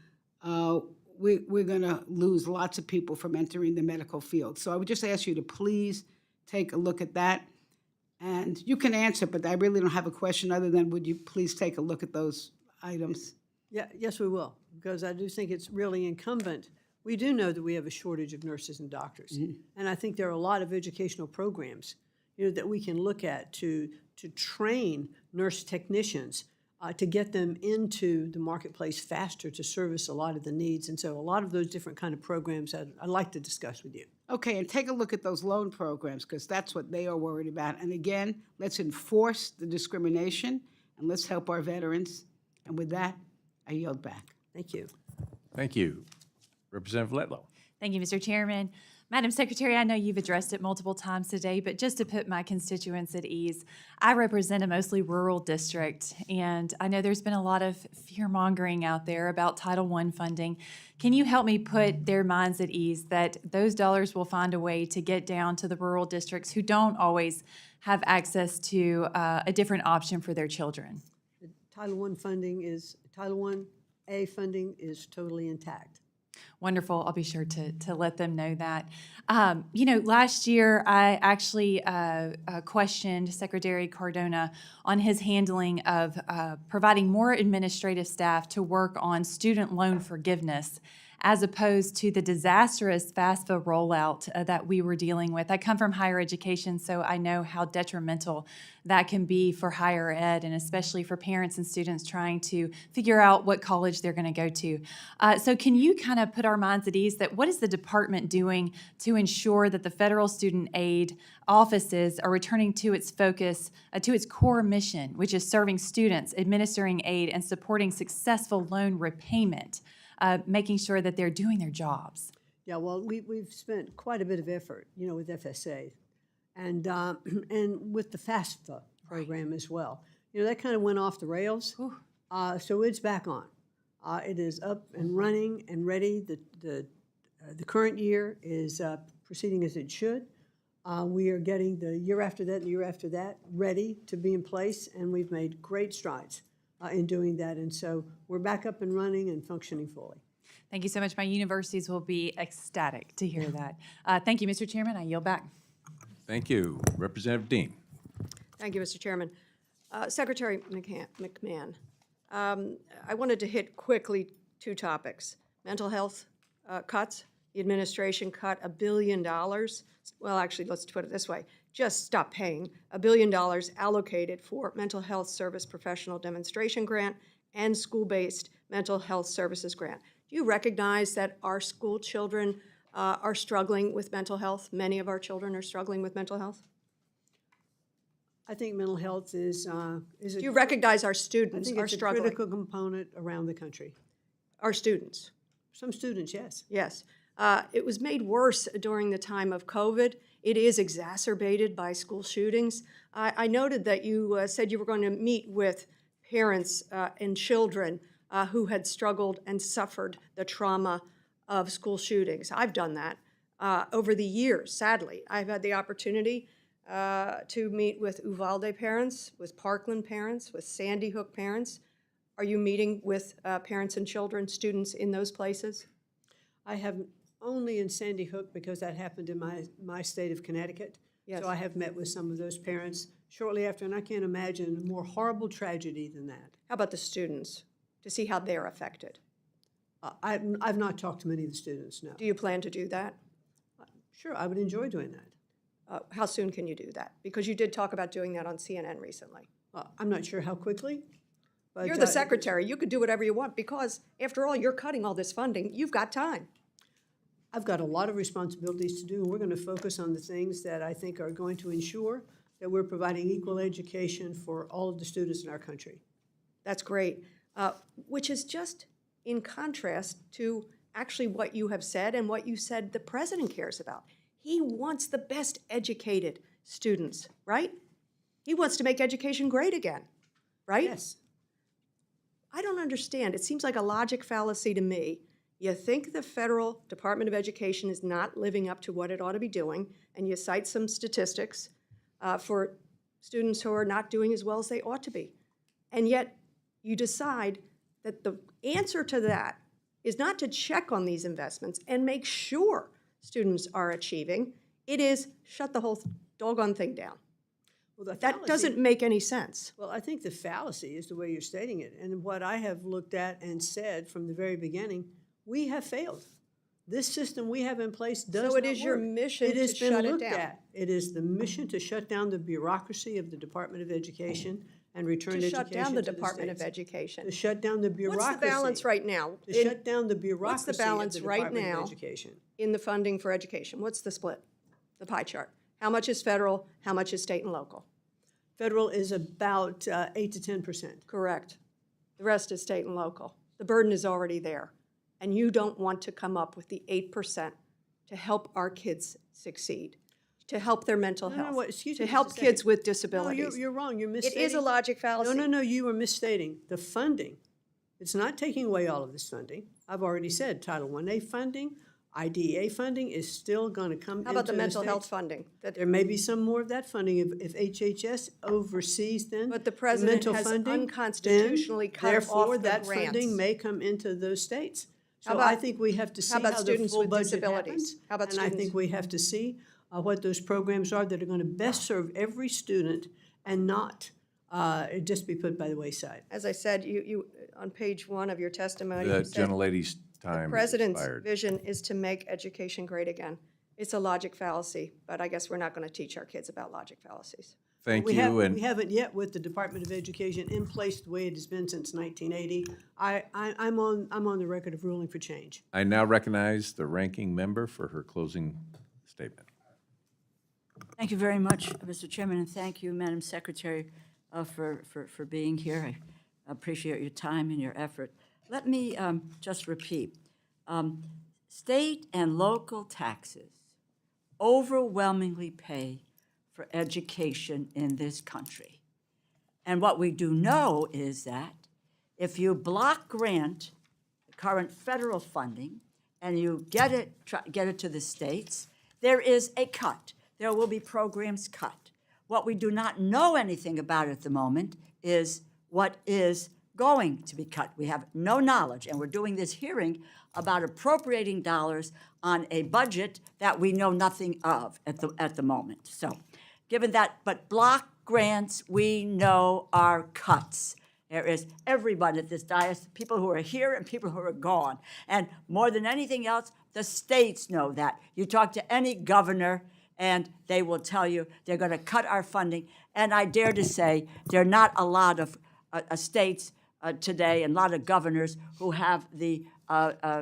we're going to lose lots of people from entering the medical field. So I would just ask you to please take a look at that. And you can answer, but I really don't have a question other than, would you please take a look at those items? Yeah, yes, we will, because I do think it's really incumbent. We do know that we have a shortage of nurses and doctors, and I think there are a lot of educational programs, that we can look at to train nurse technicians to get them into the marketplace faster to service a lot of the needs. And so a lot of those different kind of programs I'd like to discuss with you. Okay, and take a look at those loan programs, because that's what they are worried about. And again, let's enforce the discrimination, and let's help our veterans. And with that, I yield back. Thank you. Thank you. Representative Letlow. Thank you, Mr. Chairman. Madam Secretary, I know you've addressed it multiple times today, but just to put my constituents at ease, I represent a mostly rural district, and I know there's been a lot of fear-mongering out there about Title I funding. Can you help me put their minds at ease that those dollars will find a way to get down to the rural districts who don't always have access to a different option for their children? Title I funding is totally intact. Wonderful. I'll be sure to let them know that. Last year I actually questioned Secretary Cardona on his handling of providing more administrative staff to work on student loan forgiveness, as opposed to the disastrous FAFSA rollout that we were dealing with. I come from higher education, so I know how detrimental that can be for higher ed, and especially for parents and students trying to figure out what college they're going to go to. So can you kind of put our minds at ease that what is the department doing to ensure that the federal student aid offices are returning to its focus, to its core mission, which is serving students, administering aid, and supporting successful loan repayment? Making sure that they're doing their jobs. Yeah, well, we've spent quite a bit of effort, with FSA and with the FAFSA program as well. That kind of went off the rails, so it's back on. It is up and running and ready. The current year is proceeding as it should. We are getting the year after that and the year after that ready to be in place, and we've made great strides in doing that. And so we're back up and running and functioning fully. Thank you so much. My universities will be ecstatic to hear that. Thank you, Mr. Chairman. I yield back. Thank you. Representative Dean. Thank you, Mr. Chairman. Secretary McMahon, I wanted to hit quickly two topics. Mental health cuts. The administration cut $1 billion. Well, actually, let's put it this way. Just stop paying $1 billion allocated for mental health service professional demonstration grant and school-based mental health services grant. Do you recognize that our school children are struggling with mental health? Many of our children are struggling with mental health. I think mental health is Do you recognize our students I think are it's struggling? a critical component around the country. Our students. Some students, yes. Yes. It was made worse during the time of COVID. It is exacerbated by school shootings. I noted that you said you were going to meet with parents and children who had struggled and suffered the trauma of school shootings. I've done that over the years, sadly. I've had the opportunity to meet with Uvalde parents, with Parkland parents, with Sandy Hook parents. Are you meeting with parents and children, students in those places? I have only in Sandy Hook because that happened in my state of Connecticut. Yes. So I have met with some of those parents shortly after, and I can't imagine a more horrible tragedy than that. How about the students, to see how they're affected? I've not talked to many of the students, no. Do you plan to do that? Sure, I would enjoy doing that. How soon can you do that? Because you did talk about doing that on CNN recently. I'm not sure how quickly, but You're the secretary. You could do whatever you want because, after all, you're cutting all this funding. You've got time. I've got a lot of responsibilities to do, and we're going to focus on the things that I think are going to ensure that we're providing equal education for all of the students in our country. That's great, which is just in contrast to actually what you have said and what you said the president cares about. He wants the best educated students, right? He wants to make education great again, right? Yes. I don't understand. It seems like a logic fallacy to me. You think the federal Department of Education is not living up to what it ought to be doing, and you cite some statistics for students who are not doing as well as they ought to be. And yet you decide that the answer to that is not to check on these investments and make sure students are achieving. It is shut the whole doggone thing down. Well, That doesn't make any sense. Well, I think the fallacy is the way you're stating it. And what I have looked at and said from the very beginning, we have failed. This system we have in place does not work. So it is your mission It has to been shut it looked down. at. It is the mission to shut down the bureaucracy of the Department of Education and return To education shut down the to Department of states. Education. To shut down the bureaucracy. What's the balance right now? To shut down the bureaucracy of the balance right Department of now? Education. In the funding for education? What's the split, the pie chart? How much is federal, how much is state and local? Federal is about 8 to 10%. Correct. The rest is state and local. The burden is already there. And you don't want to come up with the 8% to help our kids succeed, to help their mental No, no, health, what- excuse me to just help a second. kids with No, disabilities. you're wrong, you're It misstating. is a logic fallacy. No, you are misstating. The funding, it's not taking away all of this funding. I've already said Title I-A funding, IDEA funding is still gonna come into How about the mental health states. funding? There may be some more of that funding if HHS oversees then. But the president mental has funding, unconstitutionally then, cut off therefore, the that grants. funding may come into those states. How So I about- think we have to see how about how the students full with budget disabilities? happens. How about And I think students? we have to see what those programs are that are gonna best serve every student and not just be put by the wayside. As I said, you on page 1 of your testimony, The you said gentlelady's time the president's expired. vision is to make education great again. It's a logic fallacy, but I guess we're not going to teach our kids about logic fallacies. Thank We you, and We haven't yet with the Department of Education in place the way it has been since 1980. I'm on the record of ruling for change. I now recognize the ranking member for her closing statement. Thank you very much, Mr. Chairman, and thank you, Madam Secretary, for being here. I appreciate your time and your effort. Let me just repeat. State and local taxes overwhelmingly pay for education in this country. And what we do know is that if you block grant the current federal funding and you get it to the states, there is a cut. There will be programs cut. What we do not know anything about at the moment is what is going to be cut. We have no knowledge, and we're doing this hearing about appropriating dollars on a budget that we know nothing of at the moment. So, given that, but block grants we know are cuts. There is everybody at this dais, people who are here and people who are gone. And more than anything else, the states know that. You talk to any governor, and they will tell you they're going to cut our funding. And I dare to say there are not a lot of states today and a lot of governors who have the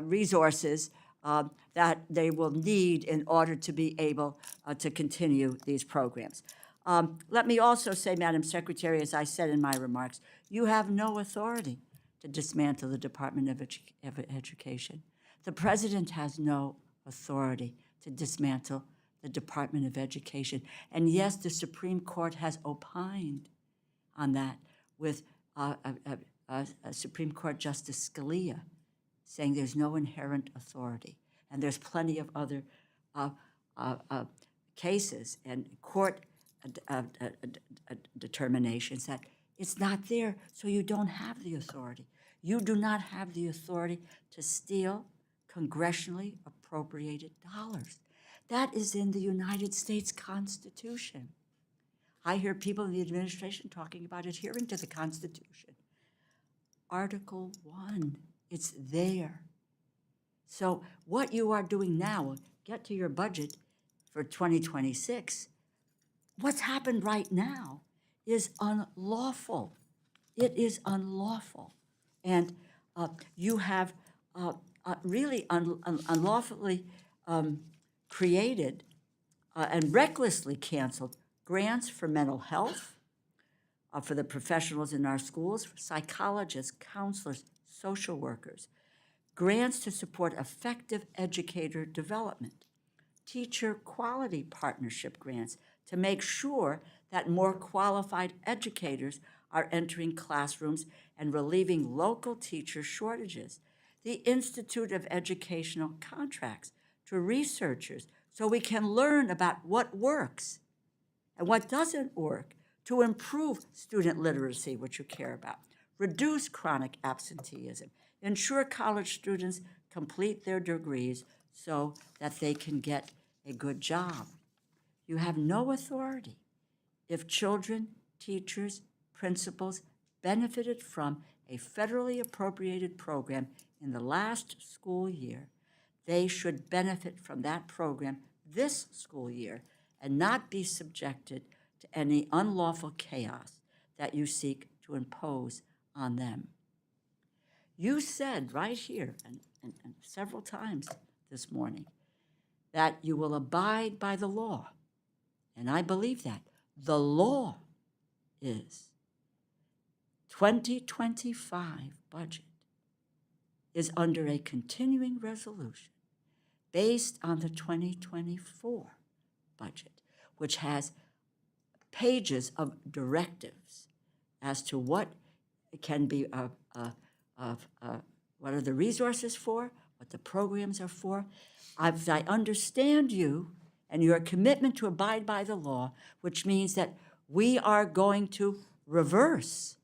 resources that they will need in order to be able to continue these programs. Let me also say, Madam Secretary, as I said in my remarks, you have no authority to dismantle the Department of Education. The President has no authority to dismantle the Department of Education. And yes, the Supreme Court has opined on that with Supreme Court Justice Scalia saying there's no inherent authority. And there's plenty of other cases and court determinations that it's not there, so you don't have the authority. You do not have the authority to steal congressionally appropriated dollars. That is in the United States Constitution. I hear people in the administration talking about adhering to the Constitution. Article 1, it's there. So what you are doing now, get to your budget for 2026, what's happened right now is unlawful. It is unlawful. And you have really unlawfully created and recklessly canceled grants for mental health, for the professionals in our schools, for psychologists, counselors, social workers, grants to support effective educator development, teacher quality partnership grants to make sure that more qualified educators are entering classrooms and relieving local teacher shortages, the Institute of Educational Contracts to researchers so we can learn about what works and what doesn't work to improve student literacy, which you care about, reduce chronic absenteeism, ensure college students complete their degrees so that they can get a good job. You have no authority. If children, teachers, principals benefited from a federally appropriated program in the last school year, they should benefit from that program this school year and not be subjected to any unlawful chaos that you seek to impose on them. You said right here and several times this morning that you will abide by the law. And I believe that. The law is 2025 budget is under a continuing resolution based on the 2024 budget, which has pages of directives as to what can be, what are the resources for, what the programs are for. As I understand you and your commitment to abide by the law, which means that we are going to reverse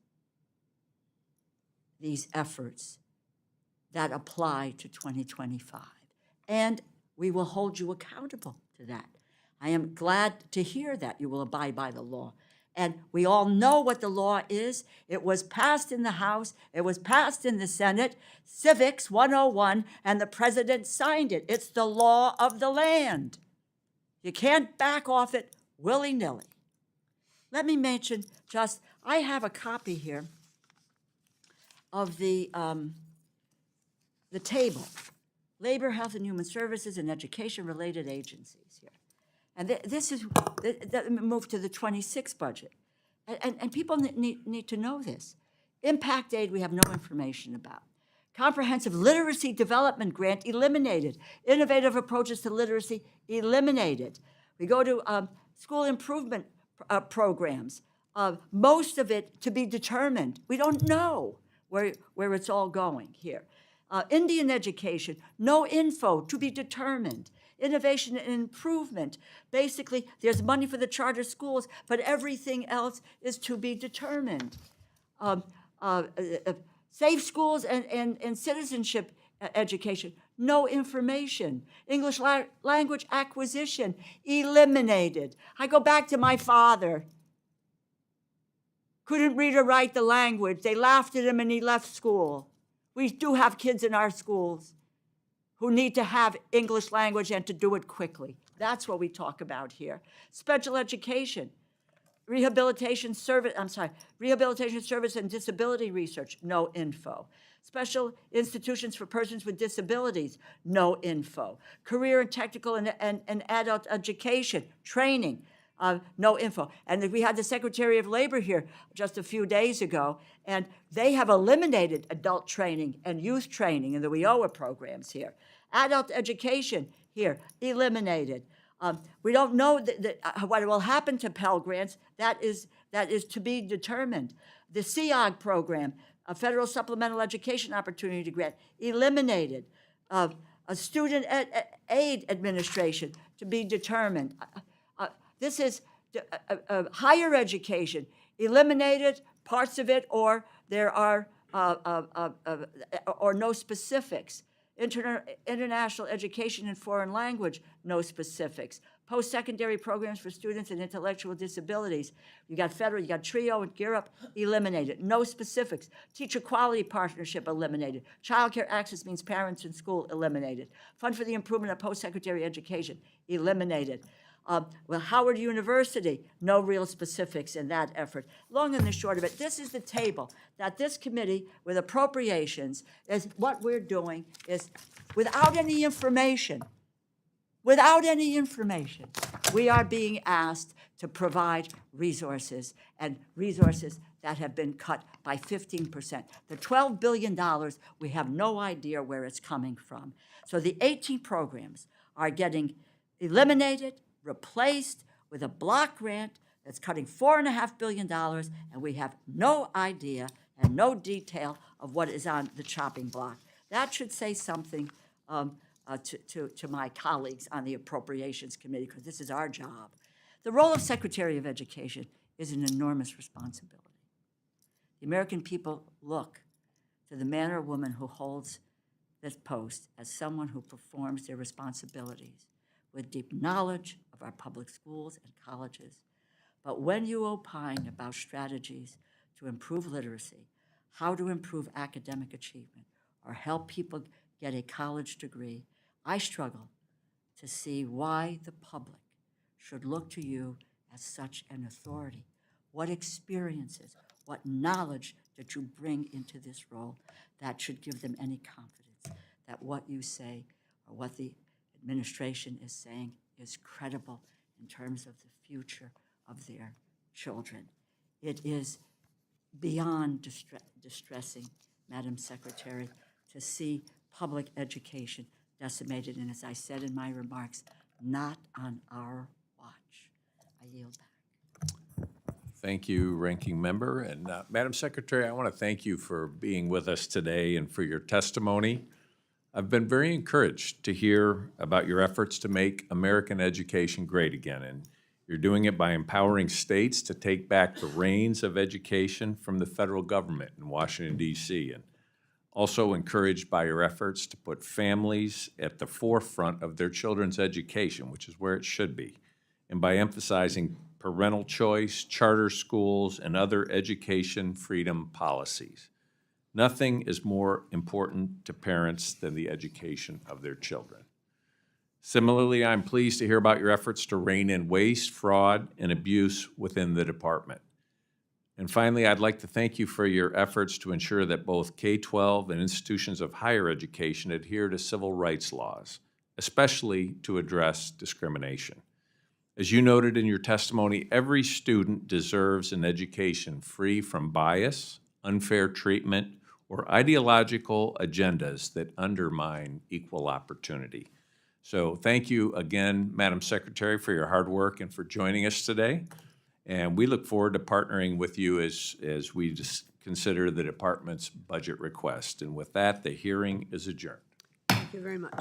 these efforts that apply to 2025. And we will hold you accountable to that. I am glad to hear that you will abide by the law. And we all know what the law is. It was passed in the House. It was passed in the Senate, Civics 101, and the president signed it. It's the law of the land. You can't back off it willy-nilly. Let me mention just, I have a copy here of the table, Labor, Health, and Human Services and Education-related agencies here. And this is, that move to the 26 budget. And people need to know this. Impact aid, we have no information about. Comprehensive Literacy Development Grant, eliminated. Innovative approaches to literacy, eliminated. We go to school improvement programs. Most of it to be determined. We don't know where it's all going here. Indian education, no info, to be determined. Innovation and improvement. Basically, there's money for the charter schools, but everything else is to be determined. Safe schools and citizenship education, no information. English language acquisition, eliminated. I go back to my father. Couldn't read or write the language. They laughed at him and he left school. We do have kids in our schools who need to have English language and to do it quickly. That's what we talk about here. Special education, rehabilitation service and disability research, no info. Special institutions for persons with disabilities, no info. Career and technical and adult education, training, no info. And we had the Secretary of Labor here just a few days ago, and they have eliminated adult training and youth training in the WIOA programs here. Adult education here, eliminated. We don't know what will happen to Pell Grants. That is to be determined. The SEOG program, a Federal Supplemental Education Opportunity Grant, eliminated. A Student Aid Administration, to be determined. This is higher education, eliminated parts of it, or there are or no specifics. International education and foreign language, no specifics. Post-secondary programs for students and intellectual disabilities. You got federal, you got TRIO and Gear Up, eliminated. No specifics. Teacher quality partnership, eliminated. Child care access means parents in school, eliminated. Fund for the improvement of post-secondary education, eliminated. Well, Howard University, no real specifics in that effort. Long and the short of it, this is the table that this committee with appropriations is what we're doing is without any information, we are being asked to provide resources, and resources that have been cut by 15%. The $12 billion, we have no idea where it's coming from. So the 18 programs are getting eliminated, replaced with a block grant that's cutting $4.5 billion, and we have no idea and no detail of what is on the chopping block. That should say something to my colleagues on the Appropriations Committee, because this is our job. The role of Secretary of Education is an enormous responsibility. The American people look to the man or woman who holds this post as someone who performs their responsibilities with deep knowledge of our public schools and colleges. But when you opine about strategies to improve literacy, how to improve academic achievement, or help people get a college degree, I struggle to see why the public should look to you as such an authority. What experiences, what knowledge that you bring into this role that should give them any confidence that what you say or what the administration is saying is credible in terms of the future of their children. It is beyond distressing, Madam Secretary, to see public education decimated, and as I said in my remarks, not on our watch. I yield back. Thank you, Ranking Member. And Madam Secretary, I want to thank you for being with us today and for your testimony. I've been very encouraged to hear about your efforts to make American education great again, and you're doing it by empowering states to take back the reins of education from the federal government in Washington, D.C., and also encouraged by your efforts to put families at the forefront of their children's education, which is where it should be, and by emphasizing parental choice, charter schools, and other education freedom policies. Nothing is more important to parents than the education of their children. Similarly, I'm pleased to hear about your efforts to rein in waste, fraud, and abuse within the department. And finally, I'd like to thank you for your efforts to ensure that both K-12 and institutions of higher education adhere to civil rights laws, especially to address discrimination. As you noted in your testimony, every student deserves an education free from bias, unfair treatment, or ideological agendas that undermine equal opportunity. So thank you again, Madam Secretary, for your hard work and for joining us today. And we look forward to partnering with you as we just consider the department's budget request. And with that, the hearing is adjourned. Thank you very much.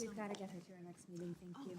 We've got to get her to our next meeting. Thank you.